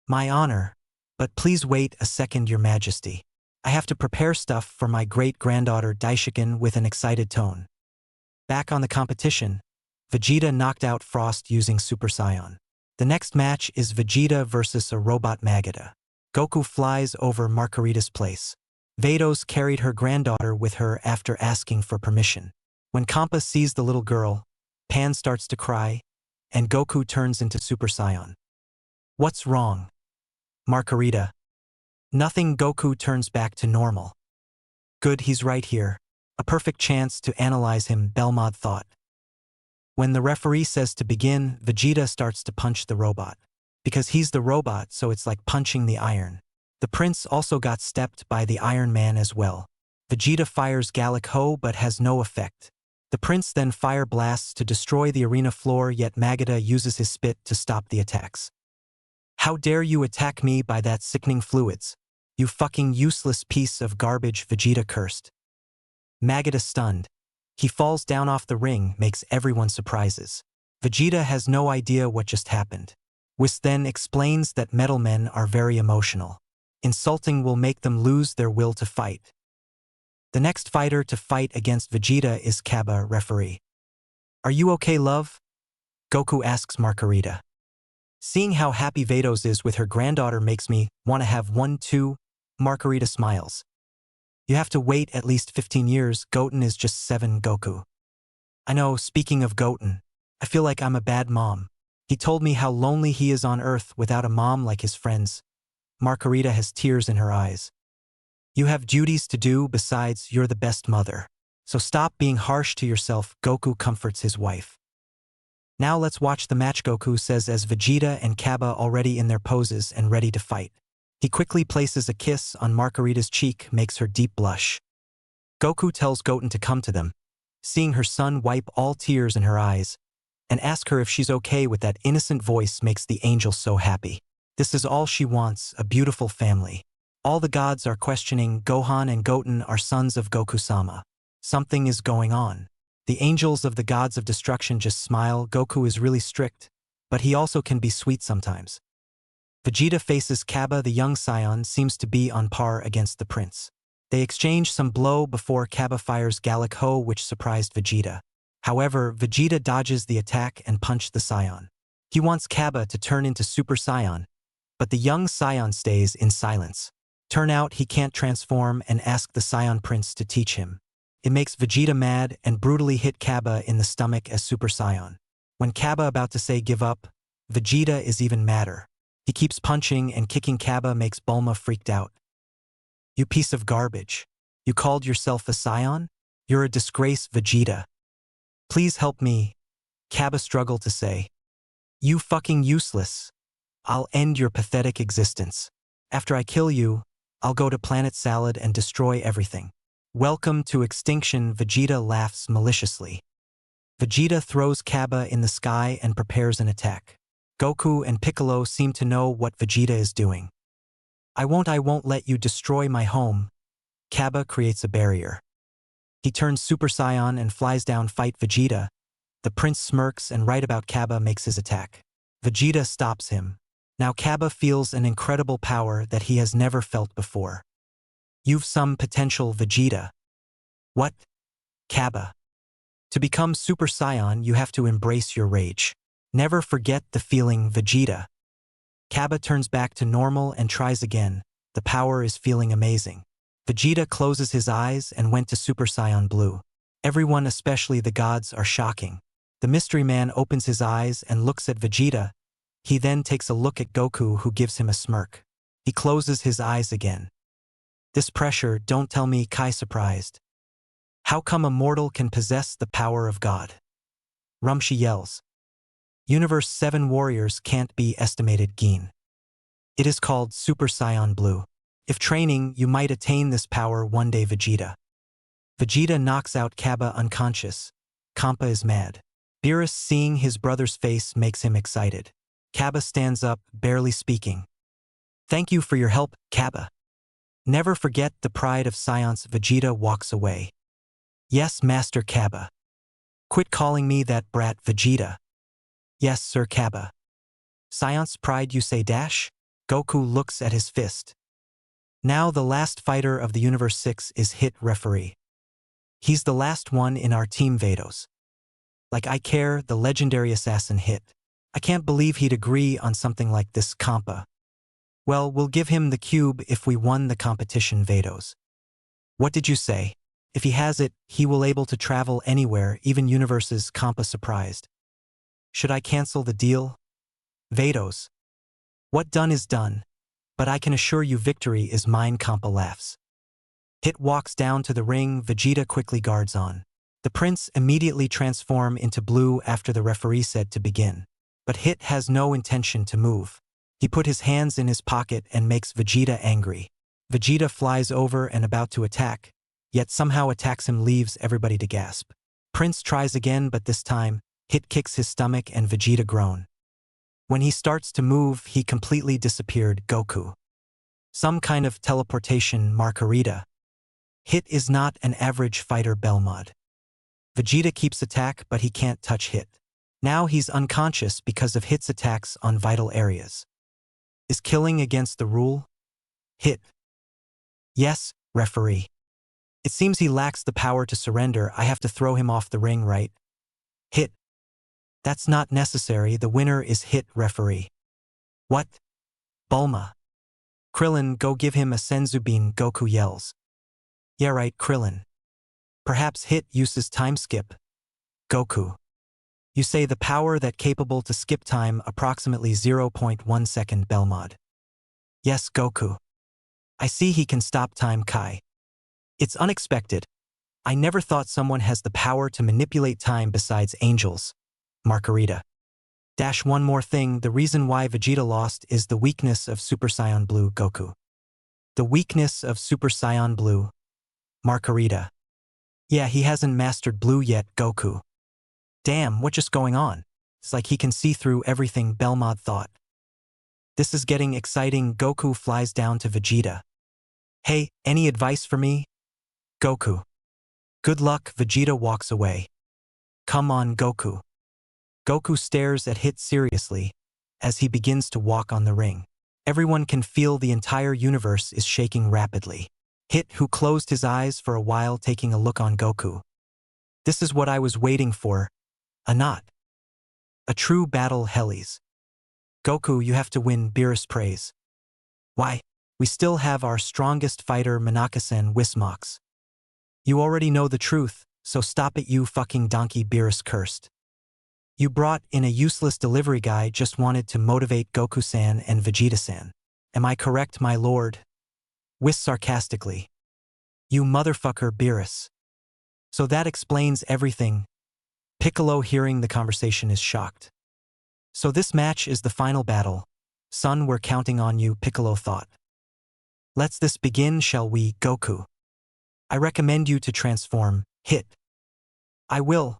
My honor, but please wait a second, your majesty. I have to prepare stuff for my great-granddaughter Daishinkan with an excited tone. Back on the competition, Vegeta knocked out Frost using Super Saiyan. The next match is Vegeta versus a robot Magita. Goku flies over Margarita's place. Vato's carried her granddaughter with her after asking for permission. When Kampa sees the little girl, Pan starts to cry, and Goku turns into Super Saiyan. What's wrong? Margarita. Nothing, Goku turns back to normal. Good, he's right here. A perfect chance to analyze him, Belmod thought. When the referee says to begin, Vegeta starts to punch the robot. Because he's the robot, so it's like punching the iron. The prince also got stepped by the Iron Man as well. Vegeta fires Gallic Ho but has no effect. The prince then fire blasts to destroy the arena floor, yet Magita uses his spit to stop the attacks. How dare you attack me by that sickening fluids? You fucking useless piece of garbage, Vegeta cursed. Magita stunned. He falls down off the ring, makes everyone surprises. Vegeta has no idea what just happened. Whis then explains that metal men are very emotional. Insulting will make them lose their will to fight. The next fighter to fight against Vegeta is Kaba, referee. Are you okay, love? Goku asks Margarita. Seeing how happy Vados is with her granddaughter makes me want to have one too. Margarita smiles. You have to wait at least 15 years, Goten is just 7, Goku. I know, speaking of Goten, I feel like I'm a bad mom. He told me how lonely he is on Earth without a mom like his friends. Margarita has tears in her eyes. You have duties to do besides you're the best mother. So stop being harsh to yourself, Goku comforts his wife. Now let's watch the match, Goku says as Vegeta and Kaba already in their poses and ready to fight. He quickly places a kiss on Margarita's cheek, makes her deep blush. Goku tells Goten to come to them, seeing her son wipe all tears in her eyes, and ask her if she's okay with that innocent voice makes the angel so happy. This is all she wants, a beautiful family. All the gods are questioning Gohan and Goten are sons of Goku-sama. Something is going on. The angels of the gods of destruction just smile. Goku is really strict, but he also can be sweet sometimes. Vegeta faces Kaba. The young scion seems to be on par against the prince. They exchange some blow before Kaba fires Gallic Ho, which surprised Vegeta. However, Vegeta dodges the attack and punches the scion. He wants Kaba to turn into Super Saiyan, but the young scion stays in silence. Turn out he can't transform and ask the Scion Prince to teach him. It makes Vegeta mad and brutally hit Kaba in the stomach as Super Saiyan. When Kaba about to say give up, Vegeta is even madder. He keeps punching and kicking. Kaba makes Bulma freaked out. You piece of garbage. You called yourself a Scion? You're a disgrace, Vegeta. Please help me. Kaba struggled to say. You fucking useless. I'll end your pathetic existence. After I kill you, I'll go to Planet Salad and destroy everything. Welcome to extinction, Vegeta laughs maliciously. Vegeta throws Kaba in the sky and prepares an attack. Goku and Piccolo seem to know what Vegeta is doing. I won't let you destroy my home. Kaba creates a barrier. He turns Super Saiyan and flies down fight Vegeta. The prince smirks and right about Kaba makes his attack. Vegeta stops him. Now Kaba feels an incredible power that he has never felt before. You've some potential, Vegeta. What? Kaba. To become Super Saiyan, you have to embrace your rage. Never forget the feeling, Vegeta. Kaba turns back to normal and tries again. The power is feeling amazing. Vegeta closes his eyes and went to Super Saiyan Blue. Everyone, especially the gods, are shocking. The mystery man opens his eyes and looks at Vegeta. He then takes a look at Goku, who gives him a smirk. He closes his eyes again. This pressure, don't tell me, Kai surprised. How come a mortal can possess the power of God? Rumshi yells. Universe 7 warriors can't be estimated, Gin. It is called Super Saiyan Blue. If training, you might attain this power one day, Vegeta. Vegeta knocks out Kaba unconscious. Kampa is mad. Beerus, seeing his brother's face, makes him excited. Kaba stands up, barely speaking. Thank you for your help, Kaba. Never forget the pride of science. Vegeta walks away. Yes, Master Kaba. Quit calling me that brat, Vegeta. Yes, Sir Kaba. Science pride, you say dash? Goku looks at his fist. Now the last fighter of the Universe 6 is Hit, referee. He's the last one in our team, Vados. Like I care, the legendary assassin Hit. I can't believe he'd agree on something like this, Kampa. Well, we'll give him the cube if we won the competition, Vados. What did you say? If he has it, he will able to travel anywhere, even universes, Kampa surprised. Should I cancel the deal? Vados. What done is done, but I can assure you victory is mine, Kampa laughs. Hit walks down to the ring. Vegeta quickly guards on. The prince immediately transforms into blue after the referee said to begin. But Hit has no intention to move. He put his hands in his pocket and makes Vegeta angry. Vegeta flies over and about to attack, yet somehow attacks him, leaves everybody to gasp. Prince tries again, but this time, Hit kicks his stomach and Vegeta groan. When he starts to move, he completely disappeared, Goku. Some kind of teleportation, Margarita. Hit is not an average fighter, Belmod. Vegeta keeps attack, but he can't touch Hit. Now he's unconscious because of Hit's attacks on vital areas. Is killing against the rule? Hit. Yes, referee. It seems he lacks the power to surrender. I have to throw him off the ring, right? Hit. That's not necessary. The winner is hit, referee. What? Bulma. Krillin, go give him a Senzubin, Goku yells. Yeah right, Krillin. Perhaps hit uses time skip. Goku. You say the power that capable to skip time approximately 0.1 second Belmod. Yes, Goku. I see he can stop time, Kai. It's unexpected. I never thought someone has the power to manipulate time besides angels. Margarita. One more thing, the reason why Vegeta lost is the weakness of Super Saiyan Blue, Goku. The weakness of Super Saiyan Blue. Margarita. Yeah, he hasn't mastered Blue yet, Goku. Damn, what's just going on? It's like he can see through everything, Belmod thought. This is getting exciting. Goku flies down to Vegeta. Hey, any advice for me? Goku. Good luck. Vegeta walks away. Come on, Goku. Goku stares at Hit seriously as he begins to walk on the ring. Everyone can feel the entire universe is shaking rapidly. Hit, who closed his eyes for a while, taking a look on Goku. This is what I was waiting for. A knot. A true battle, Hellies. Goku, you have to win, Beerus prays. Why? We still have our strongest fighter, Manaka-sen, Wismox. You already know the truth, so stop it, you fucking donkey, Beerus cursed. You brought in a useless delivery guy, just wanted to motivate Goku-san and Vegeta-san. Am I correct, my lord? Whis sarcastically. You motherfucker, Beerus. So that explains everything. Piccolo, hearing the conversation, is shocked. So this match is the final battle. Son, we're counting on you, Piccolo thought. Let's this begin, shall we, Goku? I recommend you to transform, Hit. I will,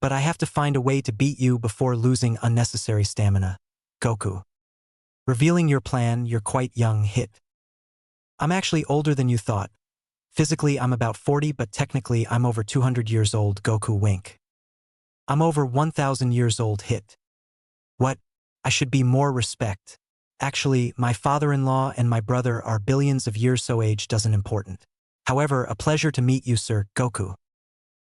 but I have to find a way to beat you before losing unnecessary stamina, Goku. Revealing your plan, you're quite young, Hit. I'm actually older than you thought. Physically, I'm about 40, but technically, I'm over 200 years old, Goku wink. I'm over 1,000 years old, Hit. What? I should be more respect. Actually, my father-in-law and my brother are billions of years, so age doesn't important. However, a pleasure to meet you, sir, Goku.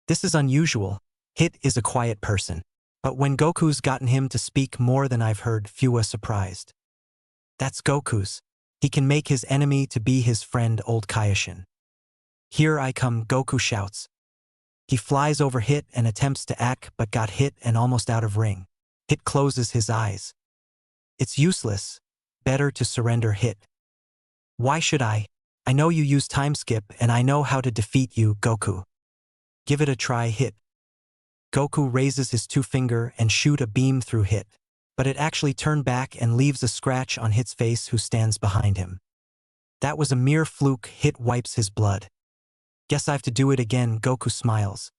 This is unusual. Hit is a quiet person. But when Goku's gotten him to speak more than I've heard, few are surprised. That's Goku's. He can make his enemy to be his friend, old Kaioshin. Here I come, Goku shouts. He flies over Hit and attempts to act, but got hit and almost out of ring. Hit closes his eyes. It's useless. Better to surrender, Hit. Why should I? I know you use time skip and I know how to defeat you, Goku. Give it a try, Hit. Goku raises his two finger and shoot a beam through Hit, but it actually turned back and leaves a scratch on Hit's face, who stands behind him. That was a mere fluke. Hit wipes his blood. Guess I have to do it again, Goku smiles.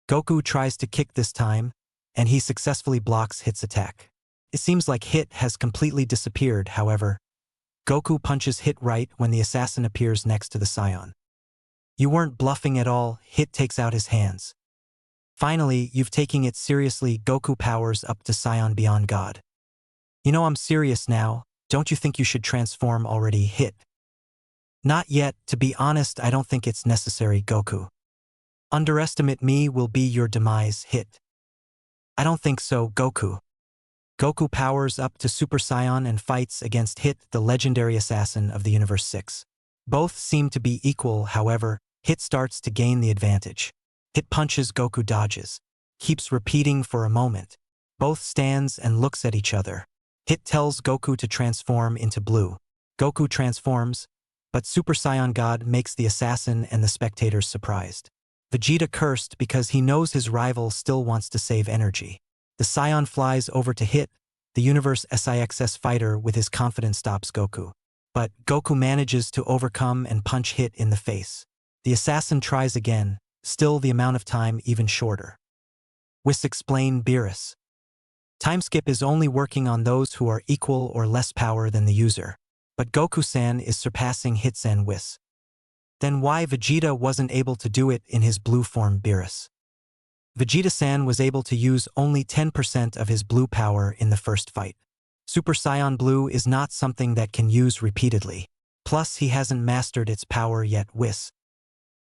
Goku tries to kick this time, and he successfully blocks Hit's attack. It seems like Hit has completely disappeared, however. Goku punches Hit right when the assassin appears next to the Saiyan. You weren't bluffing at all. Hit takes out his hands. Finally, you've taken it seriously. Goku powers up to Saiyan beyond God. You know I'm serious now. Don't you think you should transform already, Hit? Not yet. To be honest, I don't think it's necessary, Goku. Underestimate me will be your demise, Hit. I don't think so, Goku. Goku powers up to Super Saiyan and fights against Hit, the legendary assassin of the Universe 6. Both seem to be equal, however. Hit starts to gain the advantage. Hit punches, Goku dodges. Keeps repeating for a moment. Both stands and looks at each other. Hit tells Goku to transform into blue. Goku transforms, but Super Saiyan God makes the assassin and the spectators surprised. Vegeta cursed because he knows his rival still wants to save energy. The Saiyan flies over to Hit, the Universe SIXS fighter, with his confidence stops Goku. But Goku manages to overcome and punch Hit in the face. The assassin tries again, still the amount of time even shorter. Whis explain Beerus. Time skip is only working on those who are equal or less power than the user. But Goku-san is surpassing Hit-san, Whis. Then why Vegeta wasn't able to do it in his blue form, Beerus? Vegeta-san was able to use only 10% of his blue power in the first fight. Super Saiyan Blue is not something that can use repeatedly. Plus, he hasn't mastered its power yet, Whis.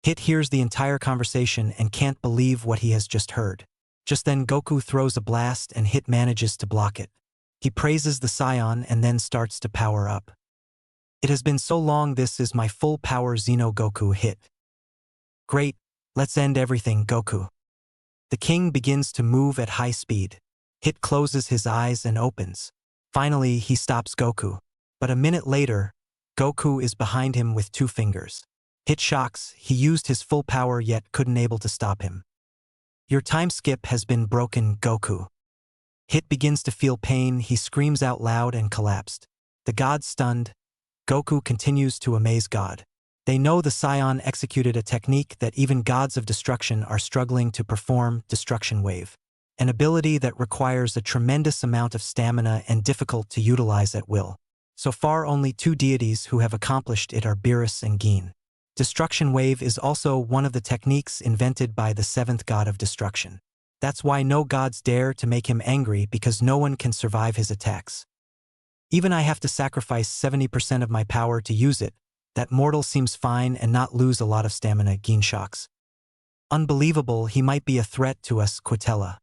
Hit hears the entire conversation and can't believe what he has just heard. Just then Goku throws a blast and Hit manages to block it. He praises the Saiyan and then starts to power up. It has been so long, this is my full power Xeno Goku. Hit. Great, let's end everything, Goku. The king begins to move at high speed. Hit closes his eyes and opens. Finally, he stops Goku. But a minute later, Goku is behind him with 2 fingers. Hit shocks, he used his full power yet couldn't able to stop him. Your time skip has been broken, Goku. Hit begins to feel pain, he screams out loud and collapsed. The gods stunned. Goku continues to amaze God. They know the Saiyan executed a technique that even gods of destruction are struggling to perform, Destruction Wave. An ability that requires a tremendous amount of stamina and difficult to utilize at will. So far only 2 deities who have accomplished it are Beerus and Gin. Destruction Wave is also one of the techniques invented by the 7th god of destruction. That's why no gods dare to make him angry, because no one can survive his attacks. Even I have to sacrifice 70% of my power to use it. That mortal seems fine and not lose a lot of stamina, Gin shocks. Unbelievable, he might be a threat to us, Quitella.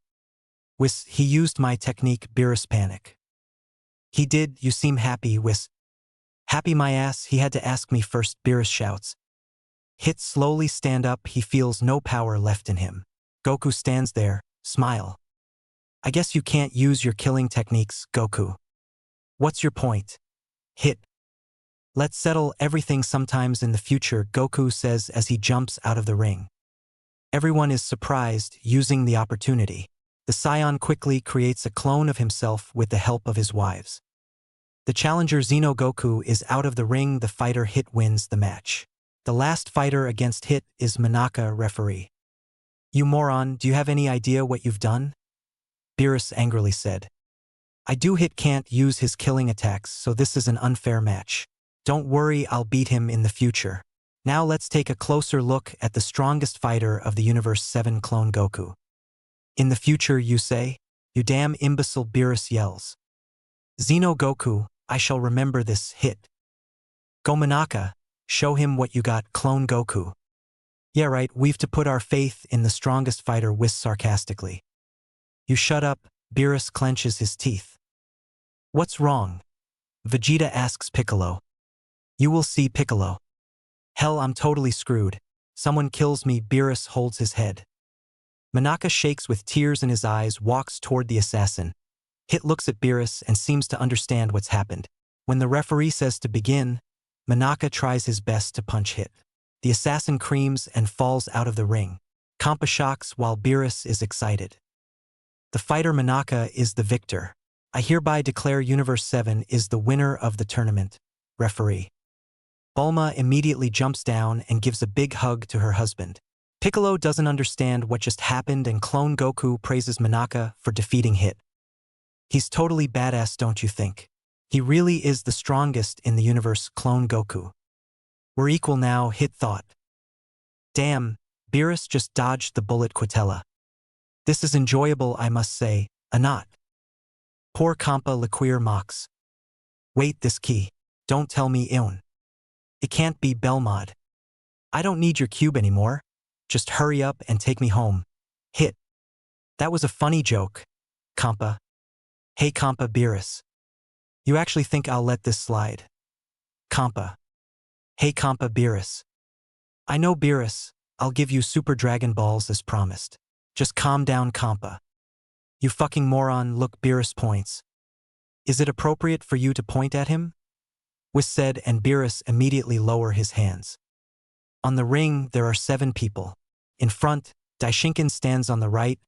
Whis, he used my technique, Beerus panic. He did, you seem happy, Whis. Happy my ass, he had to ask me first, Beerus shouts. Hit slowly stand up, he feels no power left in him. Goku stands there, smile. I guess you can't use your killing techniques, Goku. What's your point? Hit. Let's settle everything sometimes in the future, Goku says as he jumps out of the ring. Everyone is surprised, using the opportunity. The Saiyan quickly creates a clone of himself with the help of his wives. The challenger Xeno Goku is out of the ring, the fighter Hit wins the match. The last fighter against Hit is Manaka, referee. You moron, do you have any idea what you've done? Beerus angrily said. I do. Hit can't use his killing attacks, so this is an unfair match. Don't worry, I'll beat him in the future. Now let's take a closer look at the strongest fighter of the Universe 7 clone Goku. In the future, you say? You damn imbecile, Beerus yells. Xeno Goku, I shall remember this. Hit. Go Manaka, show him what you got, clone Goku. Yeah right, we've to put our faith in the strongest fighter, Whis sarcastically. You shut up, Beerus clenches his teeth. What's wrong? Vegeta asks Piccolo. You will see, Piccolo. Hell, I'm totally screwed. Someone kills me, Beerus holds his head. Manaka shakes with tears in his eyes, walks toward the assassin. Hit looks at Beerus and seems to understand what's happened. When the referee says to begin, Manaka tries his best to punch Hit. The assassin creams and falls out of the ring. Kampa shocks while Beerus is excited. The fighter Manaka is the victor. I hereby declare Universe 7 is the winner of the tournament. Referee. Bulma immediately jumps down and gives a big hug to her husband. Piccolo doesn't understand what just happened and clone Goku praises Manaka for defeating Hit. He's totally badass, don't you think? He really is the strongest in the universe, clone Goku. We're equal now, Hit thought. Damn, Beerus just dodged the bullet, Quitella. This is enjoyable, I must say, a not. Poor Kampa Laqueer mocks. Wait, this key. Don't tell me Ion. It can't be Belmod. I don't need your cube anymore. Just hurry up and take me home. Hit. That was a funny joke, Kampa. Hey Kampa, Beerus. You actually think I'll let this slide? Kampa. Hey Kampa, Beerus. I know, Beerus, I'll give you Super Dragon Balls as promised. Just calm down, Kampa. You fucking moron, look, Beerus points. Is it appropriate for you to point at him? Whis said, and Beerus immediately lower his hands. On the ring, there are 7 people. In front, Daishinkan stands on the right,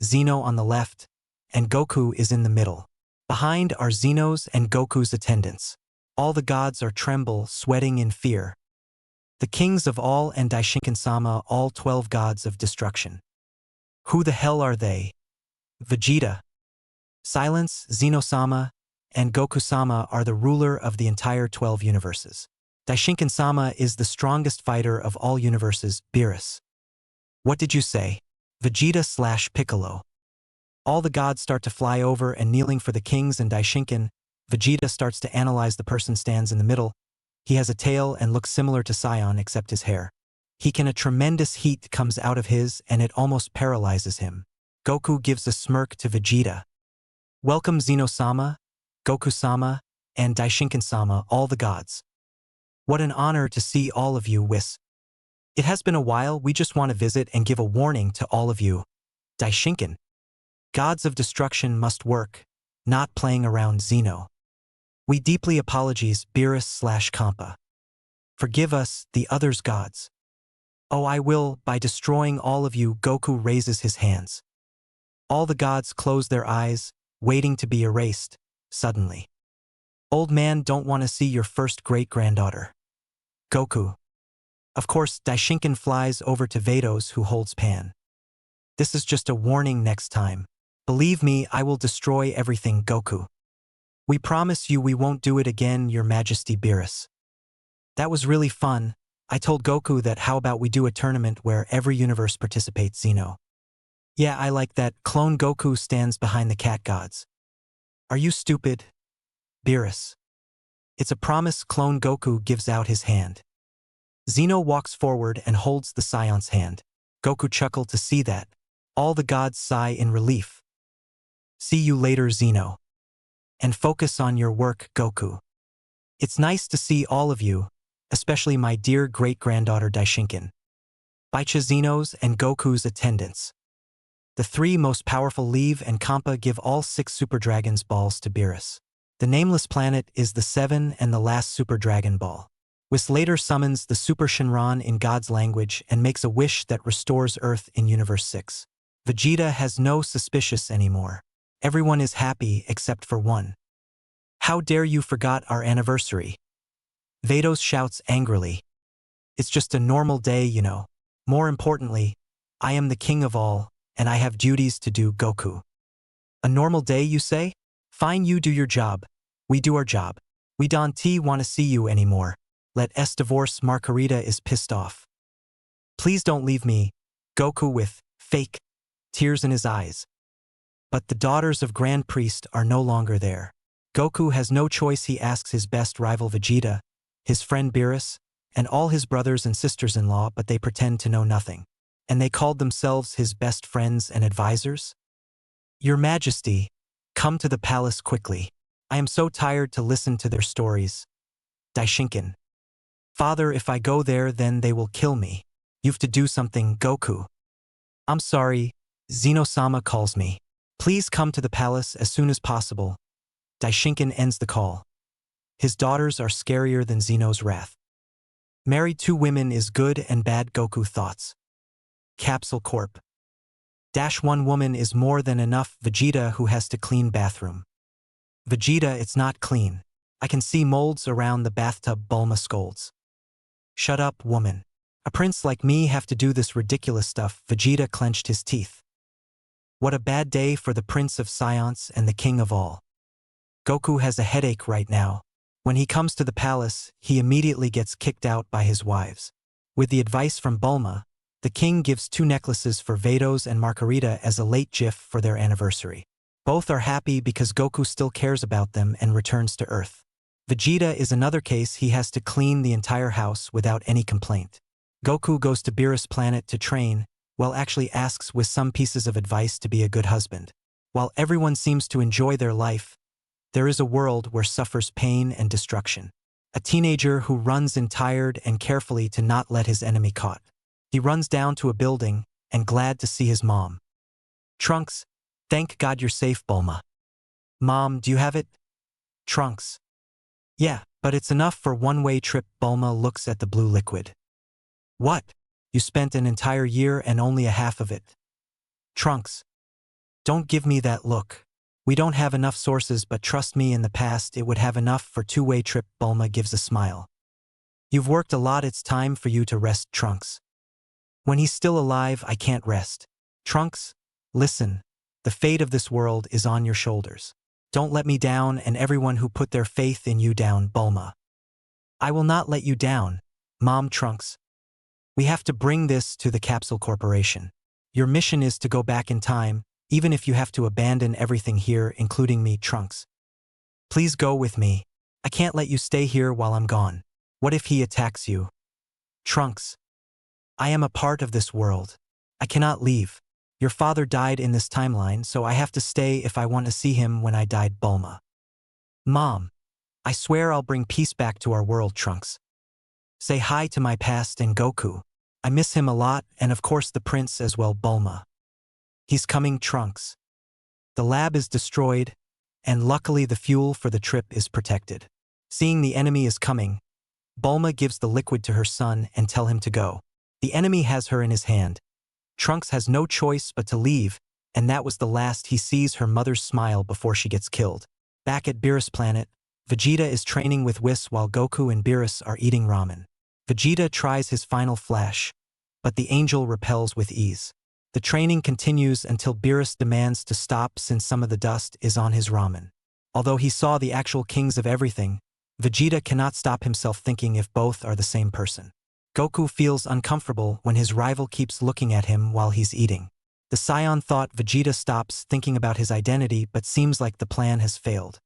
Xeno on the left, and Goku is in the middle. Behind are Xeno's and Goku's attendants. All the gods are tremble, sweating in fear. The kings of all and Daishinkan-sama, all 12 gods of destruction. Who the hell are they? Vegeta. Silence, Xeno-sama, and Goku-sama are the ruler of the entire 12 universes. Daishinkan-sama is the strongest fighter of all universes, Beerus. What did you say? Vegeta/Piccolo. All the gods start to fly over and kneeling for the kings and Daishinkan. Vegeta starts to analyze the person stands in the middle. He has a tail and looks similar to Saiyan except his hair. He can a tremendous heat comes out of his and it almost paralyzes him. Goku gives a smirk to Vegeta. Welcome Zeno-sama, Goku-sama, and Daishinkan-sama, all the gods. What an honor to see all of you, Whis. It has been a while, we just want to visit and give a warning to all of you. Daishinkan. Gods of destruction must work, not playing around Zeno. We deeply apologize, Beerus/Kampa. Forgive us, the others gods. Oh, I will, by destroying all of you. Goku raises his hands. All the gods close their eyes, waiting to be erased, suddenly. Old man, don't want to see your first great-granddaughter. Goku. Of course, Daishinkan flies over to Vados, who holds Pan. This is just a warning next time. Believe me, I will destroy everything, Goku. We promise you we won't do it again, Your Majesty. Beerus. That was really fun. I told Goku that how about we do a tournament where every universe participates, Zeno. Yeah, I like that. Clone Goku stands behind the cat gods. Are you stupid? Beerus. It's a promise. Clone Goku gives out his hand. Zeno walks forward and holds the Scion's hand. Goku chuckled to see that. All the gods sigh in relief. See you later, Zeno. And focus on your work, Goku. It's nice to see all of you, especially my dear great-granddaughter Daishinkan. By Zeno's and Goku's attendance. The three most powerful leave and Kampa give all 6 Super Dragon's balls to Beerus. The nameless planet is the 7th and the last Super Dragon Ball. Whis later summons the Super Shinran in God's language and makes a wish that restores Earth in Universe 6. Vegeta has no suspicious anymore. Everyone is happy except for one. How dare you forgot our anniversary? Vados shouts angrily. It's just a normal day, you know. More importantly, I am the king of all, and I have duties to do, Goku. A normal day, you say? Fine, you do your job. We do our job. We don't want to see you anymore. Let us divorce. Margarita is pissed off. Please don't leave me, Goku, with fake tears in his eyes. But the daughters of Grand Priest are no longer there. Goku has no choice. He asks his best rival Vegeta, his friend Beerus, and all his brothers and sisters-in-law, but they pretend to know nothing. And they called themselves his best friends and advisors? Your Majesty, come to the palace quickly. I am so tired to listen to their stories. Daishinkan. Father, if I go there, then they will kill me. You've to do something, Goku. I'm sorry, Zeno-sama calls me. Please come to the palace as soon as possible. Daishinkan ends the call. His daughters are scarier than Zeno's wrath. Married 2 women is good and bad, Goku thoughts. Capsule Corp. -1 woman is more than enough. Vegeta, who has to clean bathroom. Vegeta, it's not clean. I can see molds around the bathtub. Bulma scolds. Shut up, woman. A prince like me have to do this ridiculous stuff. Vegeta clenched his teeth. What a bad day for the Prince of Science and the King of all. Goku has a headache right now. When he comes to the palace, he immediately gets kicked out by his wives. With the advice from Bulma, the king gives 2 necklaces for Vados and Margarita as a late gift for their anniversary. Both are happy because Goku still cares about them and returns to Earth. Vegeta is another case. He has to clean the entire house without any complaint. Goku goes to Beerus' planet to train, well, actually asks with some pieces of advice to be a good husband. While everyone seems to enjoy their life, there is a world where suffers pain and destruction. A teenager who runs in tired and carefully to not let his enemy caught. He runs down to a building and glad to see his mom. Trunks, thank God you're safe, Bulma. Mom, do you have it? Trunks. Yeah, but it's enough for one-way trip. Bulma looks at the blue liquid. What? You spent an entire year and only a half of it. Trunks. Don't give me that look. We don't have enough sources, but trust me, in the past it would have enough for two-way trip. Bulma gives a smile. You've worked a lot, it's time for you to rest, Trunks. When he's still alive, I can't rest. Trunks, listen, the fate of this world is on your shoulders. Don't let me down and everyone who put their faith in you down, Bulma. I will not let you down, Mom. Trunks. We have to bring this to the Capsule Corporation. Your mission is to go back in time, even if you have to abandon everything here, including me, Trunks. Please go with me. I can't let you stay here while I'm gone. What if he attacks you? Trunks. I am a part of this world. I cannot leave. Your father died in this timeline, so I have to stay if I want to see him when I died, Bulma. Mom, I swear I'll bring peace back to our world, Trunks. Say hi to my past and Goku. I miss him a lot, and of course the prince as well, Bulma. He's coming, Trunks. The lab is destroyed, and luckily the fuel for the trip is protected. Seeing the enemy is coming, Bulma gives the liquid to her son and tell him to go. The enemy has her in his hand. Trunks has no choice but to leave, and that was the last he sees her mother's smile before she gets killed. Back at Beerus planet, Vegeta is training with Whis while Goku and Beerus are eating ramen. Vegeta tries his final flash, but the angel repels with ease. The training continues until Beerus demands to stop since some of the dust is on his ramen. Although he saw the actual kings of everything, Vegeta cannot stop himself thinking if both are the same person. Goku feels uncomfortable when his rival keeps looking at him while he's eating. The Saiyan thought Vegeta stops thinking about his identity, but seems like the plan has failed.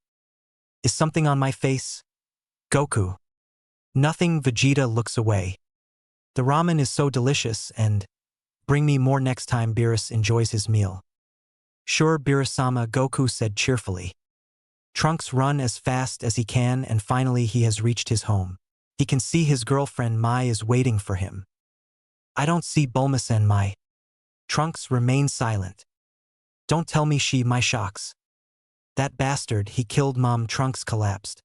Is something on my face? Goku. Nothing. Vegeta looks away. The ramen is so delicious, and bring me more next time. Beerus enjoys his meal. Sure, Beerus-sama, Goku said cheerfully. Trunks run as fast as he can, and finally he has reached his home. He can see his girlfriend Mai is waiting for him. I don't see Bulma-sen, Mai. Trunks remains silent. Don't tell me she Mai shocks. That bastard, he killed Mom. Trunks collapsed.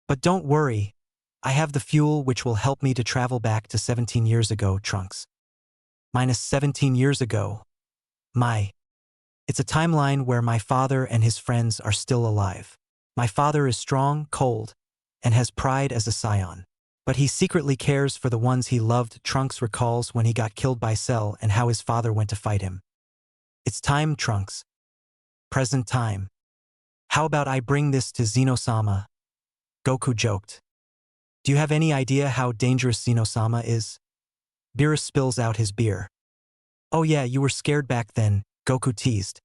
But don't worry, I have the fuel which will help me to travel back to 17 years ago, Trunks. Minus 17 years ago. Mai. It's a timeline where my father and his friends are still alive. My father is strong, cold, and has pride as a Saiyan. But he secretly cares for the ones he loved. Trunks recalls when he got killed by Cell and how his father went to fight him. It's time, Trunks. Present time. How about I bring this to Zeno-sama? Goku joked. Do you have any idea how dangerous Zeno-sama is? Beerus spills out his beer. Oh yeah, you were scared back then, Goku teased.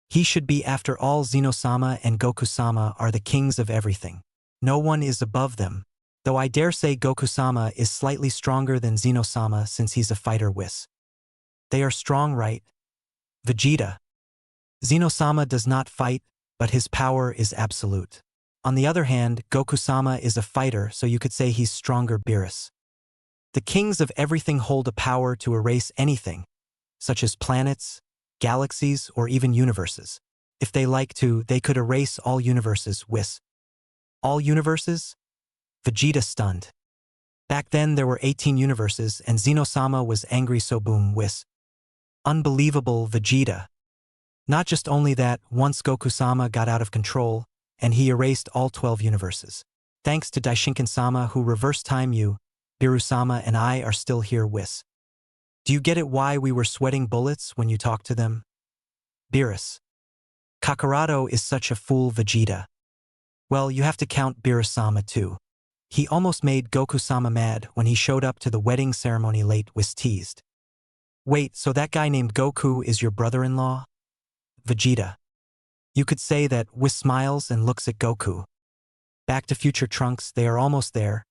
He should be. After all, Zeno-sama and Goku-sama are the kings of everything. No one is above them. Though I dare say Goku-sama is slightly stronger than Zeno-sama since he's a fighter. Whis. They are strong, right? Vegeta. Zeno-sama does not fight, but his power is absolute. On the other hand, Goku-sama is a fighter, so you could say he's stronger. Beerus. The kings of everything hold a power to erase anything, such as planets, galaxies, or even universes. If they like to, they could erase all universes. Whis. All universes? Vegeta stunned. Back then there were 18 universes and Zeno-sama was angry, so boom. Whis. Unbelievable, Vegeta. Not just only that, once Goku-sama got out of control, and he erased all 12 universes. Thanks to Daishinkan-sama who reversed time, you, Biru-sama and I are still here. Whis. Do you get it why we were sweating bullets when you talked to them? Beerus. Kakaroto is such a fool. Vegeta. Well, you have to count Beerus-sama too. He almost made Goku-sama mad when he showed up to the wedding ceremony late. Whis teased. Wait, so that guy named Goku is your brother-in-law? Vegeta. You could say that. Whis smiles and looks at Goku. Back to Future Trunks, they are almost there,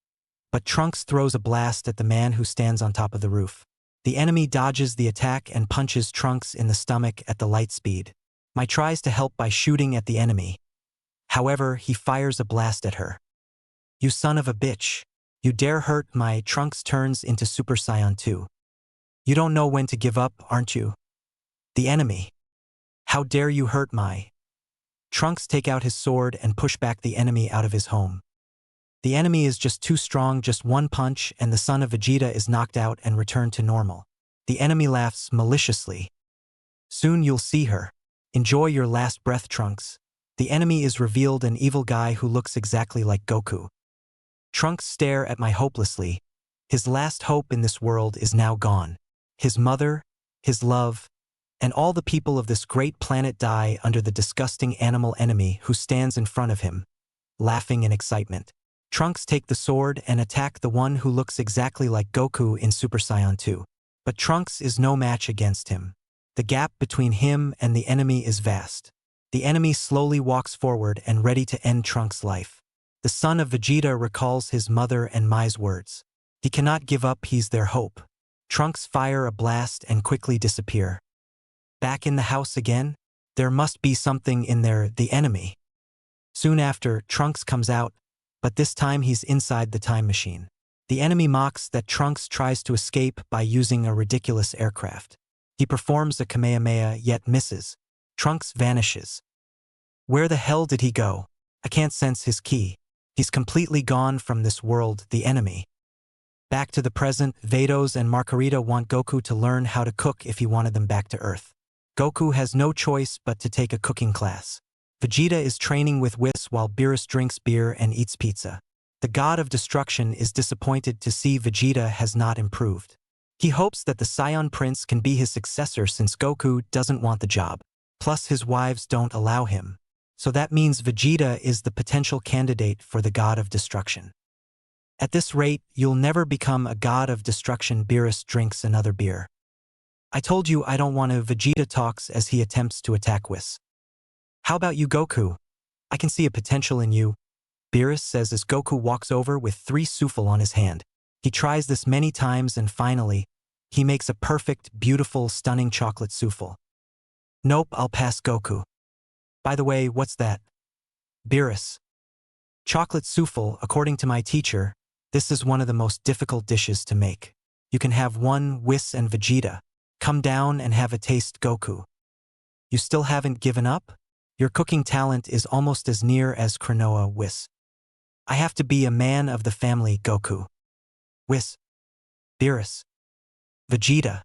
but Trunks throws a blast at the man who stands on top of the roof. The enemy dodges the attack and punches Trunks in the stomach at the light speed. Mai tries to help by shooting at the enemy. However, he fires a blast at her. You son of a bitch. You dare hurt Mai. Trunks turns into Super Saiyan 2. You don't know when to give up, aren't you? The enemy. How dare you hurt Mai? Trunks take out his sword and push back the enemy out of his home. The enemy is just too strong. Just one punch and the son of Vegeta is knocked out and returned to normal. The enemy laughs maliciously. Soon you'll see her. Enjoy your last breath, Trunks. The enemy is revealed, an evil guy who looks exactly like Goku. Trunks stare at Mai hopelessly. His last hope in this world is now gone. His mother, his love, and all the people of this great planet die under the disgusting animal enemy who stands in front of him, laughing in excitement. Trunks take the sword and attack the one who looks exactly like Goku in Super Saiyan 2. But Trunks is no match against him. The gap between him and the enemy is vast. The enemy slowly walks forward and ready to end Trunks' life. The son of Vegeta recalls his mother and Mai's words. He cannot give up, he's their hope. Trunks fire a blast and quickly disappear. Back in the house again? There must be something in there, the enemy. Soon after, Trunks comes out, but this time he's inside the time machine. The enemy mocks that Trunks tries to escape by using a ridiculous aircraft. He performs a Kamehameha yet misses. Trunks vanishes. Where the hell did he go? I can't sense his ki. He's completely gone from this world, the enemy. Back to the present, Vados and Margarita want Goku to learn how to cook if he wanted them back to Earth. Goku has no choice but to take a cooking class. Vegeta is training with Whis while Beerus drinks beer and eats pizza. The god of destruction is disappointed to see Vegeta has not improved. He hopes that the Saiyan Prince can be his successor since Goku doesn't want the job. Plus his wives don't allow him. So that means Vegeta is the potential candidate for the god of destruction. At this rate, you'll never become a god of destruction. Beerus drinks another beer. I told you I don't want to. Vegeta talks as he attempts to attack Whis. How about you, Goku? I can see a potential in you, Beerus says as Goku walks over with 3 Sufal on his hand. He tries this many times and finally, he makes a perfect, beautiful, stunning chocolate Sufal. Nope, I'll pass, Goku. By the way, what's that? Beerus. Chocolate Sufal, according to my teacher, this is one of the most difficult dishes to make. You can have one, Whis and Vegeta. Come down and have a taste, Goku. You still haven't given up? Your cooking talent is almost as near as Kranoa, Whis. I have to be a man of the family, Goku. Whis. Beerus. Vegeta.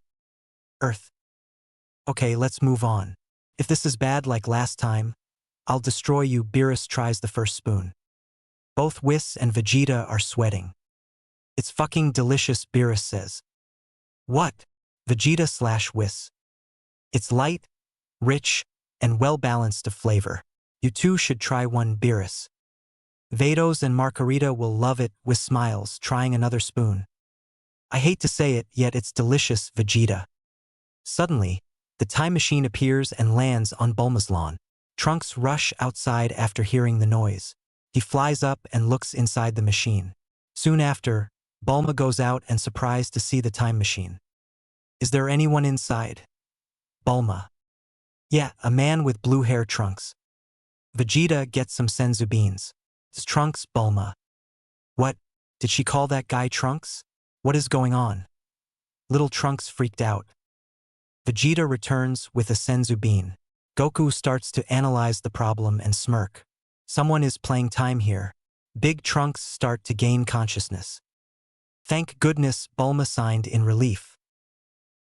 Earth. Okay, let's move on. If this is bad like last time, I'll destroy you. Beerus tries the first spoon. Both Whis and Vegeta are sweating. It's fucking delicious, Beerus says. What? Vegeta/Whis. It's light, rich, and well-balanced of flavor. You two should try one, Beerus. Vados and Margarita will love it, Whis smiles, trying another spoon. I hate to say it, yet it's delicious, Vegeta. Suddenly, the time machine appears and lands on Bulma's lawn. Trunks rush outside after hearing the noise. He flies up and looks inside the machine. Soon after, Bulma goes out and surprised to see the time machine. Is there anyone inside? Bulma. Yeah, a man with blue hair, Trunks. Vegeta gets some senzu beans. It's Trunks, Bulma. What? Did she call that guy Trunks? What is going on? Little Trunks freaked out. Vegeta returns with a senzu bean. Goku starts to analyze the problem and smirk. Someone is playing time here. Big Trunks start to gain consciousness. Thank goodness, Bulma signed in relief.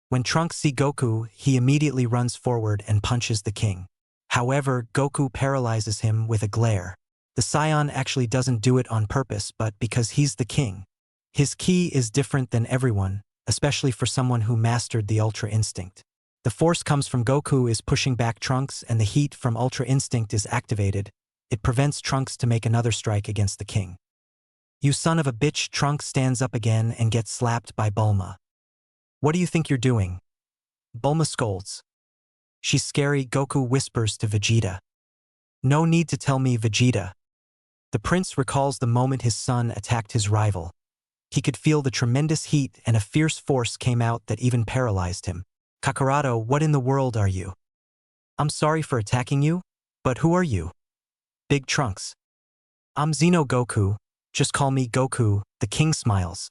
When Trunks sees Goku, he immediately runs forward and punches the king. However, Goku paralyzes him with a glare. The Saiyan actually doesn't do it on purpose, but because he's the king. His ki is different than everyone, especially for someone who mastered the Ultra Instinct. The force comes from Goku is pushing back Trunks and the heat from Ultra Instinct is activated. It prevents Trunks to make another strike against the king. You son of a bitch, Trunks stands up again and gets slapped by Bulma. What do you think you're doing? Bulma scolds. She's scary, Goku whispers to Vegeta. No need to tell me, Vegeta. The prince recalls the moment his son attacked his rival. He could feel the tremendous heat and a fierce force came out that even paralyzed him. Kakaroto, what in the world are you? I'm sorry for attacking you, but who are you? Big Trunks. I'm Xeno Goku, just call me Goku, the king smiles.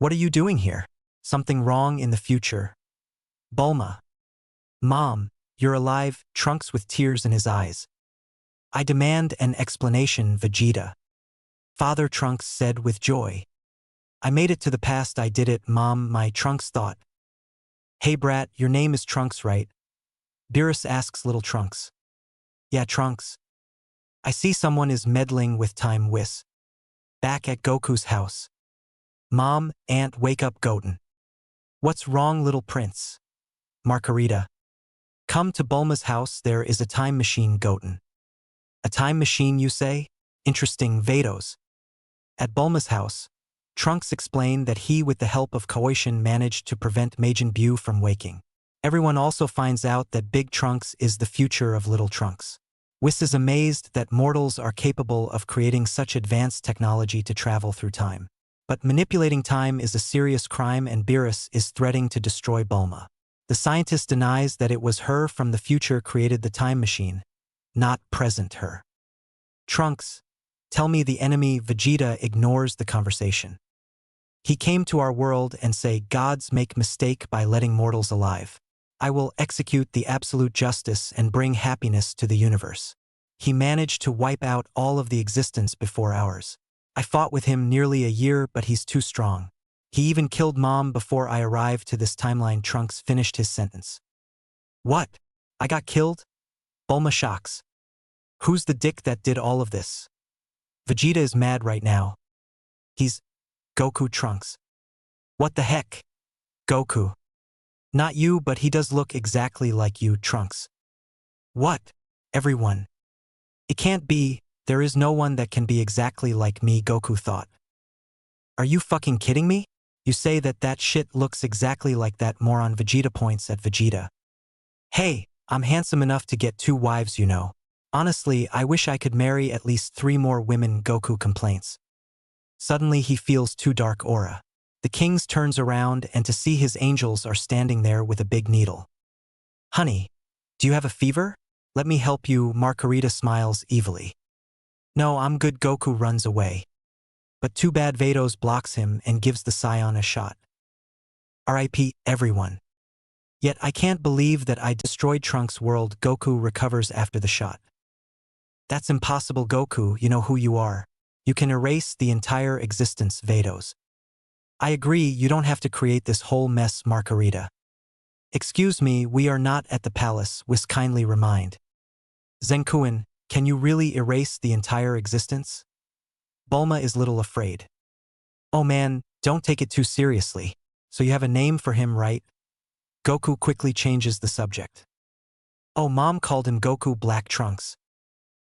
What are you doing here? Something wrong in the future. Bulma. Mom, you're alive, Trunks with tears in his eyes. I demand an explanation, Vegeta. Father, Trunks said with joy. I made it to the past, I did it, Mom, my Trunks thought. Hey brat, your name is Trunks, right? Beerus asks little Trunks. Yeah, Trunks. I see someone is meddling with time, Whis. Back at Goku's house. Mom, Aunt, wake up, Goten. What's wrong, little prince? Margarita. Come to Bulma's house, there is a time machine, Goten. A time machine, you say? Interesting, Vados. At Bulma's house, Trunks explained that he, with the help of Koishin, managed to prevent Majin Buu from waking. Everyone also finds out that Big Trunks is the future of Little Trunks. Whis is amazed that mortals are capable of creating such advanced technology to travel through time. But manipulating time is a serious crime and Beerus is threatening to destroy Bulma. The scientist denies that it was her from the future created the time machine, not present her. Trunks, tell me the enemy. Vegeta ignores the conversation. He came to our world and say gods make mistake by letting mortals alive. I will execute the absolute justice and bring happiness to the universe. He managed to wipe out all of the existence before ours. I fought with him nearly a year, but he's too strong. He even killed Mom before I arrived to this timeline. Trunks finished his sentence. What? I got killed? Bulma shocks. Who's the dick that did all of this? Vegeta is mad right now. He's Goku. Trunks. What the heck? Goku. Not you, but he does look exactly like you. Trunks. What? Everyone. It can't be, there is no one that can be exactly like me. Goku thought. Are you fucking kidding me? You say that shit looks exactly like that moron. Vegeta points at Vegeta. Hey, I'm handsome enough to get 2 wives, you know. Honestly, I wish I could marry at least 3 more women. Goku complains. Suddenly he feels too dark aura. The king turns around and to see his angels are standing there with a big needle. Honey, do you have a fever? Let me help you. Margarita smiles evilly. No, I'm good. Goku runs away. But too bad Vados blocks him and gives the scion a shot. R.I.P. everyone. Yet I can't believe that I destroyed Trunks' world. Goku recovers after the shot. That's impossible. Goku, you know who you are. You can erase the entire existence. Vados. I agree, you don't have to create this whole mess. Margarita. Excuse me, we are not at the palace. Whis kindly remind. Zenkuin, can you really erase the entire existence? Bulma is little afraid. Oh man, don't take it too seriously. So you have a name for him, right? Goku quickly changes the subject. Oh, Mom called him Goku Black Trunks.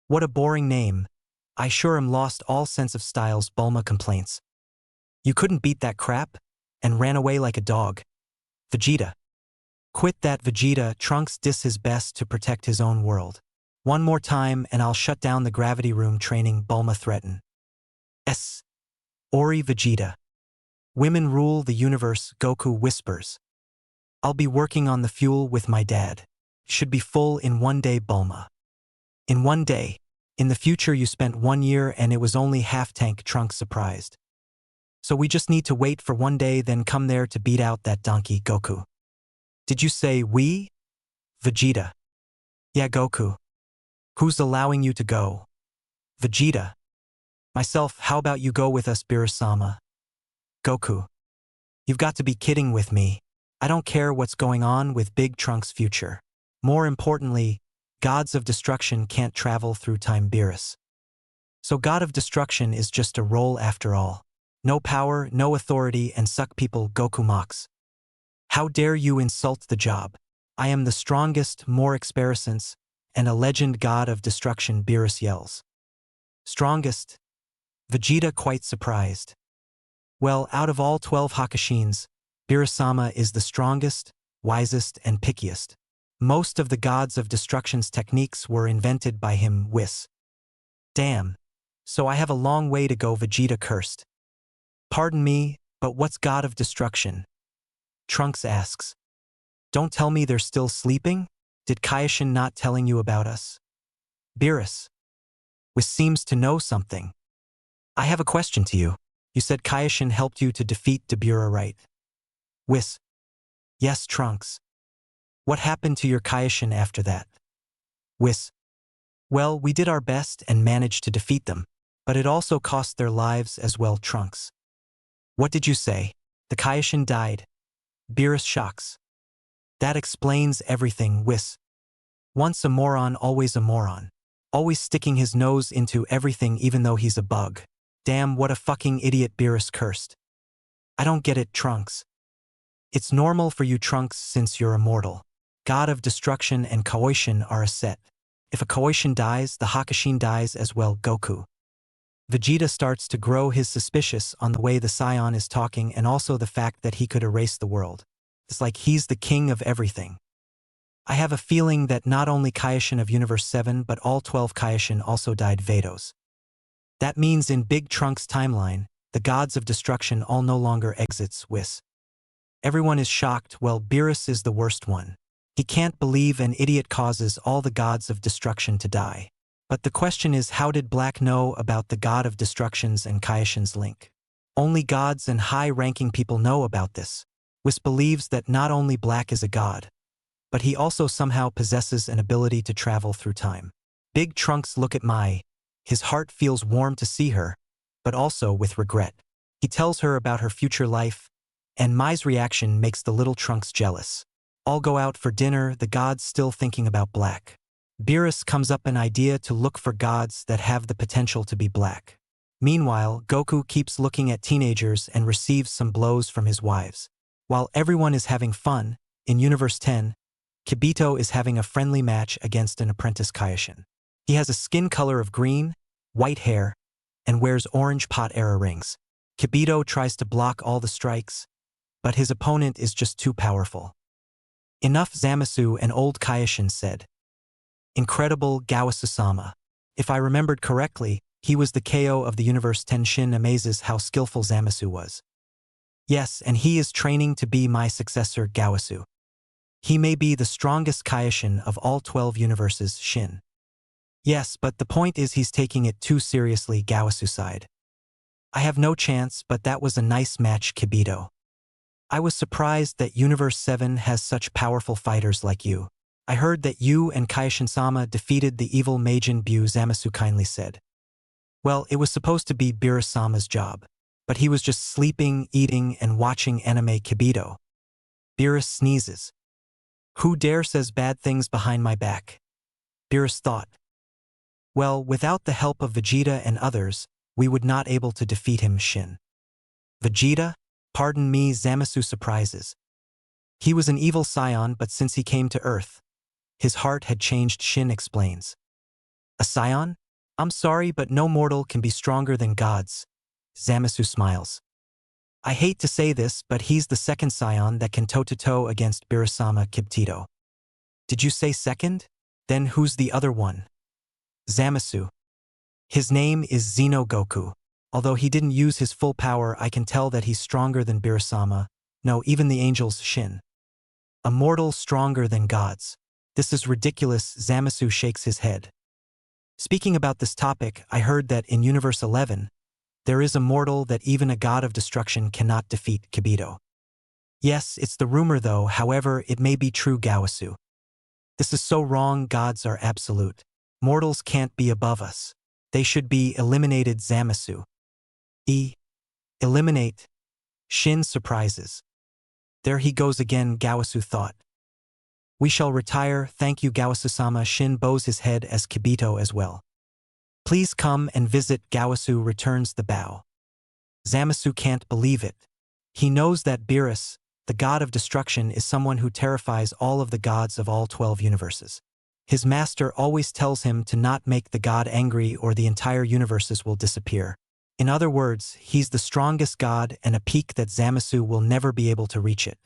What a boring name. I sure am lost all sense of styles. Bulma complains. You couldn't beat that crap? And ran away like a dog. Vegeta. Quit that. Vegeta. Trunks diss his best to protect his own world. One more time and I'll shut down the gravity room training. Bulma threaten. Ori. Vegeta. Women rule the universe. Goku whispers. I'll be working on the fuel with my dad. Should be full in 1 day. Bulma. In 1 day. In the future you spent 1 year and it was only half tank. Trunks surprised. So we just need to wait for 1 day then come there to beat out that donkey. Goku. Did you say we? Vegeta. Yeah, Goku. Who's allowing you to go? Vegeta. Myself. How about you go with us? Beerus-sama. Goku. You've got to be kidding with me. I don't care what's going on with Big Trunks' future. More importantly, gods of destruction can't travel through time. Beerus. So God of Destruction is just a role after all. No power, no authority, and suck people. Goku mocks. How dare you insult the job? I am the strongest, more experience, and a legend God of Destruction. Beerus yells. Strongest? Vegeta quite surprised. Well, out of all 12 Hakashins, Beerus-sama is the strongest, wisest, and pickiest. Most of the gods of destruction's techniques were invented by him. Whis. Damn. So I have a long way to go. Vegeta cursed. Pardon me, but what's God of Destruction? Trunks asks. Don't tell me they're still sleeping? Did Kaioshin not telling you about us? Beerus. Whis seems to know something. I have a question to you. You said Kaioshin helped you to defeat Dabura, right? Whis. Yes, Trunks. What happened to your Kaioshin after that? Whis. Well, we did our best and managed to defeat them, but it also cost their lives as well. Trunks. What did you say? The Kaioshin died. Beerus shocks. That explains everything. Whis. Once a moron, always a moron. Always sticking his nose into everything even though he's a bug. Damn, what a fucking idiot. Beerus cursed. I don't get it. Trunks. It's normal for you, Trunks, since you're immortal. God of Destruction and Kaioshin are a set. If a Kaioshin dies, the Hakashin dies as well. Goku. Vegeta starts to grow his suspicious on the way the Scion is talking and also the fact that he could erase the world. It's like he's the king of everything. I have a feeling that not only Kaioshin of Universe 7 but all 12 Kaioshin also died. Vados. That means in Big Trunks' timeline, The gods of destruction all no longer exits Whis. Everyone is shocked. Well, Beerus is the worst one. He can't believe an idiot causes all the gods of destruction to die. But the question is, how did Black know about the god of destructions and Kaioshin's link? Only gods and high-ranking people know about this. Whis believes that not only Black is a god, but he also somehow possesses an ability to travel through time. Big Trunks look at Mai. His heart feels warm to see her, but also with regret. He tells her about her future life, and Mai's reaction makes the little Trunks jealous. All go out for dinner, the gods still thinking about Black. Beerus comes up an idea to look for gods that have the potential to be Black. Meanwhile, Goku keeps looking at teenagers and receives some blows from his wives. While everyone is having fun, in Universe 10, Kibito is having a friendly match against an apprentice Kaioshin. He has a skin color of green, white hair, and wears orange pot era rings. Kibito tries to block all the strikes, but his opponent is just too powerful. Enough, Zamasu, an old Kaioshin said. Incredible, Gawasu-sama. If I remembered correctly, he was the KO of the Universe 10. Shin amazes how skillful Zamasu was. Yes, and he is training to be my successor, Gawasu. He may be the strongest Kaioshin of all 12 universes, Shin. Yes, but the point is he's taking it too seriously, Gawasu sighed. I have no chance, but that was a nice match, Kibito. I was surprised that Universe 7 has such powerful fighters like you. I heard that you and Kaioshin-sama defeated the evil Majin Buu, Zamasu kindly said. Well, it was supposed to be Beerus-sama's job, but he was just sleeping, eating, and watching anime, Kibito. Beerus sneezes. Who dare says bad things behind my back? Beerus thought. Well, without the help of Vegeta and others, we would not able to defeat him, Shin. Vegeta? Pardon me, Zamasu surprises. He was an evil scion, but since he came to Earth, his heart had changed, Shin explains. A scion? I'm sorry, but no mortal can be stronger than gods. Zamasu smiles. I hate to say this, but he's the second scion that can toe-to-toe against Beerus-sama, Kibito. Did you say second? Then who's the other one? Zamasu. His name is Xeno Goku. Although he didn't use his full power, I can tell that he's stronger than Beerus-sama. No, even the angels, Shin. A mortal stronger than gods. This is ridiculous, Zamasu shakes his head. Speaking about this topic, I heard that in Universe 11, there is a mortal that even a god of destruction cannot defeat, Kibito. Yes, it's the rumor though, however, it may be true, Gawasu. This is so wrong, gods are absolute. Mortals can't be above us. They should be eliminated, Zamasu. Eliminate? Shin surprises. There he goes again, Gawasu thought. We shall retire, thank you, Gawasu-sama. Shin bows his head as Kibito as well. Please come and visit, Gawasu returns the bow. Zamasu can't believe it. He knows that Beerus, the god of destruction, is someone who terrifies all of the gods of all 12 universes. His master always tells him to not make the god angry or the entire universes will disappear. In other words, he's the strongest god and a peak that Zamasu will never be able to reach it.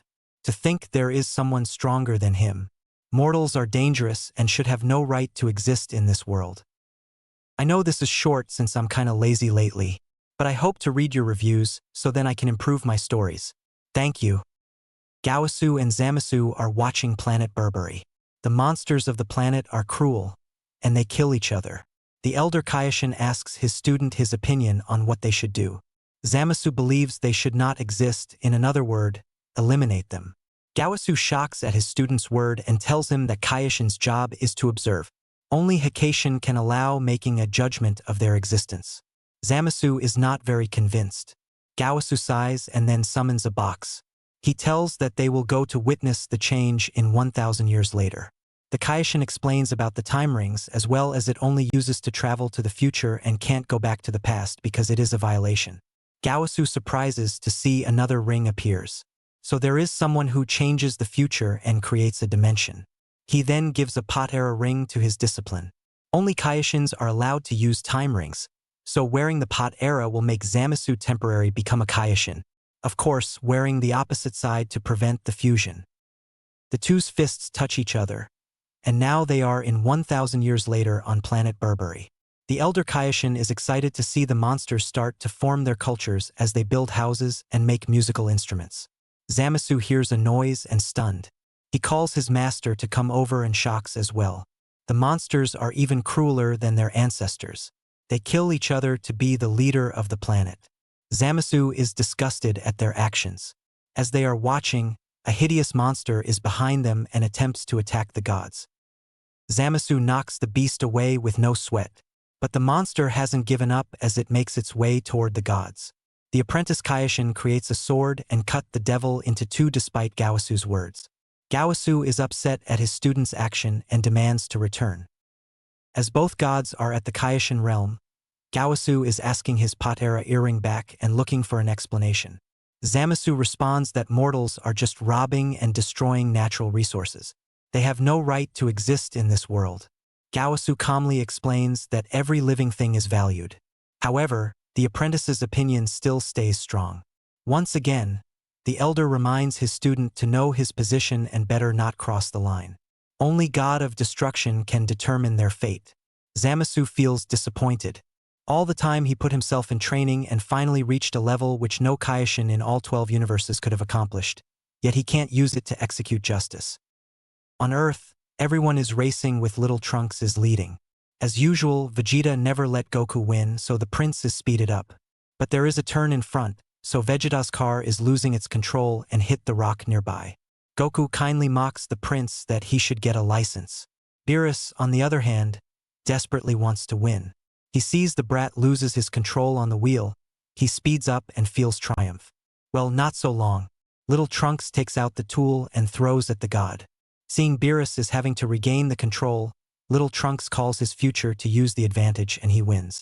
To think there is someone stronger than him. Mortals are dangerous and should have no right to exist in this world. I know this is short since I'm kinda lazy lately, but I hope to read your reviews so then I can improve my stories. Thank you. Gawasu and Zamasu are watching Planet Burberry. The monsters of the planet are cruel, and they kill each other. The elder Kaioshin asks his student his opinion on what they should do. Zamasu believes they should not exist, in another word, eliminate them. Gawasu shocks at his student's word and tells him that Kaioshin's job is to observe. Only Hikation can allow making a judgment of their existence. Zamasu is not very convinced. Gawasu sighs and then summons a box. He tells that they will go to witness the change in 1,000 years later. The Kaioshin explains about the time rings as well as it only uses to travel to the future and can't go back to the past because it is a violation. Gawasu surprises to see another ring appears. So there is someone who changes the future and creates a dimension. He then gives a pot-era ring to his discipline. Only Kaioshins are allowed to use time rings, so wearing the pot-era will make Zamasu temporary become a Kaioshin. Of course, wearing the opposite side to prevent the fusion. The two's fists touch each other, and now they are in 1,000 years later on planet Burberry. The elder Kaioshin is excited to see the monsters start to form their cultures as they build houses and make musical instruments. Zamasu hears a noise and stunned. He calls his master to come over and shocks as well. The monsters are even crueler than their ancestors. They kill each other to be the leader of the planet. Zamasu is disgusted at their actions. As they are watching, a hideous monster is behind them and attempts to attack the gods. Zamasu knocks the beast away with no sweat. But the monster hasn't given up as it makes its way toward the gods. The apprentice Kaioshin creates a sword and cut the devil into two despite Gawasu's words. Gawasu is upset at his student's action and demands to return. As both gods are at the Kaioshin realm, Gawasu is asking his Patera earring back and looking for an explanation. Zamasu responds that mortals are just robbing and destroying natural resources. They have no right to exist in this world. Gawasu calmly explains that every living thing is valued. However, the apprentice's opinion still stays strong. Once again, the elder reminds his student to know his position and better not cross the line. Only God of Destruction can determine their fate. Zamasu feels disappointed. All the time he put himself in training and finally reached a level which no Kaioshin in all 12 universes could have accomplished, yet he can't use it to execute justice. On Earth, everyone is racing with little Trunks is leading. As usual, Vegeta never let Goku win, so the prince is speeded up. But there is a turn in front, so Vegeta's car is losing its control and hit the rock nearby. Goku kindly mocks the prince that he should get a license. Beerus, on the other hand, desperately wants to win. He sees the brat loses his control on the wheel. He speeds up and feels triumph. Well, not so long. Little Trunks takes out the tool and throws at the god. Seeing Beerus is having to regain the control, Little Trunks calls his future to use the advantage and he wins.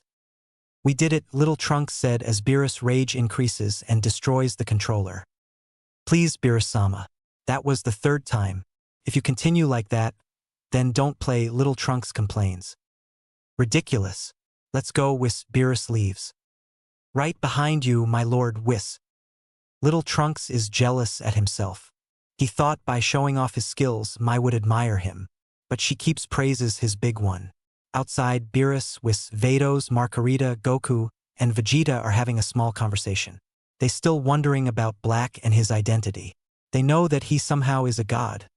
"We did it," Little Trunks said as Beerus' rage increases and destroys the controller. "Please, Beerus-sama. That was the third time. If you continue like that, then don't play," Little Trunks complains. "Ridiculous. Let's go," Beerus leaves. "Right behind you, my lord," Little Trunks is jealous at himself. He thought by showing off his skills, Mai would admire him. But she keeps praises his big one. Outside, Beerus, Vados, Margarita, Goku, and Vegeta are having a small conversation. They still wondering about Black and his identity. They know that he somehow is a god.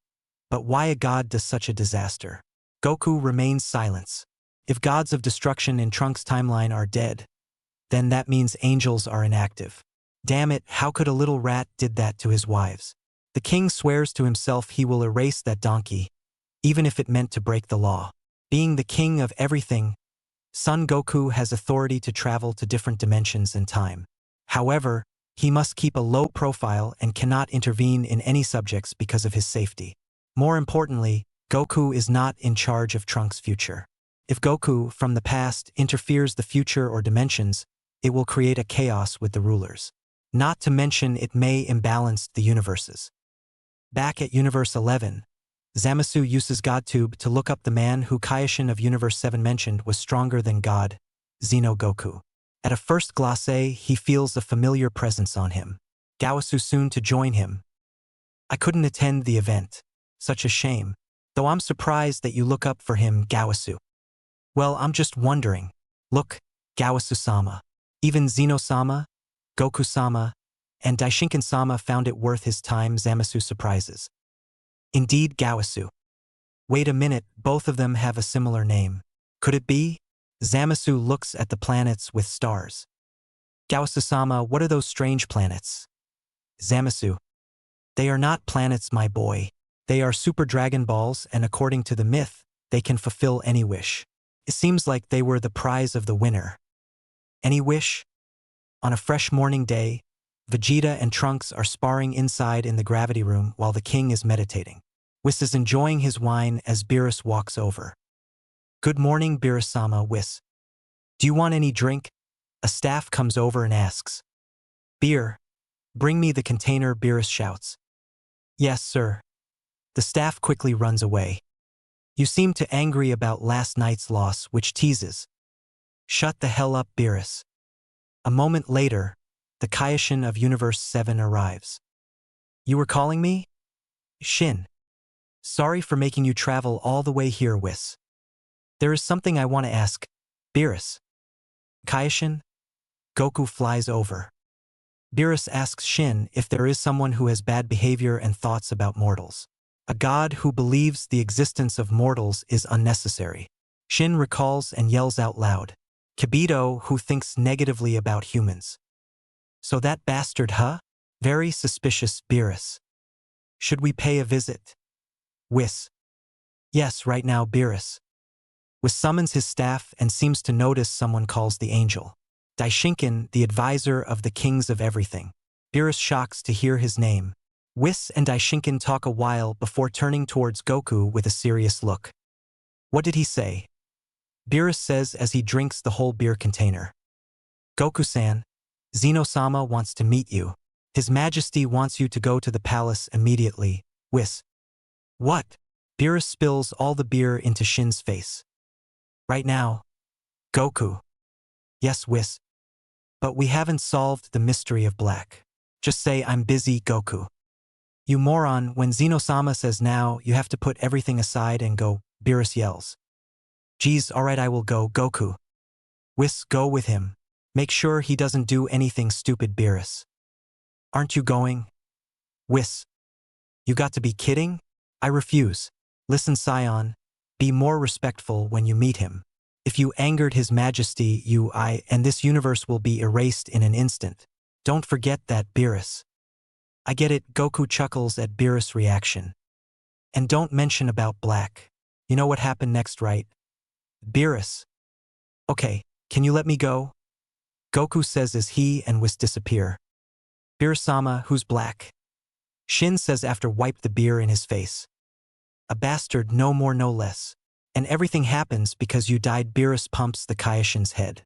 But why a god does such a disaster? Goku remains silent. If gods of destruction in Trunks' timeline are dead, then that means angels are inactive. Damn it, how could a little rat did that to his wives? The king swears to himself he will erase that donkey, even if it meant to break the law. Being the king of everything, Son Goku has authority to travel to different dimensions and time. However, he must keep a low profile and cannot intervene in any subjects because of his safety. More importantly, Goku is not in charge of Trunks' future. If Goku, from the past, interferes the future or dimensions, it will create a chaos with the rulers. Not to mention it may imbalance the universes. Back at Universe 11, Zamasu uses GodTube to look up the man who Kaioshin of Universe 7 mentioned was stronger than God, Xeno Goku. At a first glance, he feels a familiar presence on him. Gawasu soon to join him. "I couldn't attend the event. Such a shame. Though I'm surprised that you look up for him, Gawasu." "Well, I'm just wondering. Look, Gawasu-sama. Even Xeno-sama, Goku-sama, and Daishinkan-sama found it worth his time," Zamasu surprises. "Indeed, Gawasu. Wait a minute, both of them have a similar name. Could it be?" Zamasu looks at the planets with stars. "Gawasu-sama, what are those strange planets?" Zamasu: "They are not planets, my boy. They are Super Dragon Balls, and according to the myth, they can fulfill any wish. It seems like they were the prize of the winner." "Any wish?" On a fresh morning day, Vegeta and Trunks are sparring inside in the gravity room while the king is meditating. Whis is enjoying his wine as Beerus walks over. "Good morning, Beerus-sama." "Whis. Do you want any drink?" A staff comes over and asks. "Beer. Bring me the container," Beerus shouts. "Yes, sir." The staff quickly runs away. "You seem too angry about last night's loss," which teases. "Shut the hell up, Beerus." A moment later, the Kaioshin of Universe 7 arrives. "You were calling me?" "Shin. Sorry for making you travel all the way here, Whis. There is something I want to ask." Beerus. Kaioshin? Goku flies over. Beerus asks Shin if there is someone who has bad behavior and thoughts about mortals. A god who believes the existence of mortals is unnecessary. Shin recalls and yells out loud. Kibito, who thinks negatively about humans. So that bastard, huh? Very suspicious, Beerus. Should we pay a visit? Whis. Yes, right now, Beerus. Whis summons his staff and seems to notice someone calls the angel. Daishinkin, the advisor of the kings of everything. Beerus shocks to hear his name. Whis and Daishinkin talk a while before turning towards Goku with a serious look. What did he say? Beerus says as he drinks the whole beer container. Goku-san, Zeno-sama wants to meet you. His Majesty wants you to go to the palace immediately. Whis. What? Beerus spills all the beer into Shin's face. Right now. Goku. Yes, Whis. But we haven't solved the mystery of black. Just say I'm busy, Goku. You moron, when Zeno-sama says now, you have to put everything aside and go, Beerus yells. Geez, alright, I will go, Goku. Whis, go with him. Make sure he doesn't do anything stupid, Beerus. Aren't you going? Whis. You got to be kidding? I refuse. Listen, Scion. Be more respectful when you meet him. If you angered His Majesty, and this universe will be erased in an instant. Don't forget that, Beerus. I get it, Goku chuckles at Beerus' reaction. And don't mention about black. You know what happened next, right? Beerus. Okay, can you let me go? Goku says as he and Whis disappear. Beerus-sama, who's black? Shin says after wipe the beer in his face. A bastard, no more no less. And everything happens because you died. Beerus pumps the Kaioshin's head.